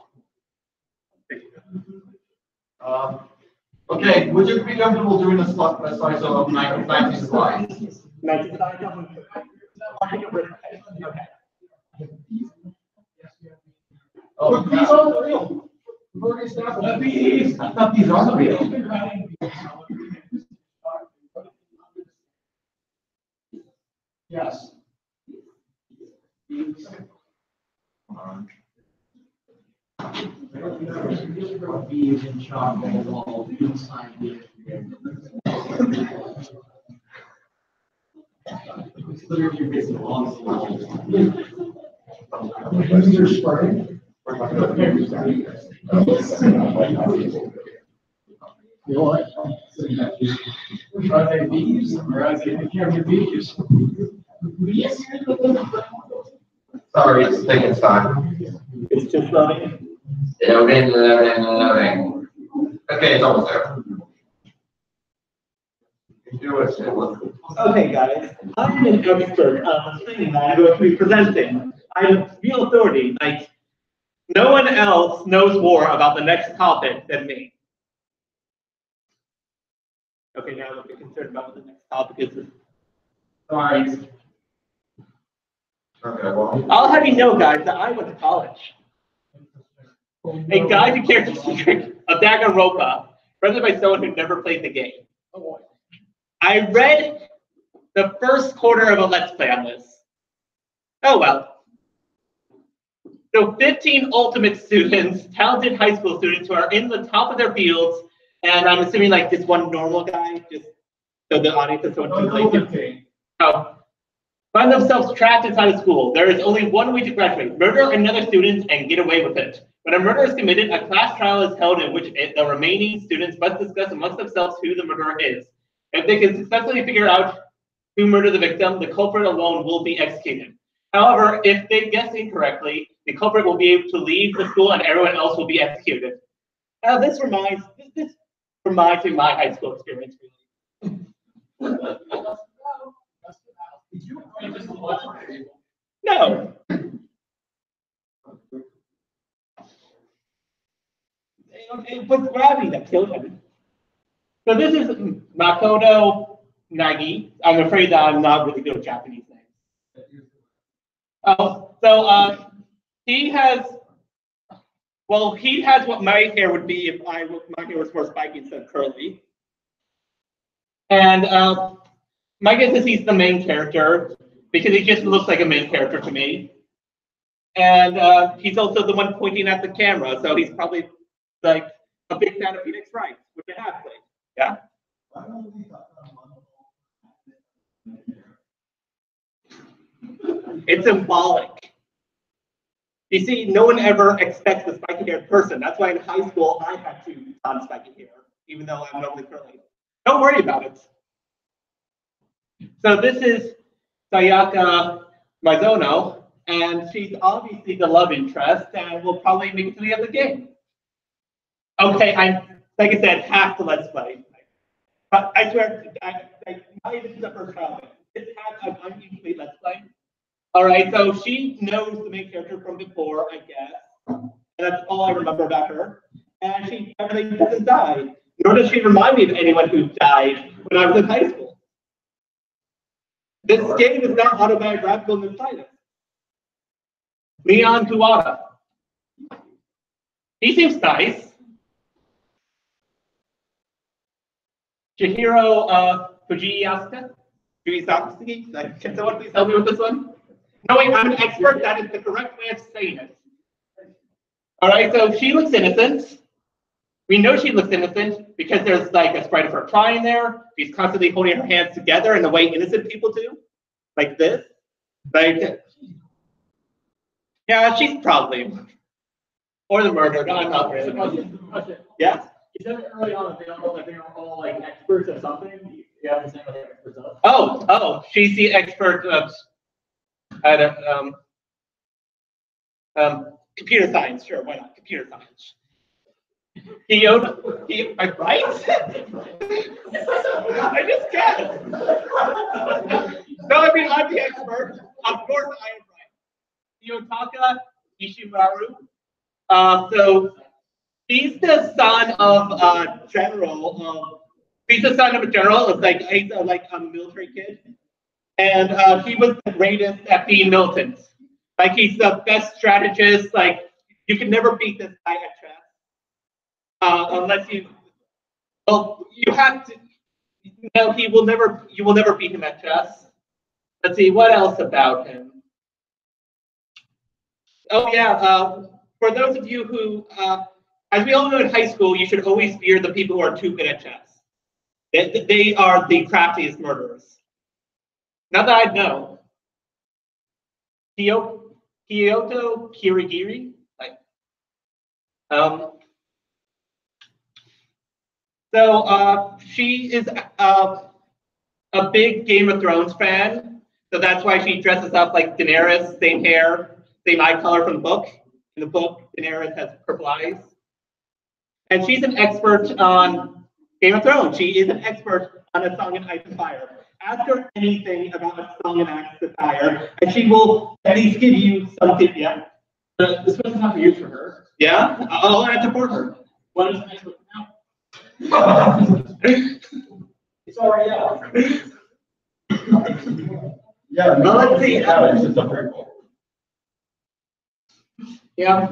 Okay. Would you be comfortable doing a slideshow of 19 slides? 19 slides. Okay. Oh, these are real. I thought these are real. Yes. Bees and chalk on the wall inside the. It's literally missing a long slide. When you're spraying. You know what? Are they bees or are they bees? Bees? Sorry, it's taking time. It's just loading. Loading. Okay, it's almost there. Do it. Okay, guys. I'm an expert on the thing that I'm going to be presenting. I'm real authority. Like, no one else knows more about the next topic than me. Okay, now I'm a bit concerned about what the next topic is. Sorry. Okay, well. I'll have you know, guys, that I went to college. A guide to character secret of Danganronpa, presented by someone who never played the game. I read the first quarter of a Let's Play on this. Oh well. So 15 ultimate students, talented high school students who are in the top of their fields, and I'm assuming like this one normal guy, just so the audience is someone who plays it. Oh. Find themselves trapped inside a school. There is only one way to graduate: murder another student and get away with it. When a murder is committed, a class trial is held in which the remaining students must discuss amongst themselves who the murderer is. If they can successfully figure out who murdered the victim, the culprit alone will be executed. However, if they guess incorrectly, the culprit will be able to leave the school and everyone else will be executed. Now, this reminds me of my high school experience, really. No. It was gravity that killed him. So this is Makoto Nagi. I'm afraid that I'm not really good at Japanese names. He has what my hair would be if my hair was more spiky instead of curly. And my guess is he's the main character because he just looks like a main character to me. And he's also the one pointing at the camera, so he's probably like a big fan of Phoenix Wright, which I have played. Yeah. It's symbolic. You see, no one ever expects a spiky-haired person. That's why in high school I had to on spiky hair, even though I'm normally curly. Don't worry about it. So this is Sayaka Mizono, and she's obviously the love interest, and will probably make it to the end of the game. Okay, like I said, half the Let's Play. But I swear, this is the first time. It's half of unequally Let's Play. All right, so she knows the main character from before, I guess. And that's all I remember about her. And she definitely doesn't die. Nor does she remind me of anyone who died when I was in high school. This game is not autobiographical in the slightest. Leon Kuwata. He seems nice. Chihiro Fujiyasuka. Can someone please help me with this one? No, wait, I'm an expert. That is the correct way of saying it. All right, so she looks innocent. We know she looks innocent because there's like a sprite of her crying there. She's constantly holding her hands together in the way innocent people do, like this. Like Yeah, she's probably. Or the murder. No, I'm not really. Yeah? You said early on that they are all like experts at something. You have to say what they're experts of. Oh, she's the expert of computer science. Sure, why not? Computer science. Right? I just guessed. No, I mean, I'm the expert. Of course I am right. Kiyotaka Ishimaru. So he's the son of a general. He's the son of a general. It's like he's like a military kid, and he was the greatest at being militant. Like he's the best strategist. Like you can never beat this guy at chess, unless you. Well, you have to. No, he will never. You will never beat him at chess. Let's see what else about him. Oh yeah. For those of you who, as we all know in high school, you should always fear the people who are too good at chess. They are the craftiest murderers. Not that I know. Kyoto Kirigiri. So she is a big Game of Thrones fan. So that's why she dresses up like Daenerys, same hair, same eye color from the book. In the book, Daenerys has purple eyes. And she's an expert on Game of Thrones. She is an expert on A Song in Ice and Fire. Ask her anything about A Song in Ice and Fire, and she will at least give you something. Yeah. This question's not for you, for her. Yeah? I'll support her. What is the expert now? It's already out. Yeah, no, let's see. Yeah.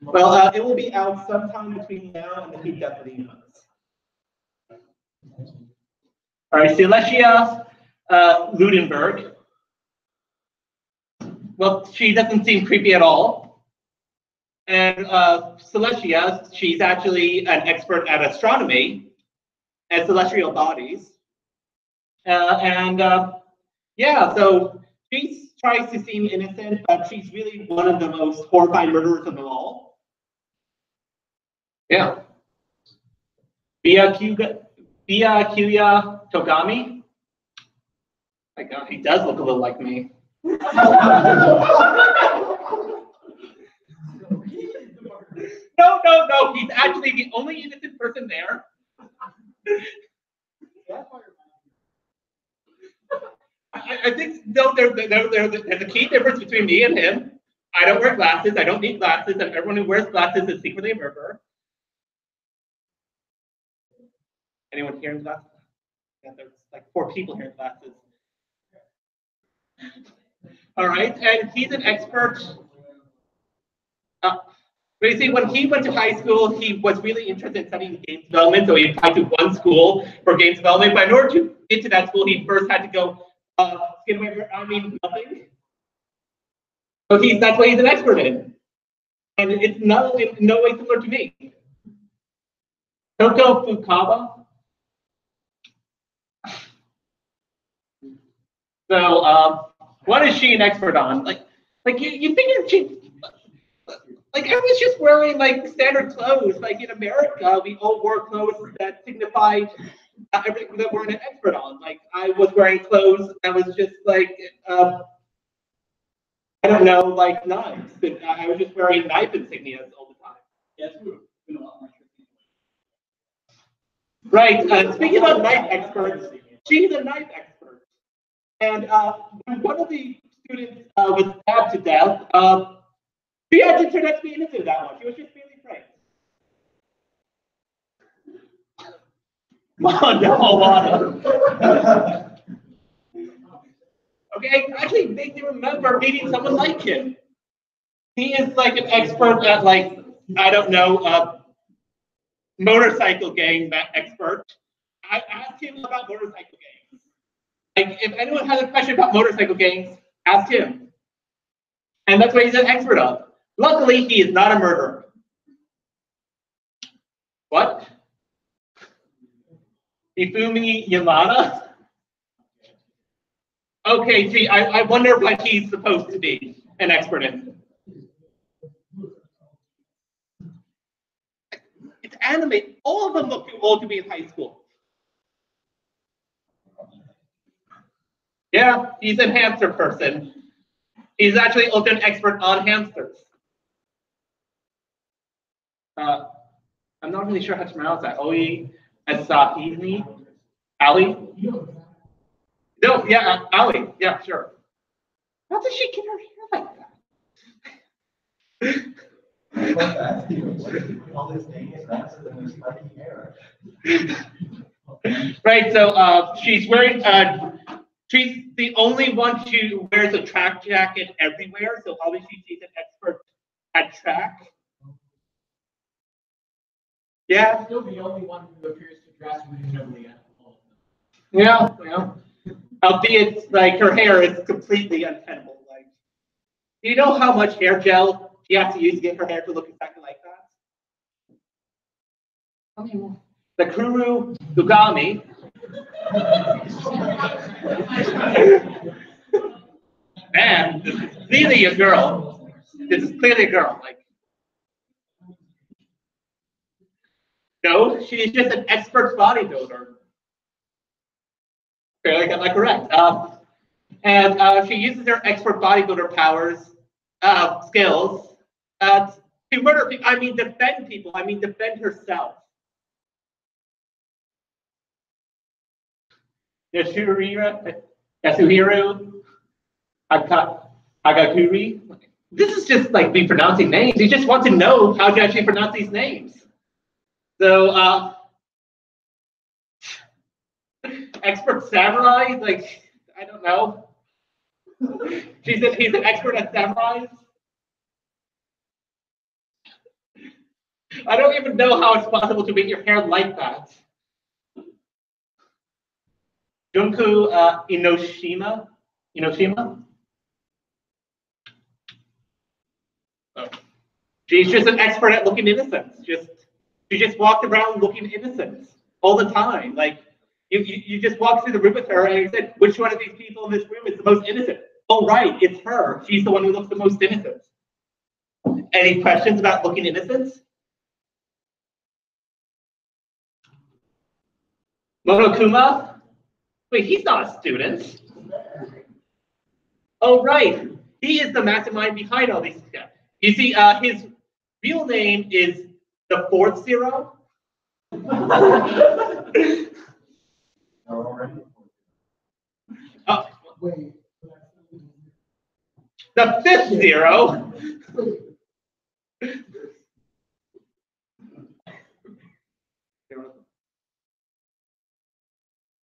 Well, it will be out sometime between now and the peak deputy months. All right, Celestia Ludenberg. Well, she doesn't seem creepy at all. And Celestia, she's actually an expert at astronomy and celestial bodies. Yeah, so she tries to seem innocent, but she's really one of the most horrifying murderers of them all. Yeah. Byakuya Togami. My God, he does look a little like me. No. He's actually the only innocent person there. I think no, there's a key difference between me and him. I don't wear glasses. I don't need glasses, and everyone who wears glasses is secretly a murderer. Anyone here in glasses? Yeah, there's like 4 people here in glasses. All right, and he's an expert. Basically, when he went to high school, he was really interested in studying games development, so he applied to one school for games development. But in order to get to that school, he first had to go nothing. So that's what he's an expert in. And it's in no way similar to me. Toko Fukawa. So what is she an expert on? Like you think she like I was just wearing like standard clothes. Like in America, we all wore clothes that signified everything that we're an expert on. Like I was wearing clothes that was just like I don't know, like knives. I was just wearing knife insignias all the time. Yes, been a lot more. Right. Speaking of knife experts, she's a knife expert. And when one of the students was stabbed to death, she actually turned out to be innocent of that one. She was just really afraid. Okay, actually makes me remember meeting someone like him. He is like an expert at like, I don't know, motorcycle gang expert. I asked him about motorcycle gangs. Like if anyone has a question about motorcycle gangs, ask him. And that's what he's an expert of. Luckily, he is not a murderer. What? Ifumi Yamada? Okay, gee, I wonder what he's supposed to be an expert in. animate. All of them look too old to be in high school. Yeah, he's a hamster person. He's actually also an expert on hamsters. I'm not really sure how to pronounce that. Oi Asahini? Ali? No, yeah, Ali. Yeah, sure. How does she get her hair like that? All this thing is faster than this spiky hair. Right, so she's wearing, she's the only one who wears a track jacket everywhere, so obviously she's an expert at track. Yeah. Still the only one who appears to dress reasonably at all. Yeah, well, albeit like her hair is completely untenable. Like, do you know how much hair gel she has to use to get her hair to look exactly like that? The Kuru Ugami. Man, this is clearly a girl. This is clearly a girl. Like, no, she's just an expert bodybuilder. Fairly got that correct. And she uses her expert bodybuilder powers, skills, to murder people. I mean, defend people. I mean, defend herself. Yasuhiro Hagakuri. This is just like me pronouncing names. You just want to know how to actually pronounce these names. So, expert samurai, like, I don't know. He's an expert at samurais. I don't even know how it's possible to make your hair like that. Junku Inoshima. Oh. She's just an expert at looking innocent. She just walked around looking innocent all the time. Like, you just walk through the room with her and you said, which one of these people in this room is the most innocent? Oh, right, it's her. She's the one who looks the most innocent. Any questions about looking innocent? Monokuma? Wait, he's not a student. Oh, right. He is the mastermind behind all these steps. You see, his real name is the fourth zero. Oh. The fifth zero.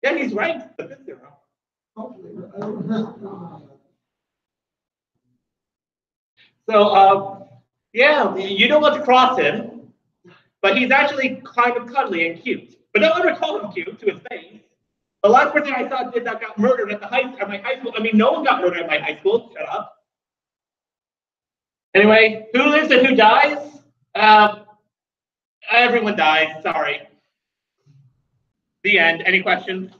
Yeah, he's right. The fifth zero. So, yeah, you don't want to cross him, but he's actually kind of cuddly and cute. But don't ever call him cute to his face. The last person I saw did that got murdered at my high school. I mean, no one got murdered at my high school. Shut up. Anyway, who lives and who dies? Everyone dies. Sorry. The end. Any questions?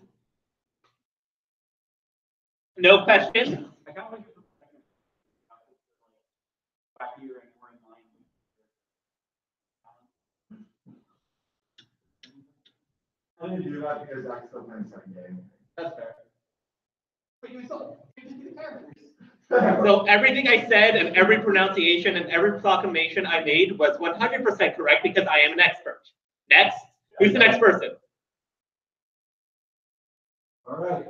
No questions? I didn't do that because I still playing second game. That's fair. But you still the characters. So everything I said and every pronunciation and every proclamation I made was 100% correct because I am an expert. Next. Who's the next person? All right.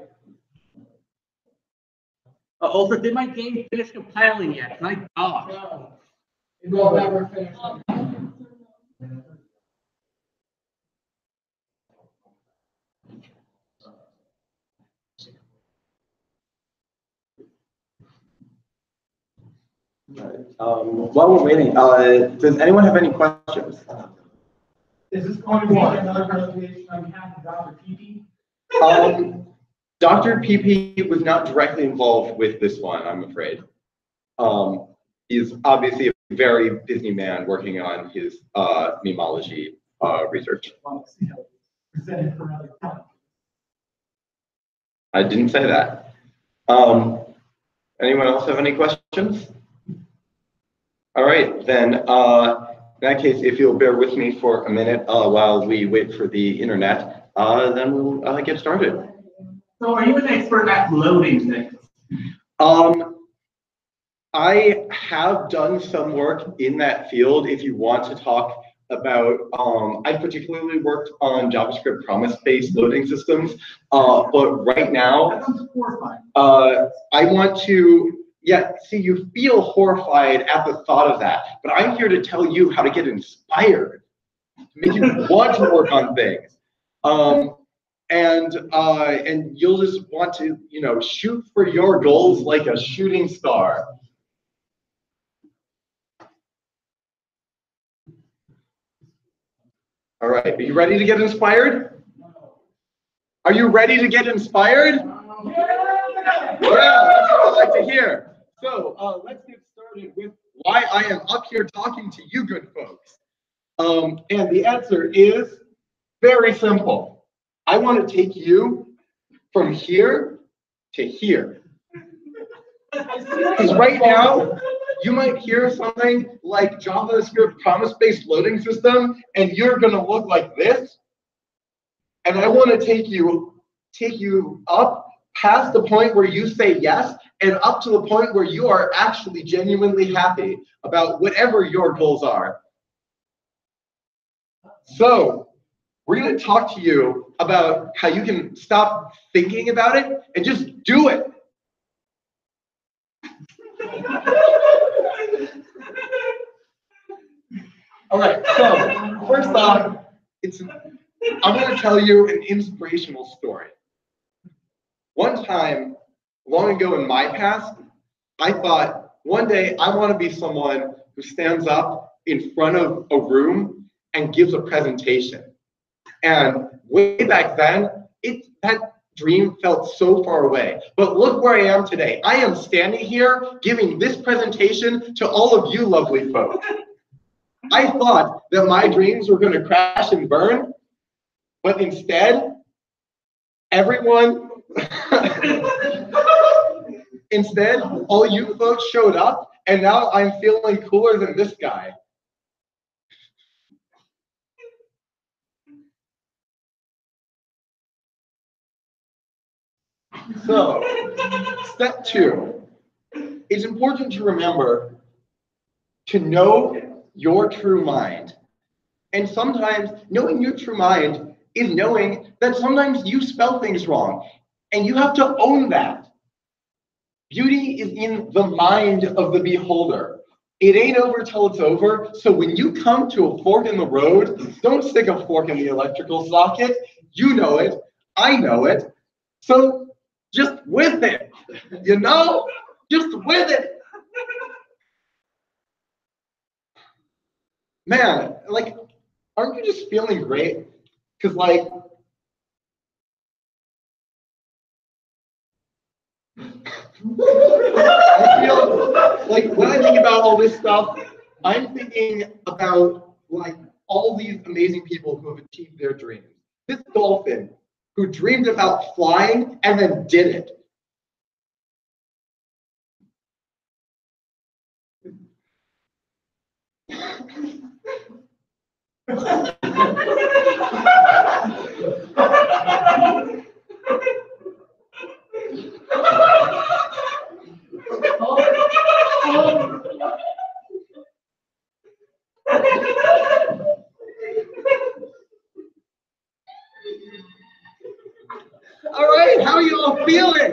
Also, did my game finish compiling yet? My gosh. It will never finish. While we're waiting, does anyone have any questions? Is this going to be another presentation on behalf of Dr. PP? Dr. PP was not directly involved with this one, I'm afraid. He's obviously a very busy man working on his memology research. I didn't say that. Anyone else have any questions? All right, then that case, if you'll bear with me for a minute while we wait for the internet, then we'll get started. So are you an expert at loading things? I have done some work in that field. If you want to talk about, I particularly worked on JavaScript promise-based loading systems, but right now, I want to, see, you feel horrified at the thought of that, but I'm here to tell you how to get inspired, to make you want to work on things. And you'll just want to, shoot for your goals like a shooting star. All right, are you ready to get inspired? Are you ready to get inspired? Yeah, that's what I like to hear. So let's get started with why I am up here talking to you good folks. And the answer is very simple. I want to take you from here to here. Because right now, you might hear something like JavaScript promise-based loading system, and you're going to look like this. And I want to take you up past the point where you say yes, and up to the point where you are actually genuinely happy about whatever your goals are. So we're going to talk to you about how you can stop thinking about it and just do it. All right, so first off, I'm going to tell you an inspirational story. One time, long ago in my past, I thought one day I want to be someone who stands up in front of a room and gives a presentation. And way back then, that dream felt so far away. But look where I am today. I am standing here giving this presentation to all of you lovely folks. I thought that my dreams were going to crash and burn, but instead, all you folks showed up, and now I'm feeling cooler than this guy. So, step 2, it's important to remember to know your true mind. And sometimes knowing your true mind is knowing that sometimes you spell things wrong, and you have to own that. Beauty is in the mind of the beholder. It ain't over till it's over, so when you come to a fork in the road, don't stick a fork in the electrical socket. You know it, I know it, so just with it, just with it. Man, aren't you just feeling great? Because I feel like when I think about all this stuff, I'm thinking about all these amazing people who have achieved their dreams. This dolphin who dreamed about flying and then did it. All right, how are you all feeling?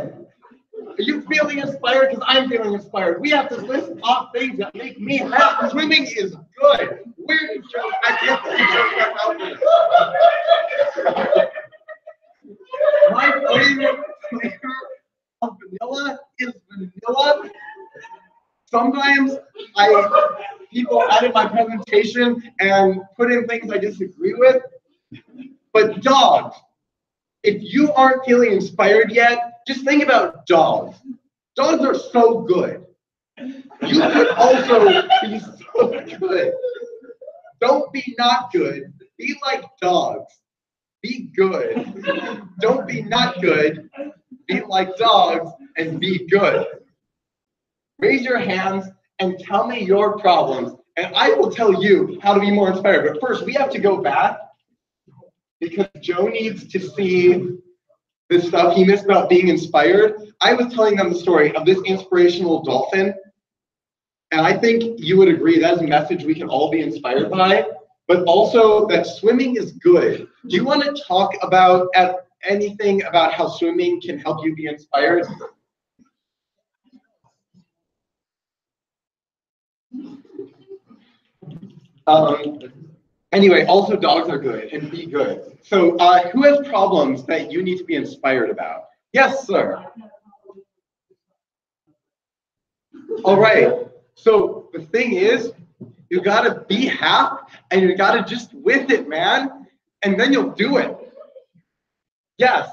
Are you feeling inspired? Because I'm feeling inspired. We have to list off things that make me happy. Swimming is good. Where did you? I can't believe you. My favorite flavor of vanilla is vanilla. Sometimes people edit my presentation and put in things I disagree with. But dogs. If you aren't feeling inspired yet, just think about dogs. Dogs are so good. You could also be so good. Don't be not good. Be like dogs. Be good. Don't be not good. Be like dogs and be good. Raise your hands and tell me your problems and I will tell you how to be more inspired. But first, we have to go back because Joe needs to see the stuff he missed about being inspired. I was telling them the story of this inspirational dolphin, and I think you would agree that is a message we can all be inspired by, but also that swimming is good. Do you want to talk about anything about how swimming can help you be inspired? Anyway, also dogs are good, and be good. So who has problems that you need to be inspired about? Yes, sir. All right. So the thing is, you gotta be half, and you gotta just with it, man, and then you'll do it. Yes.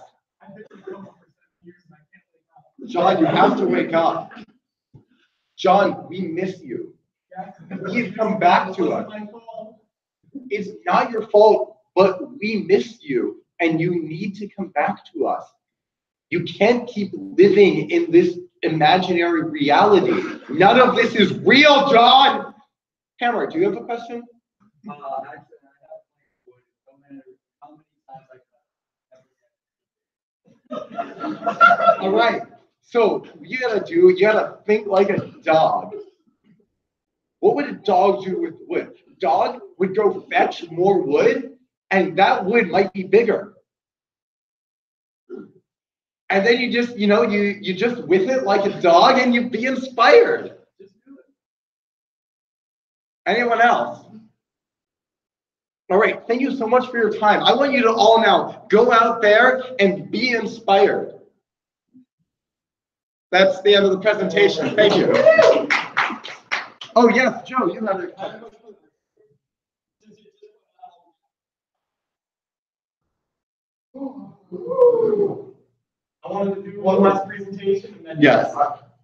John, you have to wake up. John, we miss you. Please come back to us. It's not your fault, but we miss you, and you need to come back to us. You can't keep living in this imaginary reality. None of this is real, John. Hammer, do you have a question? All right. So you gotta think like a dog. What would a dog do with wood? Dog would go fetch more wood, and that wood might be bigger. And then you just, you just with it like a dog, and you be inspired. Anyone else? All right, thank you so much for your time. I want you to all now go out there and be inspired. That's the end of the presentation. Thank you. Oh, yes, Joe, you have a question. I wanted to do one last presentation. And then Yes.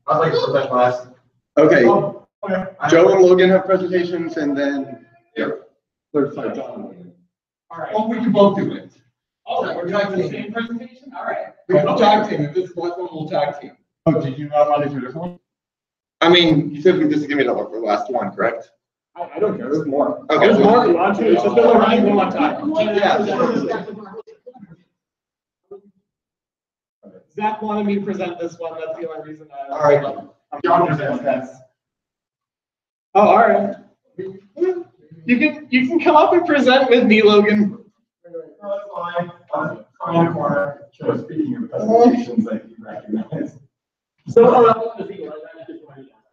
I'd like to present last. Okay. Oh, okay. Joe and Logan have presentations, and then sorry, John. All right. Oh, we can both do it. Oh, we're doing tag the team. same presentation? All right. We have a tag team. If this is last one, we'll tag team. Oh, did you not want to do this one? I mean, you said this is gonna be the last one, correct? I don't care. There's more. Okay. There's more if you want to. It's just go around one more time. Yeah. Zach wanted me to present this one. That's the only reason I. All right. John presents this. Oh, all right. You can come up and present with me, Logan. That's fine. I'm corner. Speaking of presentations that you recognize. So,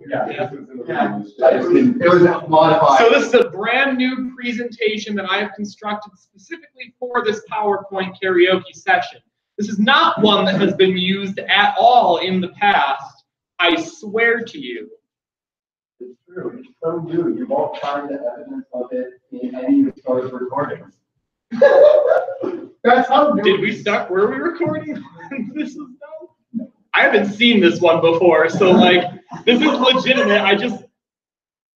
Yeah. It was modified. So this is a brand new presentation that I have constructed specifically for this PowerPoint karaoke session. This is not one that has been used at all in the past. I swear to you. It's true. It's so new. You won't find the evidence of it in any of the story's recordings. That's how new. Did we start? Were we recording when this was done? I haven't seen this one before, so like this is legitimate. I just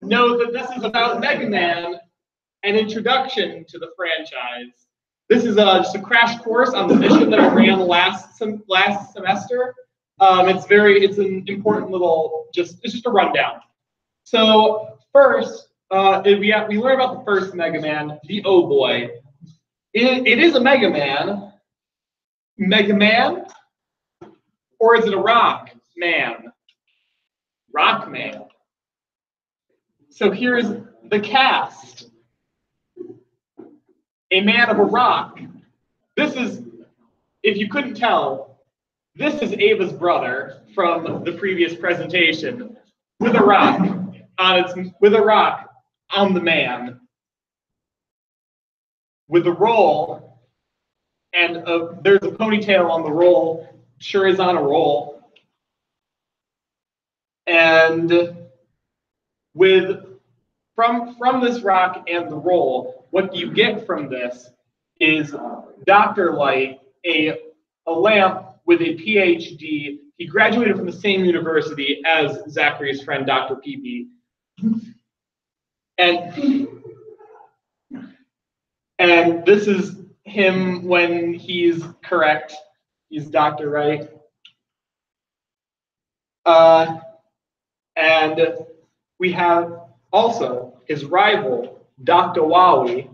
know that this is about Mega Man, an introduction to the franchise. This is just a crash course on the mission that I ran last semester. It's an important little it's just a rundown. So first, we learn about the first Mega Man, the Oh Boy. It is a Mega Man. Mega Man? Or is it a Rock Man? Rock Man. So here's the cast. A man of a rock. This is, if you couldn't tell, this is Ava's brother from the previous presentation with a rock on the man. With a roll, and there's a ponytail on the roll. Sure is on a roll. And from this rock and the roll, what you get from this is Dr. Light, a lamp with a PhD. He graduated from the same university as Zachary's friend, Dr. PP. And this is him when he's correct. He's Dr. Wright. And we have Also, his rival, Dr. Wowie,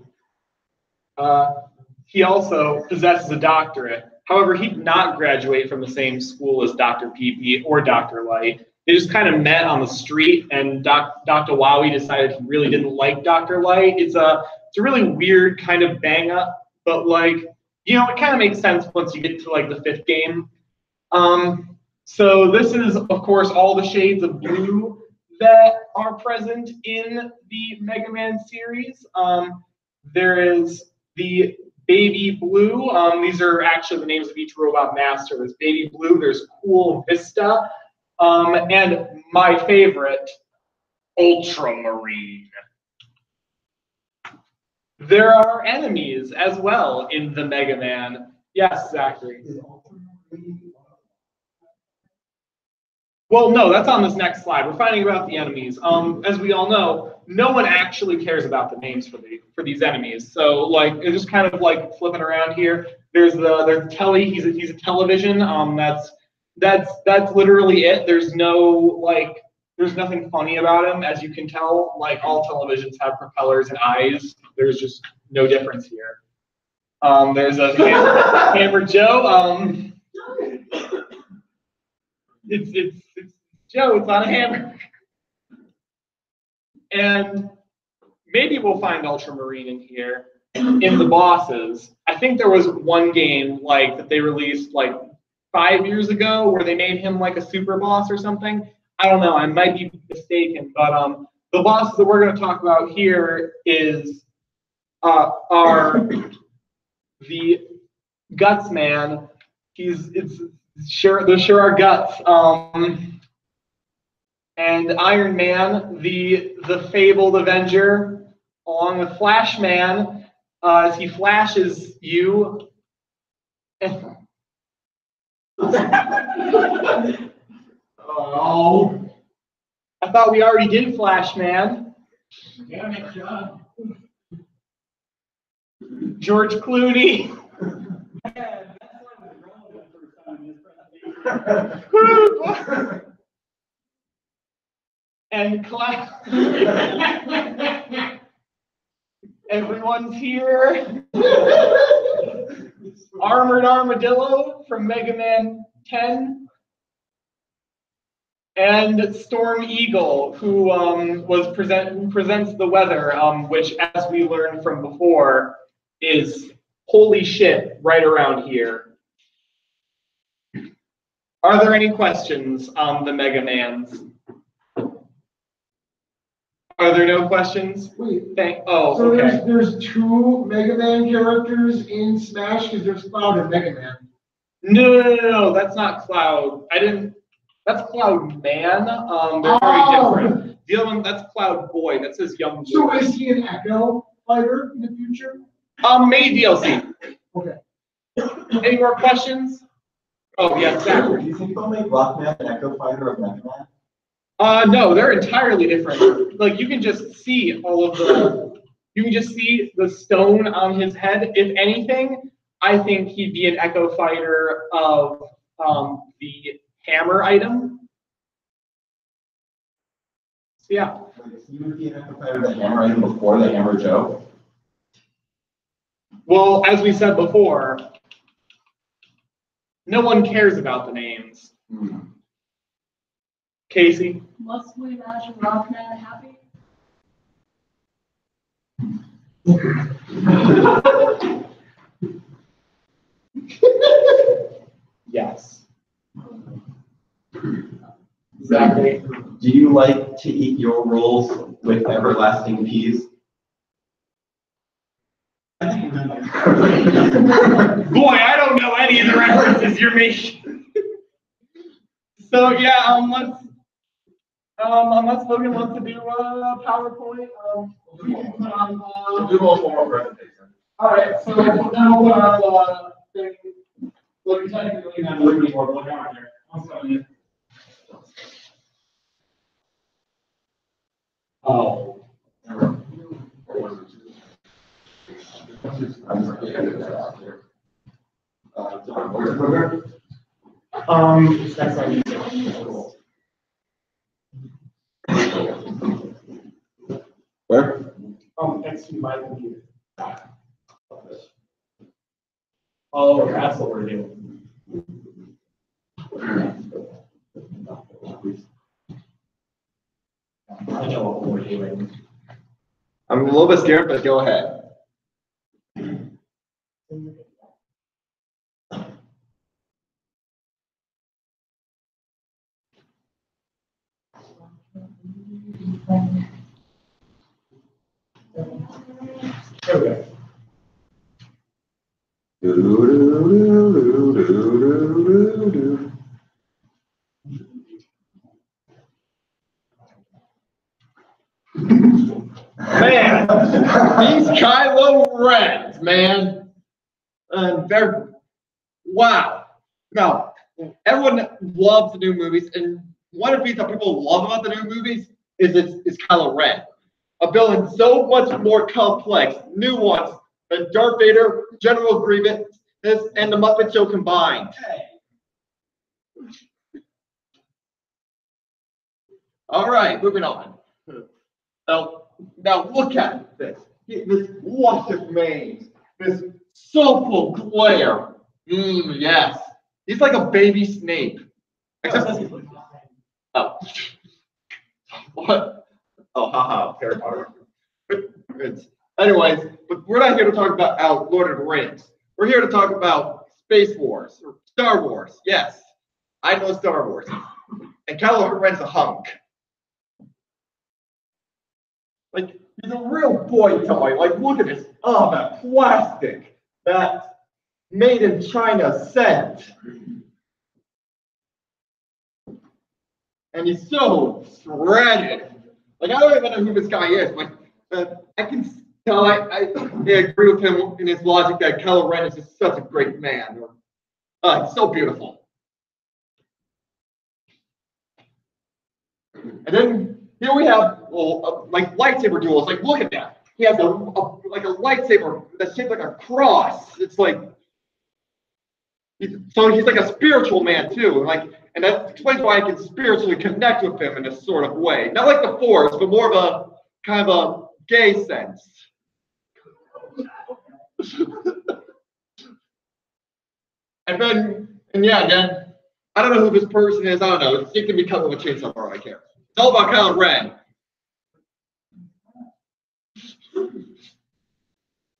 he also possesses a doctorate. However, he did not graduate from the same school as Dr. PP or Dr. Light. They just kind of met on the street, and Dr. Wowie decided he really didn't like Dr. Light. It's a really weird kind of bang up, but like, you know, it kind of makes sense once you get to like the 5th game. So this is, of course, all the shades of blue that are present in the Mega Man series. There is the Baby Blue. These are actually the names of each robot master. There's Baby Blue, there's Cool Vista, and my favorite, Ultramarine. There are enemies as well in the Mega Man. Yes, Zachary. Well, no, that's on this next slide. We're finding about the enemies. As we all know, no one actually cares about the names for these enemies. So, like, it's just kind of like flipping around here. There's Telly. He's a television. That's literally it. There's nothing funny about him, as you can tell. Like, all televisions have propellers and eyes. There's just no difference here. There's a Hammer Joe. It's Joe, it's on a hammer. And maybe we'll find Ultramarine in here, in the bosses. I think there was one game like that they released like 5 years ago where they made him like a super boss or something. I don't know, I might be mistaken, but the bosses that we're going to talk about here are the Guts Man. Those sure are guts. And Iron Man, the fabled Avenger, along with Flash Man, as he flashes you. Oh, I thought we already did Flash Man. Damn it, John. George Clooney. And everyone's here. Armored Armadillo from Mega Man 10. And Storm Eagle, who presents the weather, which, as we learned from before, is holy shit right around here. Are there any questions on the Mega Mans? Are there no questions? Wait. Oh, so okay. there's 2 Mega Man characters in Smash because there's Cloud and Mega Man. No, that's not Cloud. That's Cloud Man. They're very different. The other one, that's Cloud Boy. That says Young Boy. So is he an Echo fighter in the future? Maybe DLC. Okay. Any more questions? Oh, yes, Zachary. Do you think they'll make Rockman an Echo Fighter of Mega Man? No, they're entirely different. Like, you can just see you can just see the stone on his head. If anything, I think he'd be an Echo Fighter of the hammer item. So, yeah. You would be an Echo Fighter of the hammer item before the Hammer Joe? Well, as we said before, no one cares about the names. Casey? Must we imagine Rockman happy? Yes. Exactly. Do you like to eat your rolls with everlasting peas? Boy, I don't know any of the references you're making. So yeah, unless Logan wants to do PowerPoint, we can put on. We'll do a formal presentation. All right, so now thing. Logan, technically not doing any more going on here. Oh. Execute my computer. Oh, that's what we're doing. I know what we're doing. I'm a little bit scared, but go ahead. Okay. Man, these Kylo Rens, man. They're, wow. Now, everyone loves the new movies, and one of the things that people love about the new movies is Kylo Ren. A villain so much more complex, nuanced than Darth Vader, General Grievous, and the Muppet Show combined. All right, moving on. Now look at this. This luscious mane, this soulful glare. Yes. He's like a baby Snape. Except, oh. What? Oh, haha, Harry Potter. Anyways, but we're not here to talk about Lord of the Rings. We're here to talk about Space Wars, or Star Wars. Yes, I know Star Wars. And Kylo Ren's a hunk. Like, he's a real boy toy. Like, look at this. Oh, that plastic. That made in China scent. And he's so shredded. Like, I don't even know who this guy is, but I can tell I agree with him in his logic that Kylo Ren is just such a great man. He's so beautiful. And then here we have like lightsaber duels. Like, look at that. He has like a lightsaber that's shaped like a cross. It's like, so he's like a spiritual man too. And that explains why I can spiritually connect with him in a sort of way. Not like the Force, but more of a kind of a gay sense. And yeah, I don't know who this person is. I don't know. It can be cut with a chainsaw for all I care. It's all about Kylo Ren.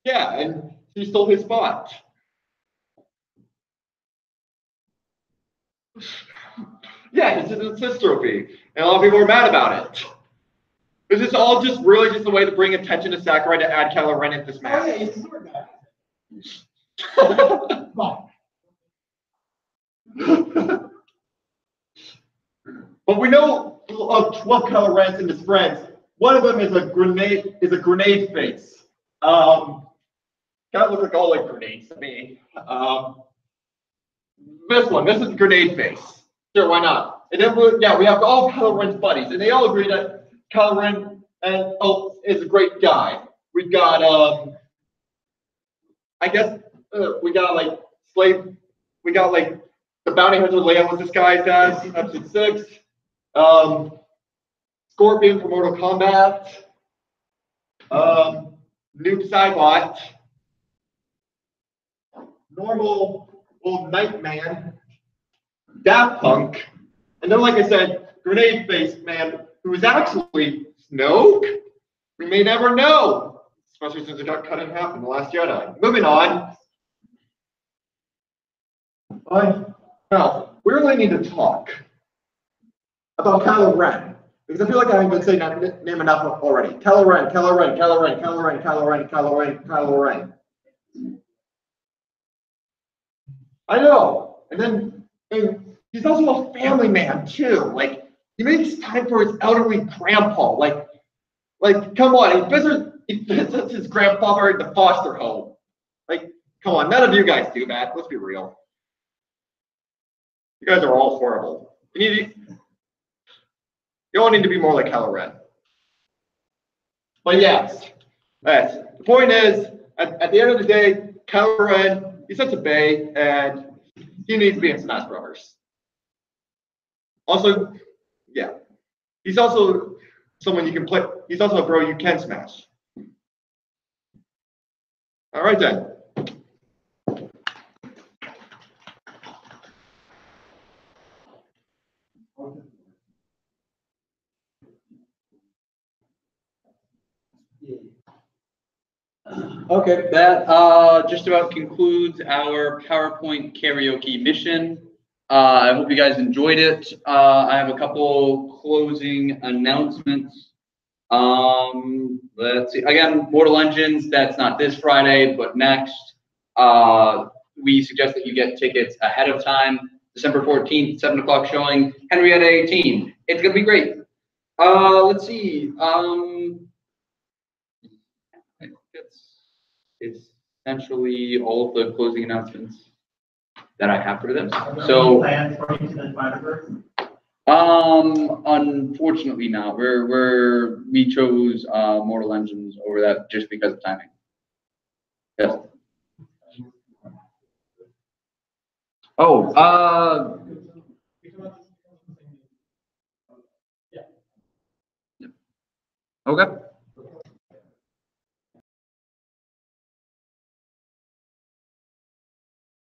Yeah, and he stole his spot. Yeah, it's an assist trophy, and a lot of people are mad about it. This is all just really just a way to bring attention to Sakurai to add Kylo Ren into this match. Oh, yeah, he's a sword guy. But we know of 12 Kylo Rens and his friends. One of them is a grenade face. Kind of looks like all like grenades to me. This is grenade face. Sure, why not? And then we have all Kylo Ren's buddies, and they all agree that Kylo Ren is a great guy. We've got I guess we got like the bounty hunter Leia was disguised as episode 6. Scorpion from Mortal Kombat. Noob Saibot. Normal old Nightman. Daft Punk. And then, like I said, Grenade Face Man, who is actually Snoke. We may never know. Especially since it got cut in half in The Last Jedi. Moving on. Now, we really need to talk about Kylo Ren. Because I feel like I haven't been saying that name enough already. Kylo Ren, Kylo Ren, Kylo Ren, Kylo Ren, Kylo Ren, Kylo Ren, Kylo Ren. I know. And he's also a family man too. Like, he makes time for his elderly grandpa. Like, come on, he visits his grandfather in the foster home. Like, come on, none of you guys do that. Let's be real. You guys are all horrible. You all need to be more like Kylo Ren. But yes, the point is, at the end of the day, Kylo Ren, he's such a bae, and he needs to be in Smash Brothers. Also, yeah, he's also someone you can play. He's also a bro you can smash. All right then. Okay, that just about concludes our PowerPoint karaoke mission. I hope you guys enjoyed it. I have a couple closing announcements. Let's see. Again, Mortal Engines, that's not this Friday, but next. We suggest that you get tickets ahead of time. December 14th, 7 o'clock showing, Henrietta 18. It's going to be great. Let's see. I think it's essentially all of the closing announcements that I have for this. So, unfortunately not. We chose Mortal Engines over that just because of timing. Yes. Oh, okay.